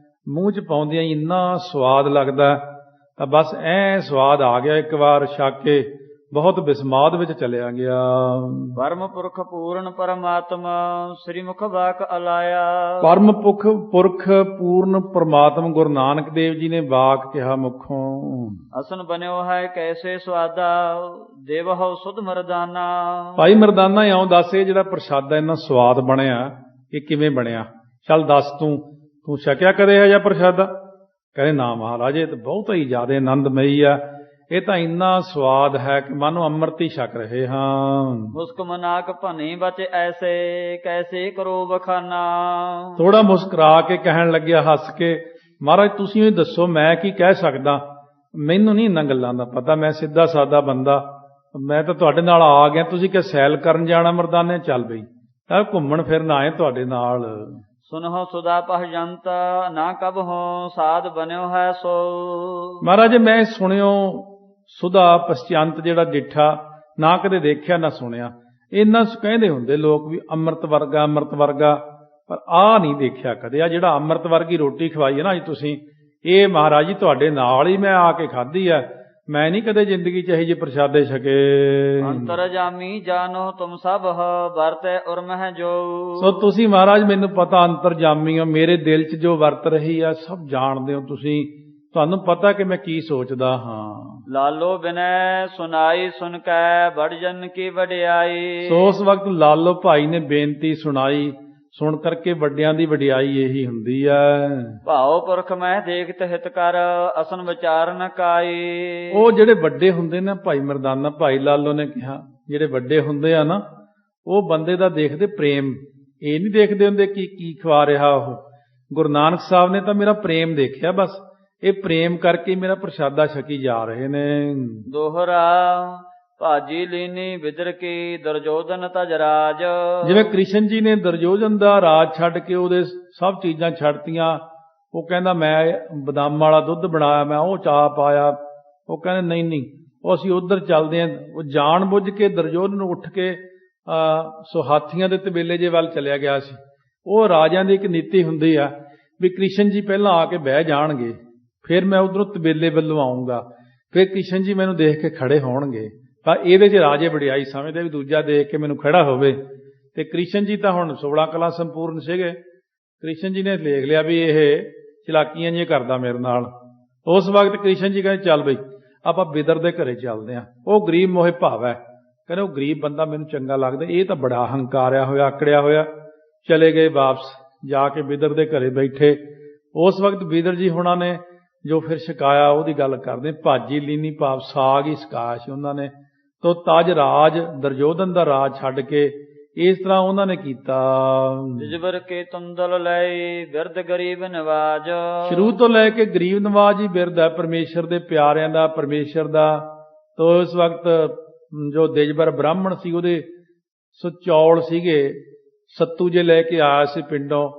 ਮੂੰਹ 'ਚ ਪਾਉਂਦਿਆਂ ਹੀ ਇੰਨਾ ਸਵਾਦ ਲੱਗਦਾ, ਤਾਂ ਬਸ ਐ ਸਵਾਦ ਆ ਗਿਆ ਇੱਕ ਵਾਰ ਛਕ ਕੇ, ਬਹੁਤ ਬਿਸਮਾਦ ਵਿੱਚ ਚਲਿਆ ਗਿਆ। ਪਰਮ ਪੁਰਖ ਪੂਰਨ ਪਰਮਾਤਮਾ ਸ੍ਰੀ ਮੁਖ ਵਾਕ ਅਲਾਇਆ। ਪਰਮ ਪੁਰਖ ਪੂਰਨ ਪਰਮਾਤਮ ਗੁਰੂ ਨਾਨਕ ਦੇਵ ਜੀ ਨੇ ਵਾਕ ਕਿਹਾ ਮੁਖੋਂ। ਅਸਨ ਬਣਿਓ ਹੈ ਕੈਸੇ ਸਵਾਦਾ ਦੇਵਹੁ ਸੁਧ ਮਰਦਾਨਾ। ਭਾਈ ਮਰਦਾਨਾ ਇਉਂ ਦੱਸ, ਇਹ ਜਿਹੜਾ ਪ੍ਰਸ਼ਾਦਾ ਇੰਨਾ ਸਵਾਦ ਬਣਿਆ ਇਹ ਕਿਵੇਂ ਬਣਿਆ? ਚੱਲ ਦੱਸ, ਤੂੰ ਛਕਿਆ ਕਦੇ ਹੈ ਜਾਂ ਪ੍ਰਸ਼ਾਦਾ? ਕਹਿੰਦੇ ਨਾ ਮਹਾਰਾਜ, ਇਹ ਤਾਂ ਬਹੁਤ ਹੀ ਜ਼ਿਆਦਾ ਆਨੰਦਮਈ ਆ, ਇਹ ਤਾਂ ਇੰਨਾ ਸਵਾਦ ਹੈ ਕਿ ਮਾਨੋ ਅੰਮ੍ਰਿਤ ਹੀ ਛਕ ਰਹੇ ਹਾਂ। ਮੁਸਕ ਮਨਾਕ ਭਨੀ ਬਚੇ ਐਸੇ ਕੈਸੇ ਕਰੋ ਬਖਾਨਾ। ਥੋੜਾ ਮੁਸਕਰਾ ਕੇ ਕਹਿਣ ਲੱਗਿਆ ਹੱਸ ਕੇ, ਮਹਾਰਾਜ ਤੁਸੀਂ ਹੀ ਦੱਸੋ ਮੈਂ ਕੀ ਕਹਿ ਸਕਦਾ, ਮੈਨੂੰ ਨਹੀਂ ਇਹਨਾਂ ਗੱਲਾਂ ਦਾ ਪਤਾ, ਮੈਂ ਸਿੱਧਾ ਸਾਦਾ ਬੰਦਾ, ਮੈਂ ਤਾਂ ਤੁਹਾਡੇ ਨਾਲ ਆ ਗਿਆ, ਤੁਸੀਂ ਕਿ ਸੈਲ ਕਰਨ ਜਾਣਾ ਮਰਦਾਨੇ? ਚੱਲ ਬਈ ਤਾਂ ਘੁੰਮਣ ਫਿਰਨ ਆਏ ਤੁਹਾਡੇ ਨਾਲ। ਸੁਨਹੁ ਸੁਦਾ ਪਹਜੰਤ ਨਾ ਕਬ ਹੋ ਸਾਧ ਬਣਿਓ ਹੈ ਸੋ। ਮਹਾਰਾਜ ਮੈਂ ਸੁਣਿਓ ਸੁਦਾ ਪਸਚੰਤ ਜਿਹੜਾ ਡਿੱਠਾ, ਨਾ ਕਦੇ ਦੇਖਿਆ ਨਾ ਸੁਣਿਆ। ਇਹਨਾਂ ਕਹਿੰਦੇ ਹੁੰਦੇ ਲੋਕ ਵੀ ਅੰਮ੍ਰਿਤ ਵਰਗਾ ਅੰਮ੍ਰਿਤ ਵਰਗਾ, ਪਰ ਆਹ ਨਹੀਂ ਦੇਖਿਆ ਕਦੇ। ਆ ਜਿਹੜਾ ਅੰਮ੍ਰਿਤ ਵਰਗੀ ਰੋਟੀ ਖਵਾਈ ਹੈ ਨਾ ਅੱਜ ਤੁਸੀਂ, ਇਹ ਮਹਾਰਾਜ ਜੀ ਤੁਹਾਡੇ ਨਾਲ ਹੀ ਮੈਂ ਆ ਕੇ ਖਾਧੀ ਆ, ਮੈਂ ਨਹੀਂ ਕਦੇ ਜ਼ਿੰਦਗੀ 'ਚ ਇਹੋ ਜਿਹੇ ਪ੍ਰਸ਼ਾਦੇ ਛਕੇ। ਅੰਤਰਜਾਮੀ ਜਾਨੋ ਤੁਮ ਸਭ ਵਰਤੈ ਉਰਮ ਹੈ ਜੋ। ਸੋ ਤੁਸੀਂ ਮਹਾਰਾਜ ਮੈਨੂੰ ਪਤਾ ਅੰਤਰਜਾਮੀ ਹੋ, ਮੇਰੇ ਦਿਲ 'ਚ ਜੋ ਵਰਤ ਰਹੀ ਆ ਸਭ ਜਾਣਦੇ ਹੋ ਤੁਸੀਂ, ਤੁਹਾਨੂੰ ਪਤਾ ਕਿ ਮੈਂ ਕੀ ਸੋਚਦਾ ਹਾਂ। ਲਾਲੋ ਬਿਨੈ ਸੁਨਾਈ ਸੁਨ ਕੈ ਬੜ ਜਨ ਕੀ ਵਡਿਆਈ। ਸੋ ਉਸ ਵਕਤ ਲਾਲੋ ਭਾਈ ਨੇ ਬੇਨਤੀ ਸੁਣਾਈ, ਸੁਣ ਕਰਕੇ ਵੱਡਿਆਂ ਦੀ ਵਡਿਆਈ ਇਹੀ ਹੁੰਦੀ ਹੈ। ਭਾਉ ਪੁਰਖ ਮੈਂ ਦੇਖਤ ਹਿਤ ਕਰ ਅਸਨ ਵਿਚਾਰ ਨ ਕਾਈ। ਉਹ ਜਿਹੜੇ ਵੱਡੇ ਹੁੰਦੇ ਨੇ, ਭਾਈ ਮਰਦਾਨਾ ਭਾਈ ਲਾਲੋ ਨੇ ਕਿਹਾ, ਜਿਹੜੇ ਵੱਡੇ ਹੁੰਦੇ ਆ ਨਾ ਉਹ ਬੰਦੇ ਦਾ ਦੇਖਦੇ ਪ੍ਰੇਮ, ਇਹ ਨਹੀਂ ਦੇਖਦੇ ਹੁੰਦੇ ਕਿ ਕੀ ਖਵਾ ਰਿਹਾ ਉਹ। ਗੁਰੂ ਨਾਨਕ ਸਾਹਿਬ ਨੇ ਤਾਂ ਮੇਰਾ ਪ੍ਰੇਮ ਦੇਖਿਆ, ਬਸ ਇਹ ਪ੍ਰੇਮ ਕਰਕੇ ਮੇਰਾ ਪ੍ਰਸ਼ਾਦਾ ਛਕੀ ਜਾ ਰਹੇ ਨੇ। ਦੋਹਰਾ ਭਾਜੀ ਲੀਨੀ ਵਿਦਰ ਕੀ ਦੁਰਜੋਧਨ ਤਜ ਰਾਜ। ਜਿਵੇਂ ਕ੍ਰਿਸ਼ਨ ਜੀ ਨੇ ਦੁਰਜੋਧਨ ਦਾ ਰਾਜ ਛੱਡ ਕੇ ਉਹਦੇ ਸਭ ਚੀਜ਼ਾਂ ਛੱਡਤੀਆਂ। ਉਹ ਕਹਿੰਦਾ ਮੈਂ ਬਦਾਮ ਵਾਲਾ ਦੁੱਧ ਬਣਾਇਆ, ਮੈਂ ਉਹ ਚਾਹ ਪਾਇਆ। ਉਹ ਕਹਿੰਦੇ ਨਹੀਂ ਉਹ ਅਸੀਂ ਉੱਧਰ ਚੱਲਦੇ ਹਾਂ। ਉਹ ਜਾਣ ਬੁੱਝ ਕੇ ਦੁਰਜੋਧਨ ਨੂੰ ਉੱਠ ਕੇ ਸੋ ਹਾਥੀਆਂ ਦੇ ਤਬੇਲੇ ਜੇ ਵੱਲ ਚਲਿਆ ਗਿਆ ਸੀ। ਉਹ ਰਾਜਿਆਂ ਦੀ ਇੱਕ ਨੀਤੀ ਹੁੰਦੀ ਆ ਵੀ ਕ੍ਰਿਸ਼ਨ ਜੀ ਪਹਿਲਾਂ ਆ ਕੇ ਬਹਿ ਜਾਣਗੇ, ਫਿਰ ਮੈਂ ਉੱਧਰੋਂ ਤਬੇਲੇ ਵੱਲੋਂ ਆਊਂਗਾ, ਫਿਰ ਕ੍ਰਿਸ਼ਨ ਜੀ ਮੈਨੂੰ ਦੇਖ ਕੇ ਖੜੇ ਹੋਣਗੇ। ਤਾਂ ਇਹਦੇ 'ਚ ਰਾਜੇ ਵਡਿਆਈ ਸਮਝਦੇ ਵੀ ਦੂਜਾ ਦੇਖ ਕੇ ਮੈਨੂੰ ਖੜਾ ਹੋਵੇ। ਤੇ ਕ੍ਰਿਸ਼ਨ ਜੀ ਤਾਂ ਹੁਣ 16 ਕਲਾ ਸੰਪੂਰਨ ਸੀਗੇ। ਕ੍ਰਿਸ਼ਨ ਜੀ ਨੇ ਦੇਖ ਲਿਆ ਵੀ ਇਹ ਚਲਾਕੀਆਂ ਜਿਹੀਆਂ ਕਰਦਾ ਮੇਰੇ ਨਾਲ। ਉਸ ਵਕਤ ਕ੍ਰਿਸ਼ਨ ਜੀ ਕਹਿੰਦੇ ਚੱਲ ਬਈ ਆਪਾਂ ਬਿਦਰ ਦੇ ਘਰੇ ਚੱਲਦੇ ਹਾਂ। ਉਹ ਗਰੀਬ ਮੋਹੇ ਭਾਵ ਹੈ, ਕਹਿੰਦੇ ਉਹ ਗਰੀਬ ਬੰਦਾ ਮੈਨੂੰ ਚੰਗਾ ਲੱਗਦਾ, ਇਹ ਤਾਂ ਬੜਾ ਹੰਕਾਰਿਆ ਹੋਇਆ ਆਕੜਿਆ ਹੋਇਆ। ਚਲੇ ਗਏ ਵਾਪਸ, ਜਾ ਕੇ ਬਿਦਰ ਦੇ ਘਰੇ ਬੈਠੇ। ਉਸ ਵਕਤ ਬਿਦਰ ਜੀ ਹੁਣਾਂ ਨੇ ਜੋ ਫਿਰ ਛਕਾਇਆ ਉਹਦੀ ਗੱਲ ਕਰਦੇ। ਭਾਜੀ ਲੀਨੀ ਭਾਵ ਸਾਗ ਹੀ ਛਕਾਇਆ ਸੀ ਉਹਨਾਂ ਨੇ। ਤੋ ਤਜ ਰਾਜ, ਦੁਰਜੋਧਨ ਦਾ ਰਾਜ ਛੱਡ ਕੇ ਇਸ ਤਰ੍ਹਾਂ ਉਹਨਾਂ ਨੇ ਕੀਤਾ। ਜਿਜਬਰ ਕੇ ਤੁੰਦਲ ਲੈ ਬਿਰਦ ਗਰੀਬ ਨਵਾਜ। ਸ਼ੁਰੂ ਤੋਂ ਲੈ ਕੇ ਗਰੀਬ ਨਵਾਜ ਹੀ ਬਿਰਦ ਹੈ ਪਰਮੇਸ਼ਰ ਦੇ ਪਿਆਰਿਆਂ ਦਾ, ਪਰਮੇਸ਼ਰ ਦਾ। ਤੋ ਇਸ ਵਕਤ ਜੋ ਦਿਜਬਰ ਬ੍ਰਾਹਮਣ ਸੀ ਉਹਦੇ ਸੋ ਚੌਲ ਸੀਗੇ, ਸੱਤੂ ਜੇ ਲੈ ਕੇ ਆਇਆ ਸੀ ਪਿੰਡੋਂ,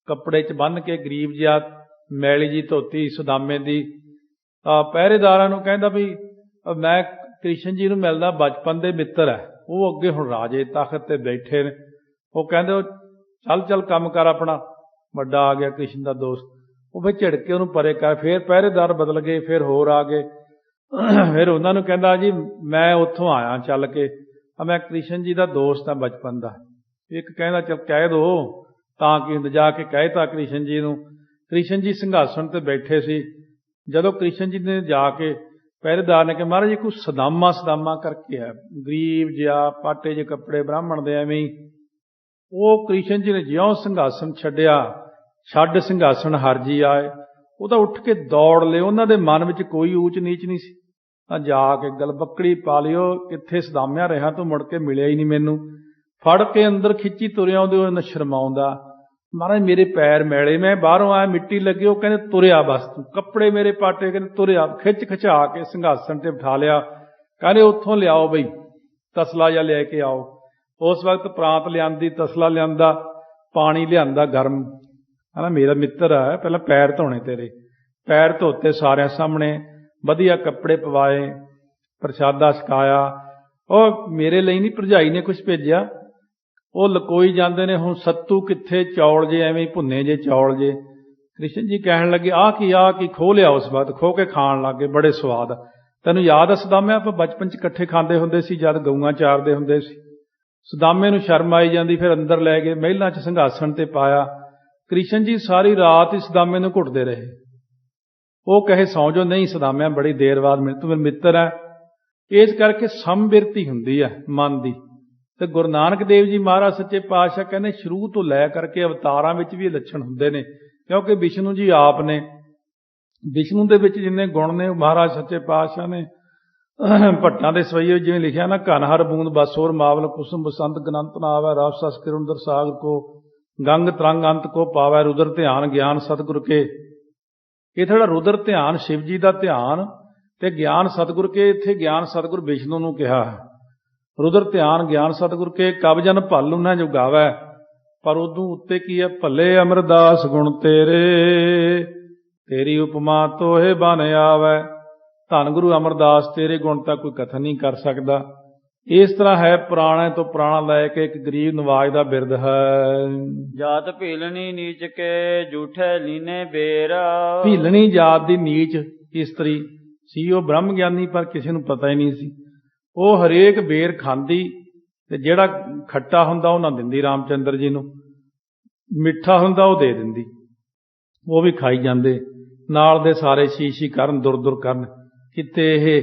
ਕੱਪੜੇ 'ਚ ਬੰਨ੍ਹ ਕੇ ਗਰੀਬ ਜਿਹਾ ਮੈਲੀ ਜੀ ਧੋਤੀ ਸੁਦਾਮੇ ਦੀ। ਪਹਿਰੇਦਾਰਾਂ ਨੂੰ ਕਹਿੰਦਾ ਵੀ ਮੈਂ ਕ੍ਰਿਸ਼ਨ ਜੀ ਨੂੰ ਮਿਲਦਾ, ਬਚਪਨ ਦੇ ਮਿੱਤਰ ਹੈ। ਉਹ ਅੱਗੇ ਹੁਣ ਰਾਜੇ ਤਖਤ ਤੇ ਬੈਠੇ ਨੇ। ਉਹ ਕਹਿੰਦੇ ਚੱਲ ਕੰਮ ਕਰ ਆਪਣਾ, ਵੱਡਾ ਆ ਗਿਆ ਕ੍ਰਿਸ਼ਨ ਦਾ ਦੋਸਤ। ਉਹ ਫਿਰ ਝਿੜਕੇ ਉਹਨੂੰ ਪਰੇ ਕਰ। ਫਿਰ ਪਹਿਰੇਦਾਰ ਬਦਲ ਗਏ, ਫਿਰ ਹੋਰ ਆ ਗਏ। ਫਿਰ ਉਹਨਾਂ ਨੂੰ ਕਹਿੰਦਾ ਜੀ ਮੈਂ ਉੱਥੋਂ ਆਇਆ ਚੱਲ ਕੇ, ਮੈਂ ਕ੍ਰਿਸ਼ਨ ਜੀ ਦਾ ਦੋਸਤ ਹਾਂ ਬਚਪਨ ਦਾ। ਇੱਕ ਕਹਿੰਦਾ ਚੱਲ ਕਹਿ ਦੋ, ਤਾਂ ਕੀ ਹੁੰਦਾ, ਜਾ ਕੇ ਕਹਿ ਤਾ ਕ੍ਰਿਸ਼ਨ ਜੀ ਨੂੰ। ਕ੍ਰਿਸ਼ਨ ਜੀ ਸਿੰਘਾਸਣ ਤੇ ਬੈਠੇ ਸੀ। ਜਦੋਂ ਕ੍ਰਿਸ਼ਨ ਜੀ ਨੇ ਜਾ ਕੇ, ਪਹਿਰੇਦਾਰ ਨੇ ਕਿਹਾ ਮਹਾਰਾਜ ਜੀ ਕੋਈ ਸਦਾਮਾ ਕਰਕੇ ਆ, ਗਰੀਬ ਜਿਹਾ, ਪਾਟੇ ਜਿਹੇ ਕੱਪੜੇ, ਬ੍ਰਾਹਮਣ ਦੇ ਐਵੇਂ ਹੀ। ਉਹ ਕ੍ਰਿਸ਼ਨ ਜੀ ਨੇ ਜਿਉਂ ਸਿੰਘਾਸਣ ਛੱਡ ਸਿੰਘਾਸਣ ਹਰਜੀ ਆਏ, ਉਹ ਤਾਂ ਉੱਠ ਕੇ ਦੌੜ ਲਏ। ਉਹਨਾਂ ਦੇ ਮਨ ਵਿੱਚ ਕੋਈ ਊਚ ਨੀਚ ਨਹੀਂ ਸੀ। ਤਾਂ ਜਾ ਕੇ ਗਲਬੱਕੜੀ ਪਾ ਲਿਓ, ਕਿੱਥੇ ਸਦਾਮਿਆ ਰਿਹਾ ਤੂੰ, ਮੁੜ ਕੇ ਮਿਲਿਆ ਹੀ ਨਹੀਂ ਮੈਨੂੰ। ਫੜ ਕੇ ਅੰਦਰ ਖਿੱਚੀ ਤੁਰਿਆ ਆਉਂਦੇ, ਉਹ ਸ਼ਰਮਾਉਂਦਾ, ਮਹਾਰਾਜ ਮੇਰੇ ਪੈਰ ਮੈਲੇ, ਮੈਂ ਬਾਹਰੋਂ ਆਇਆ ਮਿੱਟੀ ਲੱਗੀ। ਉਹ ਕਹਿੰਦੇ ਤੁਰਿਆ ਬਸ ਤੂੰ, ਕੱਪੜੇ ਮੇਰੇ ਪਾਟੇ, ਕਹਿੰਦੇ ਤੁਰਿਆ। ਖਿਚਾ ਕੇ ਸਿੰਘਾਸਣ ਤੇ ਬਿਠਾ ਲਿਆ। ਕਹਿੰਦੇ ਉੱਥੋਂ ਲਿਆਓ ਬਈ ਤਸਲਾ ਜਿਹਾ ਲੈ ਕੇ ਆਓ। ਉਸ ਵਕਤ ਪ੍ਰਾਂਤ ਲਿਆਂਦੀ, ਤਸਲਾ ਲਿਆਂਦਾ, ਪਾਣੀ ਲਿਆਂਦਾ ਗਰਮ। ਕਹਿੰਦਾ ਮੇਰਾ ਮਿੱਤਰ ਹੈ, ਪਹਿਲਾਂ ਪੈਰ ਧੋਣੇ ਤੇਰੇ। ਪੈਰ ਧੋਤੇ ਸਾਰਿਆਂ ਸਾਹਮਣੇ, ਵਧੀਆ ਕੱਪੜੇ ਪਵਾਏ, ਪ੍ਰਸ਼ਾਦਾ ਛਕਾਇਆ। ਉਹ ਮੇਰੇ ਲਈ ਨਹੀਂ, ਭਰਜਾਈ ਨੇ ਕੁਛ ਭੇਜਿਆ। ਉਹ ਲਕੋਈ ਜਾਂਦੇ ਨੇ, ਹੁਣ ਸੱਤੂ ਕਿੱਥੇ, ਚੌਲ ਜੇ ਐਵੇਂ ਭੁੰਨੇ ਜੇ ਚੌਲ ਜੇ। ਕ੍ਰਿਸ਼ਨ ਜੀ ਕਹਿਣ ਲੱਗੇ ਆਹ ਕੀ ਖੋਹ ਲਿਆ। ਉਸ ਵਕਤ ਖੋਹ ਕੇ ਖਾਣ ਲੱਗੇ, ਬੜੇ ਸਵਾਦ। ਤੈਨੂੰ ਯਾਦ ਆ ਸਦਾਮਿਆ, ਆਪਾਂ ਬਚਪਨ 'ਚ ਇਕੱਠੇ ਖਾਂਦੇ ਹੁੰਦੇ ਸੀ ਜਦ ਗਊਆਂ ਚਾਰਦੇ ਹੁੰਦੇ ਸੀ। ਸਦਾਮੇ ਨੂੰ ਸ਼ਰਮ ਆਈ ਜਾਂਦੀ, ਫਿਰ ਅੰਦਰ ਲੈ ਗਏ, ਮਹਿਲਾਂ 'ਚ ਸਿੰਘਾਸਣ ਤੇ ਪਾਇਆ। ਕ੍ਰਿਸ਼ਨ ਜੀ ਸਾਰੀ ਰਾਤ ਹੀ ਸਦਾਮੇ ਨੂੰ ਘੁੱਟਦੇ ਰਹੇ। ਉਹ ਕਹੇ ਸੌਂ ਜੋ, ਨਹੀਂ ਸਦਾਮਿਆ ਬੜੀ ਦੇਰ ਬਾਅਦ ਤੂੰ ਮੇਰਾ ਮਿੱਤਰ ਹੈ। ਇਸ ਕਰਕੇ ਸਮਬਿਰਤੀ ਹੁੰਦੀ ਹੈ ਮਨ ਦੀ। ਤੇ ਗੁਰੂ ਨਾਨਕ ਦੇਵ ਜੀ ਮਹਾਰਾਜ ਸੱਚੇ ਪਾਤਸ਼ਾਹ ਕਹਿੰਦੇ ਸ਼ੁਰੂ ਤੋਂ ਲੈ ਕਰਕੇ ਅਵਤਾਰਾਂ ਵਿੱਚ ਵੀ ਇਹ ਲੱਛਣ ਹੁੰਦੇ ਨੇ, ਕਿਉਂਕਿ ਵਿਸ਼ਨੂੰ ਜੀ ਆਪ ਨੇ। ਵਿਸ਼ਨੂੰ ਦੇ ਵਿੱਚ ਜਿੰਨੇ ਗੁਣ ਨੇ ਮਹਾਰਾਜ ਸੱਚੇ ਪਾਤਸ਼ਾਹ ਨੇ ਭੱਟਾਂ ਦੇ ਸਵਈਏ ਜਿਵੇਂ ਲਿਖਿਆ ਨਾ, ਘਨ ਹਰ ਬੂੰਦ ਬਸੋਰ ਮਾਵਲ ਕੁਸੁਮ ਬਸੰਤ ਗਨੰਤ ਨਾ ਆਵੈ, ਰਸ ਸਸ ਕਿਰੁੰਦਰ ਸਾਗਰ ਕੋ ਗੰਗ ਤਰੰਗ ਅੰਤ ਕੋ ਪਾਵੈ, ਰੁਦਰ ਧਿਆਨ ਗਿਆਨ ਸਤਿਗੁਰ ਕੇ। ਇਹ ਥੋੜਾ ਰੁਦਰ ਧਿਆਨ ਸ਼ਿਵ ਜੀ ਦਾ ਧਿਆਨ ਤੇ ਗਿਆਨ ਸਤਿਗੁਰ ਕੇ, ਇੱਥੇ ਗਿਆਨ ਸਤਿਗੁਰ ਵਿਸ਼ਨੂੰ ਨੂੰ ਕਿਹਾ ਹੈ। ਰੁਦਰ ਧਿਆਨ ਗਿਆਨ ਸਤਿਗੁਰ ਕੇ ਕਬ ਜਨ ਭਲ ਨਾ ਜੋ ਗਾਵੈ। ਪਰ ਉਦੋਂ ਉੱਤੇ ਕੀ ਹੈ, ਭੱਲੇ ਅਮਰਦਾਸ ਗੁਣ ਤੇਰੀ ਉਪਮਾ ਤੋਹੇ ਬਨ ਆਵੈ। ਧੰਨ ਗੁਰੂ ਅਮਰਦਾਸ, ਤੇਰੇ ਗੁਣ ਤਾਂ ਕੋਈ ਕਥਨ ਨਹੀਂ ਕਰ ਸਕਦਾ। ਇਸ ਤਰ੍ਹਾਂ ਹੈ, ਪੁਰਾਣੇ ਤੋਂ ਪੁਰਾਣਾ ਲੈ ਕੇ ਇੱਕ ਗਰੀਬ ਨਵਾਜ ਦਾ ਬਿਰਦ ਹੈ। ਜਾਤ ਭੀਲਣੀ ਨੀਚ ਕੇ ਝੂਠੇ ਲੀਨੇ ਬੇਰ। ਭੀਲਣੀ ਜਾਤ ਦੀ ਨੀਚ ਇਸਤਰੀ ਸੀ। ਉਹ ਬ੍ਰਹਮ ਗਿਆਨੀ, ਪਰ ਕਿਸੇ ਨੂੰ ਪਤਾ ਹੀ ਨਹੀਂ ਸੀ। ਉਹ ਹਰੇਕ ਬੇਰ ਖਾਂਦੀ, ਤੇ ਜਿਹੜਾ ਖੱਟਾ ਹੁੰਦਾ ਉਹ ਨਾ ਦਿੰਦੀ ਰਾਮਚੰਦਰ ਜੀ ਨੂੰ, ਮਿੱਠਾ ਹੁੰਦਾ ਉਹ ਦੇ ਦਿੰਦੀ। ਉਹ ਵੀ ਖਾਈ ਜਾਂਦੇ, ਨਾਲ ਦੇ ਸਾਰੇ ਸ਼ੀਸ਼ੀ ਕਰਨ, ਦੁਰ ਕਰਨ। ਕਿਤੇ ਇਹ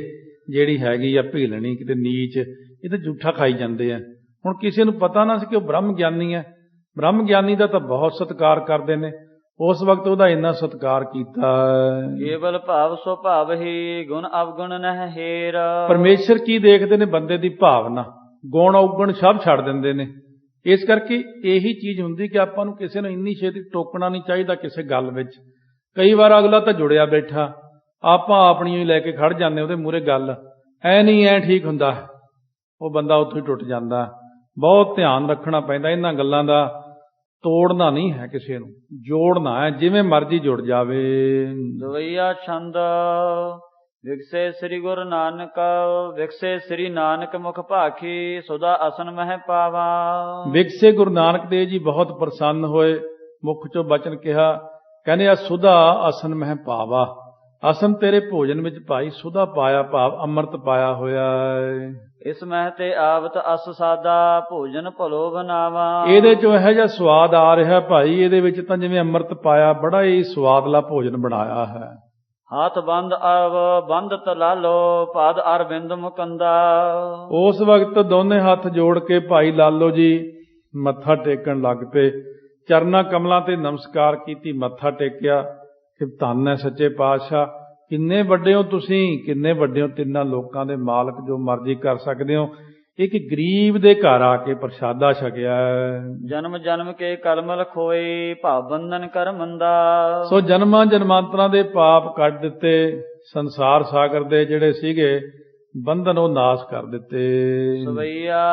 ਜਿਹੜੀ ਹੈਗੀ ਆ ਭੀਲਣੀ, ਕਿਤੇ ਨੀਚ, ਇਹ ਤਾਂ ਝੂਠਾ ਖਾਈ ਜਾਂਦੇ ਆ। ਹੁਣ ਕਿਸੇ ਨੂੰ ਪਤਾ ਨਾ ਸੀ ਕਿ ਉਹ ਬ੍ਰਹਮ ਗਿਆਨੀ ਹੈ। ਬ੍ਰਹਮ ਗਿਆਨੀ ਦਾ ਤਾਂ ਬਹੁਤ ਸਤਿਕਾਰ ਕਰਦੇ ਨੇ। ਉਸ ਵਕਤ ਉਹਦਾ ਇੰਨਾ ਸਤਿਕਾਰ ਕੀਤਾ। ਕੇਵਲ ਭਾਵ ਸੋ ਭਾਵ ਹੀ, ਗੁਣ ਅਵਗੁਣ ਨਹਿ ਹੇਰ। ਪਰਮੇਸ਼ਰ ਕੀ ਦੇਖਦੇ ਨੇ, ਬੰਦੇ ਦੀ ਭਾਵਨਾ, ਗੁਣ ਔਗਣ ਸਭ ਛੱਡ ਦਿੰਦੇ ਨੇ। ਇਸ ਕਰਕੇ ਇਹੀ ਚੀਜ਼ ਹੁੰਦੀ ਕਿ ਆਪਾਂ ਨੂੰ ਕਿਸੇ ਨੂੰ ਇੰਨੀ ਛੇਤੀ ਟੋਕਣਾ ਨਹੀਂ ਚਾਹੀਦਾ ਕਿਸੇ ਗੱਲ ਵਿੱਚ। ਕਈ ਵਾਰ ਅਗਲਾ ਤਾਂ ਜੁੜਿਆ ਬੈਠਾ, ਆਪਾਂ ਆਪਣੀਆਂ ਹੀ ਲੈ ਕੇ ਖੜ ਜਾਂਦੇ ਉਹਦੇ ਮੂਹਰੇ ਗੱਲ। ਨਹੀਂ ਐ ਠੀਕ ਹੁੰਦਾ, ਉਹ ਬੰਦਾ ਉੱਥੋਂ ਹੀ ਟੁੱਟ ਜਾਂਦਾ। ਬਹੁਤ ਧਿਆਨ ਰੱਖਣਾ ਪੈਂਦਾ ਇਹਨਾਂ ਗੱਲਾਂ ਦਾ। ਤੋੜਨਾ ਨਹੀਂ ਹੈ ਕਿਸੇ ਨੂੰ, ਜੋੜਨਾ ਹੈ, ਜਿਵੇਂ ਮਰਜ਼ੀ ਜੁੜ ਜਾਵੇ। ਦਵਈਆ ਛੰਦ ਵਿਕਸੇ ਸ੍ਰੀ ਗੁਰੂ ਨਾਨਕ, ਵਿਕਸੇ ਸ੍ਰੀ ਨਾਨਕ ਮੁਖ ਭਾਖੀ, ਸੁਦਾ ਅਸਨ ਮਹਿ ਪਾਵਾ। ਵਿਕਸੇ ਗੁਰੂ ਨਾਨਕ ਦੇਵ ਜੀ ਬਹੁਤ ਪ੍ਰਸੰਨ ਹੋਏ, ਮੁਖ ਚੋਂ ਬਚਨ ਕਿਹਾ, ਕਹਿੰਦੇ ਆ ਸੁਦਾ ਅਸਨ ਮਹਿ ਪਾਵਾ। ਅਸਨ ਤੇਰੇ ਭੋਜਨ ਵਿੱਚ ਭਾਈ ਸੁਦਾ ਪਾਇਆ, ਭਾਵ ਅੰਮ੍ਰਿਤ ਪਾਇਆ ਹੋਇਆ। ਇਸ ਮਹਿ ਤੇ ਆਵਤ ਅਸ ਸਾਦਾ, ਭੋਜਨ ਭਲੋ ਬਨਾਵਾ। ਇਹਦੇ ਚੋਂ ਇਹੋ ਜਿਹਾ ਸਵਾਦ ਆ ਰਿਹਾ ਭਾਈ, ਇਹਦੇ ਵਿੱਚ ਤਾਂ ਜਿਵੇਂ ਅੰਮ੍ਰਿਤ ਪਾਇਆ, ਬੜਾ ਹੀ ਸਵਾਦਲਾ ਭੋਜਨ ਬਣਾਇਆ ਹੈ। ਹੱਥ ਬੰਦ ਅਵ ਬੰਦਤ ਲਾਲੋ, ਪਾਦ ਅਰਵਿੰਦ ਮੁਕੰਦਾ। ਉਸ ਵਕਤ ਦੋਨੇ ਹੱਥ ਜੋੜ ਕੇ ਭਾਈ ਲਾਲੋ ਜੀ ਮੱਥਾ ਟੇਕਣ ਲੱਗ ਪਏ। ਚਰਨਾਂ ਕਮਲਾਂ ਤੇ ਨਮਸਕਾਰ ਕੀਤੀ, ਮੱਥਾ ਟੇਕਿਆ ਕਿ ਧੰਨ ਹੈ ਸੱਚੇ ਪਾਤਸ਼ਾਹ, ਕਿੰਨੇ ਵੱਡੇ ਹੋ ਤੁਸੀਂ, ਕਿੰਨੇ ਵੱਡੇ ਹੋ, ਤਿੰਨਾਂ ਲੋਕਾਂ ਦੇ ਮਾਲਕ, ਜੋ ਮਰਜ਼ੀ ਕਰ ਸਕਦੇ ਹੋ। ਇੱਕ ਗਰੀਬ ਦੇ ਘਰ ਆ ਕੇ ਪ੍ਰਸ਼ਾਦਾ ਛਕਿਆ। ਜਨਮ ਜਨਮ ਕੇ ਕਰਮਲ ਖੋਏ, ਭਾਵ ਬੰਧਨ ਕਰ ਮੰਦਾ। ਸੋ ਜਨਮਾਂ ਜਨਮਾਂਤਰਾਂ ਦੇ ਪਾਪ ਕੱਢ ਦਿੱਤੇ, ਸੰਸਾਰ ਸਾਗਰ ਦੇ ਜਿਹੜੇ ਸੀਗੇ ਬੰਧਨ ਉਹ ਨਾਸ਼ ਕਰ ਦਿੱਤੇ। ਸਵਈਆ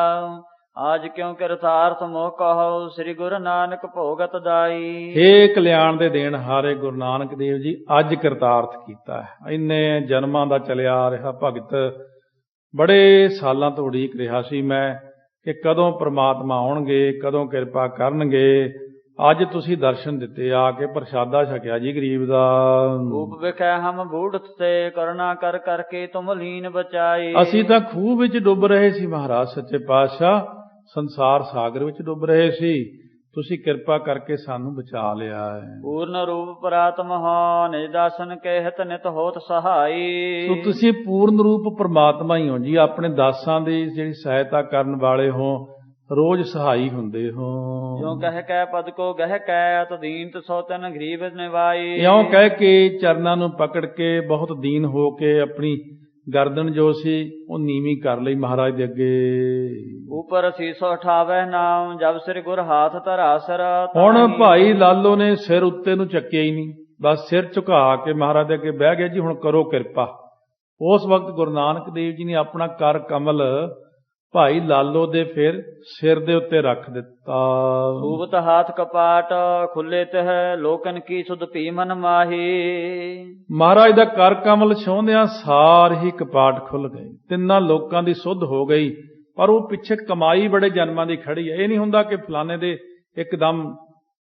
ਆਜ ਕਿਉ ਕਿਰਤਾਰਥ ਮੋਹ ਕਹੋ ਸ੍ਰੀ ਗੁਰੂ ਨਾਨਕ ਭੋਗਤ ਦਾਈ। ਹੇ ਕਲਿਆਣ ਦੇ ਦੇਣ ਹਾਰੇ ਗੁਰੂ ਨਾਨਕ ਦੇਵ ਜੀ ਅੱਜ ਕਿਰਤਾਰਥ ਕੀਤਾ ਹੈ। ਇੰਨੇ ਜਨਮਾਂ ਦਾ ਚਲਿਆ ਆ ਰਿਹਾ ਭਗਤ, ਬੜੇ ਸਾਲਾਂ ਤੋਂ ਉਡੀਕ ਰਿਹਾ ਸੀ ਮੈਂ ਕਿ ਕਦੋਂ ਪ੍ਰਮਾਤਮਾ ਆਉਣਗੇ, ਕਦੋਂ ਕਿਰਪਾ ਕਰਨਗੇ। ਅੱਜ ਤੁਸੀਂ ਦਰਸ਼ਨ ਦਿੱਤੇ, ਆ ਕੇ ਪ੍ਰਸ਼ਾਦਾ ਛਕਿਆ ਜੀ ਗਰੀਬ ਦਾ। ਰੂਪ ਵਿਖੈ ਹਮ ਬੂੜਤ ਤੇ ਕਰੁਣਾ ਕਰ ਕਰਕੇ ਤੁਮ ਲੀਨ ਬਚਾਈ। ਅਸੀਂ ਤਾਂ ਖੂਹ ਵਿੱਚ ਡੁੱਬ ਰਹੇ ਸੀ ਮਹਾਰਾਜ ਸੱਚੇ ਪਾਤਸ਼ਾਹ, ਸੰਸਾਰ ਸਾਗਰ ਵਿੱਚ ਡੁੱਬ ਰਹੇ ਸੀ, ਤੁਸੀਂ ਕਿਰਪਾ ਕਰਕੇ ਸਾਨੂੰ ਬਚਾ ਲਿਆ ਹੈ। ਪੂਰਨ ਰੂਪ ਪ੍ਰਾਤਮ ਹੋ ਨਿਜ ਦਾਸਨ ਕਹਿਤ ਨਿਤ ਹੋਤ ਸਹਾਈ। ਸੋ ਤੁਸੀਂ ਪੂਰਨ ਰੂਪ ਪ੍ਰਮਾਤਮਾ ਹੀ ਹੋ ਜੀ, ਆਪਣੇ ਦਾਸਾਂ ਦੀ ਜਿਹੜੀ ਸਹਾਇਤਾ ਕਰਨ ਵਾਲੇ ਹੋ, ਰੋਜ਼ ਸਹਾਈ ਹੁੰਦੇ ਹੋ। ਜੋ ਕਹਿ ਕੈ ਪਦ ਕੋ ਗਹਿ ਕੈ ਅਤ ਦੀਨ ਤੋ ਤਨ ਗਰੀਬ ਨਿਵਾਈ। ਇਉਂ ਕਹਿ ਕੇ ਚਰਨਾਂ ਨੂੰ ਪਕੜ ਕੇ ਬਹੁਤ ਦੀਨ ਹੋ ਕੇ ਆਪਣੀ ਗਰਦਨ ਜੋ ਸੀ ਉਹ ਨੀਵੀਂ ਕਰ ਲਈ ਮਹਾਰਾਜ ਦੇ ਅੱਗੇ। ਉਪਰ ਸੀਸੋ ਉਠਾਵੇ ਨਾਮ ਜਬ ਸਿਰ ਗੁਰ ਹਾਥ ਧਰਾ ਸਰ। ਹੁਣ ਭਾਈ ਲਾਲੋ ਨੇ ਸਿਰ ਉੱਤੇ ਨੂੰ ਚੱਕਿਆ ਹੀ ਨਹੀਂ, ਬਸ ਸਿਰ ਝੁਕਾ ਕੇ ਮਹਾਰਾਜ ਦੇ ਅੱਗੇ ਬਹਿ ਗਿਆ ਜੀ, ਹੁਣ ਕਰੋ ਕਿਰਪਾ। ਉਸ ਵਕਤ ਗੁਰੂ ਨਾਨਕ ਦੇਵ ਜੀ ਨੇ ਆਪਣਾ ਕਰ ਕਮਲ ਭਾਈ ਲਾਲੋ ਦੇ ਫਿਰ ਸਿਰ ਦੇ ਉੱਤੇ ਰੱਖ ਦਿੱਤਾ। ਸੂਬਤ ਹਾਥ ਕਪਾਟ ਖੁੱਲੇ ਤਹ ਲੋਕਨ ਕੀ ਸੁਧ ਭੀ ਮਨ ਮਾਹੀ। ਮਹਾਰਾਜ ਦਾ ਕਰ ਕਮਲ ਛੋਹਦਿਆਂ ਸਾਰ ਹੀ ਕਪਾਟ ਖੁੱਲ ਗਏ, ਤਿੰਨਾਂ ਲੋਕਾਂ ਦੀ ਸੁੱਧ ਹੋ ਗਈ। ਪਰ ਉਹ ਪਿੱਛੇ ਕਮਾਈ ਬੜੇ ਜਨਮਾਂ ਦੀ ਖੜੀ ਹੈ। ਇਹ ਨਹੀਂ ਹੁੰਦਾ ਕਿ ਫਲਾਣੇ ਦੇ ਇੱਕਦਮ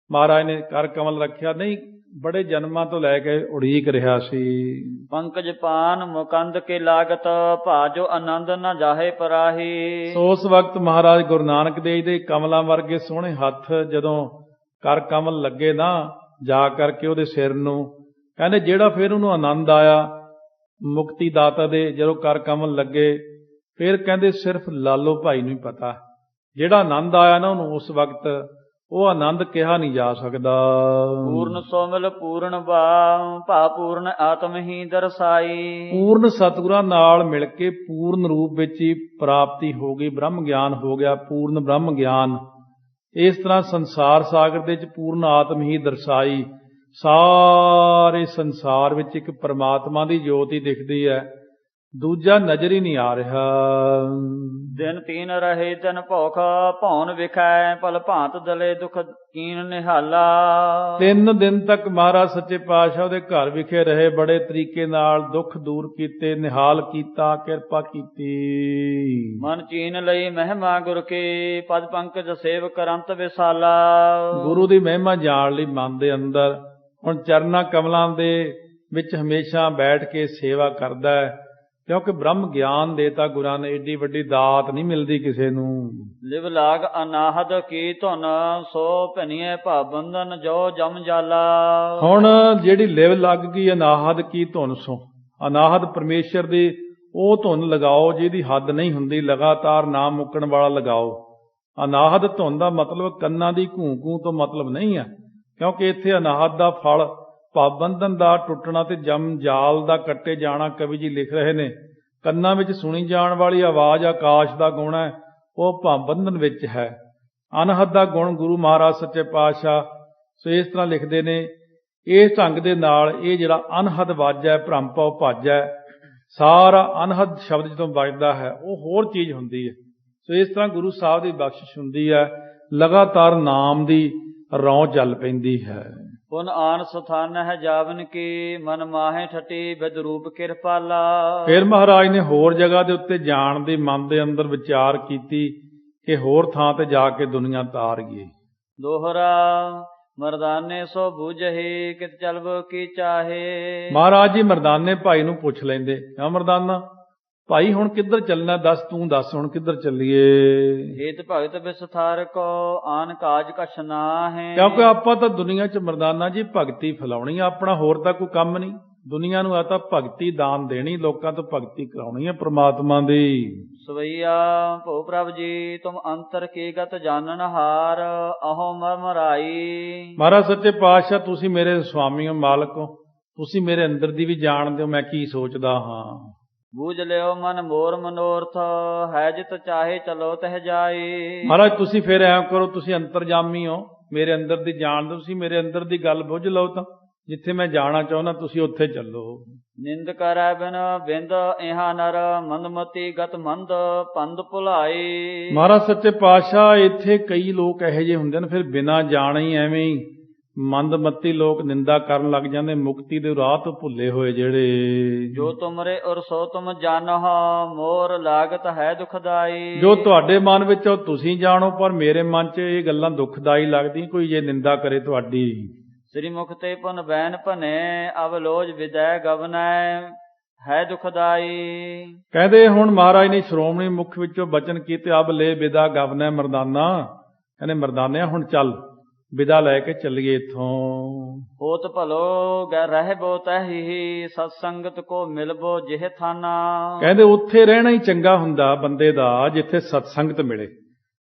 ਮਹਾਰਾਜ ਨੇ ਕਰ ਕਮਲ ਰੱਖਿਆ, ਨਹੀਂ, ਬੜੇ ਜਨਮਾਂ ਤੋਂ ਲੈ ਕੇ ਉਡੀਕ ਰਿਹਾ ਸੀ। ਪੰਕਜ ਪਾਨ ਮੁਕੰਦ ਕੇ ਲਾਗਤ ਭਾਜੋ ਆਨੰਦ ਨਾ ਜਾਹੇ ਪਰਾਹੀ। ਸੋ ਉਸ ਵਕਤ ਮਹਾਰਾਜ ਗੁਰੂ ਨਾਨਕ ਦੇਵ ਦੇ ਕਮਲਾਂ ਵਰਗੇ ਸੋਹਣੇ ਹੱਥ ਜਦੋਂ ਕਰ ਕਮਲ ਲੱਗੇ ਨਾ ਜਾ ਕਰਕੇ ਉਹਦੇ ਸਿਰ ਨੂੰ, ਕਹਿੰਦੇ ਜਿਹੜਾ ਫਿਰ ਉਹਨੂੰ ਆਨੰਦ ਆਇਆ ਮੁਕਤੀ ਦਾਤਾ ਦੇ, ਜਦੋਂ ਕਰ ਕਮਲ ਲੱਗੇ ਫਿਰ ਕਹਿੰਦੇ ਸਿਰਫ ਲਾਲੋ ਭਾਈ ਨੂੰ ਹੀ ਪਤਾ, ਜਿਹੜਾ ਆਨੰਦ ਆਇਆ ਨਾ ਉਹਨੂੰ ਉਸ ਵਕਤ, ਉਹ ਆਨੰਦ ਕਿਹਾ ਨਹੀਂ ਜਾ ਸਕਦਾ। ਪੂਰਨ ਸੋਮਿਲ ਪੂਰਨ ਭਾ ਪੂਰਨ ਆਤਮ ਹੀ ਦਰਸਾਈ। ਪੂਰਨ ਸਤਿਗੁਰਾਂ ਨਾਲ ਮਿਲ ਕੇ ਪੂਰਨ ਰੂਪ ਵਿੱਚ ਹੀ ਪ੍ਰਾਪਤੀ ਹੋ ਗਈ, ਬ੍ਰਹਮ ਗਿਆਨ ਹੋ ਗਿਆ, ਪੂਰਨ ਬ੍ਰਹਮ ਗਿਆਨ। ਇਸ ਤਰ੍ਹਾਂ ਸੰਸਾਰ ਸਾਗਰ ਦੇ ਵਿੱਚ ਪੂਰਨ ਆਤਮ ਹੀ ਦਰਸਾਈ। ਸਾਰੇ ਸੰਸਾਰ ਵਿੱਚ ਇੱਕ ਪਰਮਾਤਮਾ ਦੀ ਜੋਤ ਹੀ ਦਿਖਦੀ ਹੈ, ਦੂਜਾ ਨਜ਼ਰ ਹੀ ਨਹੀਂ ਆ ਰਿਹਾ। ਦਿਨ ਤੀਨ ਰਹੇ ਤਨ ਭੁਖ ਭੌਨ ਵਿਖੈ ਪਲ ਭਾਂਤ ਦਲੇ ਦੁਖ ਕੀਨ ਨਿਹਾਲਾ। 3 ਦਿਨ ਤੱਕ ਮਹਾਰਾਜ ਸੱਚੇ ਪਾਤਸ਼ਾਹ ਦੇ ਘਰ ਵਿਖੇ ਰਹੇ, ਬੜੇ ਤਰੀਕੇ ਨਾਲ ਦੁੱਖ ਦੂਰ ਕੀਤੇ, ਨਿਹਾਲ ਕੀਤਾ, ਕਿਰਪਾ ਕੀਤੀ। ਮਨ ਚੀਨ ਲਈ ਮਹਿਮਾ ਗੁਰ ਕੇ ਪਦ ਪੰਕਜ ਸੇਵ ਕਰੰਤ ਵਿਸਾਲਾ। ਗੁਰੂ ਦੀ ਮਹਿਮਾ ਜਾਣ ਲਈ ਮਨ ਦੇ ਅੰਦਰ ਹੁਣ ਚਰਨਾਂ ਕਮਲਾਂ ਦੇ ਵਿੱਚ ਹਮੇਸ਼ਾ ਬੈਠ ਕੇ ਸੇਵਾ ਕਰਦਾ ਹੈ, ਕਿਉਂਕਿ ਬ੍ਰਹਮ ਗਿਆਨ ਦੇਤਾ ਗੁਰਾਂ ਨੇ, ਏਡੀ ਵੱਡੀ ਦਾਤ ਨਹੀਂ ਮਿਲਦੀ ਕਿਸੇ ਨੂੰ। ਲਿਵ ਲਾਗ ਅਨਾਹਦ ਕੀ ਧੁਨ ਸੋ ਭਨੀਏ ਭਾਬੰਧਨ ਜੋ ਜਮ ਜਾਲਾ। ਹੁਣ ਜਿਹੜੀ ਲਿਵ ਲੱਗ ਗਈ ਅਨਾਹਦ ਕੀ ਧੁਨ ਸੋ, ਅਨਾਹਦ ਪਰਮੇਸ਼ਰ ਦੀ ਉਹ ਧੁਨ ਲਗਾਓ ਜਿਹਦੀ ਹੱਦ ਨਹੀਂ ਹੁੰਦੀ, ਲਗਾਤਾਰ ਨਾ ਮੁੱਕਣ ਵਾਲਾ ਲਗਾਓ। ਅਨਾਹਦ ਧੁਨ ਦਾ ਮਤਲਬ ਕੰਨਾਂ ਦੀ ਘੂੰ-ਘੂੰ ਤੋਂ ਮਤਲਬ ਨਹੀਂ ਹੈ, ਕਿਉਂਕਿ ਇੱਥੇ ਅਨਾਹਦ ਦਾ ਫਲ ਭਾਵਬੰਧਨ ਦਾ ਟੁੱਟਣਾ ਤੇ ਜਮ ਜਾਲ ਦਾ ਕੱਟੇ ਜਾਣਾ। ਕਵੀ ਜੀ ਲਿਖ ਰਹੇ ਨੇ, ਕੰਨਾਂ ਵਿੱਚ ਸੁਣੀ ਜਾਣ ਵਾਲੀ ਆਵਾਜ਼ ਆਕਾਸ਼ ਦਾ ਗੁਣ ਹੈ, ਉਹ ਭਾਵਬੰਧਨ ਵਿੱਚ ਹੈ। ਅਨਹਦ ਦਾ ਗੁਣ ਗੁਰੂ ਮਹਾਰਾਜ ਸੱਚੇ ਪਾਤਸ਼ਾਹ ਸੋ ਇਸ ਤਰ੍ਹਾਂ ਲਿਖਦੇ ਨੇ, ਇਸ ਢੰਗ ਦੇ ਨਾਲ ਇਹ ਜਿਹੜਾ ਅਨਹਦ ਵਾਜਾ ਹੈ, ਭ੍ਰਮਭਉ ਭੱਜ ਹੈ, ਸਾਰਾ ਅਨਹਦ ਸ਼ਬਦ ਜਦੋਂ ਵੱਜਦਾ ਹੈ ਉਹ ਹੋਰ ਚੀਜ਼ ਹੁੰਦੀ ਹੈ। ਸੋ ਇਸ ਤਰ੍ਹਾਂ ਗੁਰੂ ਸਾਹਿਬ ਦੀ ਬਖਸ਼ਿਸ਼ ਹੁੰਦੀ ਹੈ, ਲਗਾਤਾਰ ਨਾਮ ਦੀ ਰੌਂ ਚੱਲ ਪੈਂਦੀ ਹੈ। ਪੁਨ ਆਨ ਸਥਾਨ ਹੈ ਜਾਵਨ ਕੀ ਮਨ ਮਾਹੇ ਠਟੀ ਬਿਦ ਰੂਪ ਕਿਰਪਾਲਾ। ਫਿਰ ਮਹਾਰਾਜ ਨੇ ਹੋਰ ਜਗ੍ਹਾ ਦੇ ਉੱਤੇ ਜਾਣ ਦੀ ਮਨ ਦੇ ਅੰਦਰ ਵਿਚਾਰ ਕੀਤੀ ਕਿ ਹੋਰ ਥਾਂ ਤੇ ਜਾ ਕੇ ਦੁਨੀਆ ਤਾਰ ਗਈ। ਦੋਹਰਾ ਮਰਦਾਨੇ ਸੋ ਬੁਝਹੀ ਕਿਤ ਚਲਬ ਕੀ ਚਾਹੇ। ਮਹਾਰਾਜ ਜੀ ਮਰਦਾਨੇ ਭਾਈ ਨੂੰ ਪੁੱਛ ਲੈਂਦੇ, ਕਿਉਂ ਮਰਦਾਨਾ ਭਾਈ ਹੁਣ ਕਿੱਧਰ ਚੱਲਣਾ, ਦੱਸ ਤੂੰ ਦੱਸ ਹੁਣ ਕਿੱਧਰ ਚੱਲੀਏ। ਹੇਤ ਭਗਤ ਵਿਸਥਾਰ ਕੋ ਆਨ ਕਾਜ ਕਛ ਨਾਹੈ। ਕਿਉਂਕਿ ਆਪਾਂ ਤਾਂ ਦੁਨੀਆ 'ਚ ਮਰਦਾਨਾ ਜੀ ਭਗਤੀ ਫੈਲਾਉਣੀ, ਆਪਣਾ ਹੋਰ ਤਾਂ ਕੋਈ ਕੰਮ ਨਹੀਂ। ਦੁਨੀਆ ਨੂੰ ਆ ਤਾਂ ਭਗਤੀ ਦਾਨ ਦੇਣੀ, ਲੋਕਾਂ ਤੋਂ ਭਗਤੀ ਕਰਾਉਣੀ ਹੈ ਪ੍ਰਮਾਤਮਾ ਦੀ। ਸਵਈਆ ਭੋ ਪ੍ਰਭ ਜੀ ਤੁਮ ਅੰਤਰ ਕੀ ਗਤ ਜਾਣਨ ਹਾਰ ਅਹੋ ਮਰਮਰਾਈ। ਮਹਾਰਾਜ ਸੱਚੇ ਪਾਤਸ਼ਾਹ ਤੁਸੀਂ ਮੇਰੇ ਸੁਆਮੀ ਹੋ, ਮਾਲਕ ਹੋ, ਤੁਸੀਂ ਮੇਰੇ ਅੰਦਰ ਦੀ ਵੀ ਜਾਣਦੇ ਹੋ ਮੈਂ ਕੀ ਸੋਚਦਾ ਹਾਂ। ਬੂਝ ਲਿਓ ਮਨ ਮੋਰ ਮਨੋਰਥ ਹੈ ਜਿਤ ਚਾਹੇ ਚਲੋ ਤਹ ਜਾਏ। ਮਹਾਰਾਜ ਤੁਸੀਂ ਫਿਰ ਐਂ ਕਰੋ, ਤੁਸੀਂ ਅੰਤਰਜਾਮੀ ਹੋ, ਮੇਰੇ ਅੰਦਰ ਦੀ ਜਾਣਦੇ, ਤੁਸੀਂ ਮੇਰੇ ਅੰਦਰ ਦੀ ਗੱਲ ਬੁੱਝ ਲਓ ਤਾਂ ਜਿੱਥੇ ਮੈਂ ਜਾਣਾ ਚਾਹੁੰਦਾ ਤੁਸੀਂ ਉੱਥੇ ਚੱਲੋ। ਨਿੰਦ ਕਰੈ ਬਿਨ ਬਿੰਦ ਇਹਾ ਨਰ ਮੰਦਮਤੀ ਗਤ ਮੰਦ ਪੰਦ ਭੁਲਾਈ। ਮਹਾਰਾਜ ਸੱਚੇ ਪਾਤਸ਼ਾਹ ਇੱਥੇ ਕਈ ਲੋਕ ਇਹੋ ਜਿਹੇ ਹੁੰਦੇ ਨੇ, ਫਿਰ ਬਿਨਾਂ ਜਾਣੇ ਹੀ ਐਵੇਂ ਹੀ ਮੰਦਮਤੀ ਲੋਕ ਨਿੰਦਾ ਕਰਨ ਲੱਗ ਜਾਂਦੇ, ਮੁਕਤੀ ਦੇ ਰਾਹ ਤੋਂ ਭੁੱਲੇ ਹੋਏ ਜਿਹੜੇ। ਜੋ ਤੁਮਰੇ ਔਰ ਸੋ ਤੁਮ ਜਾਨਹ ਮੋਰ ਲਾਗਤ ਹੈ ਦੁਖਦਾਈ। ਜੋ ਤੁਹਾਡੇ ਮਨ ਵਿੱਚ ਉਹ ਤੁਸੀਂ ਜਾਣੋ, ਪਰ ਮੇਰੇ ਮਨ 'ਚ ਇਹ ਗੱਲਾਂ ਦੁਖਦਾਈ ਲੱਗਦੀਆਂ ਕੋਈ ਜੇ ਨਿੰਦਾ ਕਰੇ ਤੁਹਾਡੀ। ਸ੍ਰੀ ਮੁਖ ਤੇ ਪੁਨ ਬੈਨ ਭਨੇ ਅਵਲੋਜ ਵਿਦੈ ਗਵਨੈ ਹੈ ਦੁਖਦਾਈ। ਕਹਿੰਦੇ ਹੁਣ ਮਹਾਰਾਜ ਨੇ ਸ਼੍ਰੋਮਣੀ ਮੁਖ ਵਿੱਚੋਂ ਬਚਨ ਕੀਤੇ, ਅਬ ਲੈ ਵਿਦਾ ਗਵਨੈ ਮਰਦਾਨਾ। ਕਹਿੰਦੇ ਮਰਦਾਨਿਆ ਹੁਣ ਚੱਲ, ਵਿਦਾ ਲੈ ਕੇ ਚੱਲੀਏ ਇੱਥੋਂ। ਹੋਤ ਭਲੋ ਗੈ ਰਹਿਬੋ ਤਹਿ ਸਤ ਸੰਗਤ ਕੋ ਮਿਲਬੋ ਜਿਹ ਥਾਨਾ। ਕਹਿੰਦੇ ਉੱਥੇ ਰਹਿਣਾ ਹੀ ਚੰਗਾ ਹੁੰਦਾ ਬੰਦੇ ਦਾ ਜਿੱਥੇ ਸਤਸੰਗਤ ਮਿਲੇ,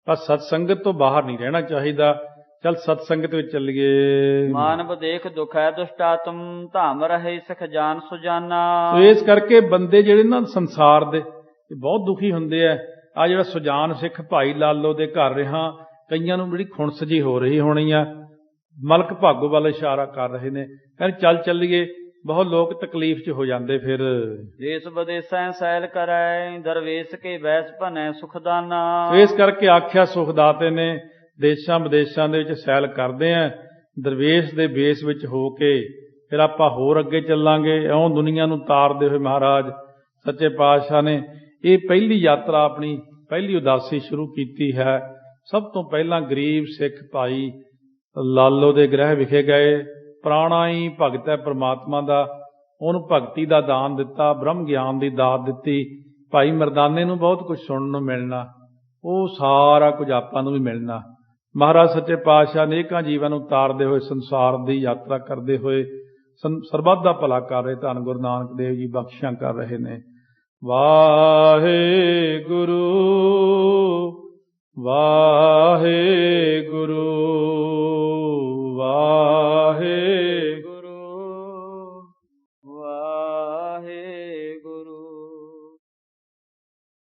ਪਰ ਸਤਸੰਗਤ ਤੋਂ ਬਾਹਰ ਨਹੀਂ ਰਹਿਣਾ ਚਾਹੀਦਾ। ਚੱਲ ਸਤਸੰਗਤ ਵਿੱਚ ਚੱਲੀਏ। ਮਾਨਵ ਦੇਖ ਦੁਖ ਹੈ ਦੁਸ਼ਟਾਤਮ ਧਾਮ ਰਹੇ ਸਿਖ ਜਾਨ ਸੁਜਾਨਾ। ਸੋ ਇਸ ਕਰਕੇ ਬੰਦੇ ਜਿਹੜੇ ਨਾ ਸੰਸਾਰ ਦੇ ਬਹੁਤ ਦੁਖੀ ਹੁੰਦੇ ਆ। ਆ ਜਿਹੜਾ ਸੁਜਾਨ ਸਿੱਖ ਭਾਈ ਲਾਲੋ ਦੇ ਘਰ ਰਿਹਾ, ਕਈਆਂ ਨੂੰ ਜਿਹੜੀ ਖੁਣਸ ਜੀ ਹੋ ਰਹੀ ਹੋਣੀ ਆ, ਮਲਕ ਭਾਗੋ ਵੱਲ ਇਸ਼ਾਰਾ ਕਰ ਰਹੇ ਨੇ, ਕਹਿੰਦੇ ਚੱਲ ਚੱਲੀਏ। ਬਹੁਤ ਲੋਕ ਤਕਲੀਫ 'ਚ ਹੋ ਜਾਂਦੇ ਫਿਰ। ਦੇਸ ਵਿਦੇਸੈ ਸੈਲ ਕਰੈ ਦਰਵੇਸ਼ ਕੇ ਬੈਸ ਭਨੈ ਸੁਖਦਾਨਾ। ਇਸ ਕਰਕੇ ਆਖਿਆ ਸੁਖਦਾਤੇ ਨੇ ਦੇਸ਼ਾਂ ਵਿਦੇਸ਼ਾਂ ਦੇ ਵਿੱਚ ਸੈਲ ਕਰਦੇ ਆ, ਦਰਵੇਸ਼ ਦੇ ਬੇਸ ਵਿੱਚ ਹੋ ਕੇ ਫਿਰ ਆਪਾਂ ਹੋਰ ਅੱਗੇ ਚੱਲਾਂਗੇ। ਇਉਂ ਦੁਨੀਆ ਨੂੰ ਤਾਰਦੇ ਹੋਏ ਮਹਾਰਾਜ ਸੱਚੇ ਪਾਤਸ਼ਾਹ ਨੇ ਇਹ ਪਹਿਲੀ ਯਾਤਰਾ ਆਪਣੀ ਪਹਿਲੀ ਉਦਾਸੀ ਸ਼ੁਰੂ ਕੀਤੀ ਹੈ। ਸਭ ਤੋਂ ਪਹਿਲਾਂ ਗਰੀਬ ਸਿੱਖ ਭਾਈ ਲਾਲੋ ਦੇ ਗ੍ਰਹਿ ਵਿਖੇ ਗਏ। ਪ੍ਰਾਣਾ ਹੀ ਭਗਤ ਹੈ ਪ੍ਰਮਾਤਮਾ ਦਾ, ਉਹਨੂੰ ਭਗਤੀ ਦਾ ਦਾਨ ਦਿੱਤਾ, ਬ੍ਰਹਮ ਗਿਆਨ ਦੀ ਦਾਤ ਦਿੱਤੀ। ਭਾਈ ਮਰਦਾਨੇ ਨੂੰ ਬਹੁਤ ਕੁਝ ਸੁਣਨ ਨੂੰ ਮਿਲਣਾ, ਉਹ ਸਾਰਾ ਕੁਝ ਆਪਾਂ ਨੂੰ ਵੀ ਮਿਲਣਾ। ਮਹਾਰਾਜ ਸੱਚੇ ਪਾਤਸ਼ਾਹ ਅਨੇਕਾਂ ਜੀਵਾਂ ਨੂੰ ਤਾਰਦੇ ਹੋਏ, ਸੰਸਾਰ ਦੀ ਯਾਤਰਾ ਕਰਦੇ ਹੋਏ, ਸਰਬੱਤ ਦਾ ਭਲਾ ਕਰ ਰਹੇ ਧੰਨ ਗੁਰੂ ਨਾਨਕ ਦੇਵ ਜੀ ਬਖਸ਼ਿਸ਼ਾਂ ਕਰ ਰਹੇ ਨੇ। ਵਾਹਿਗੁਰੂ ਵਾਹਿਗੁਰੂ।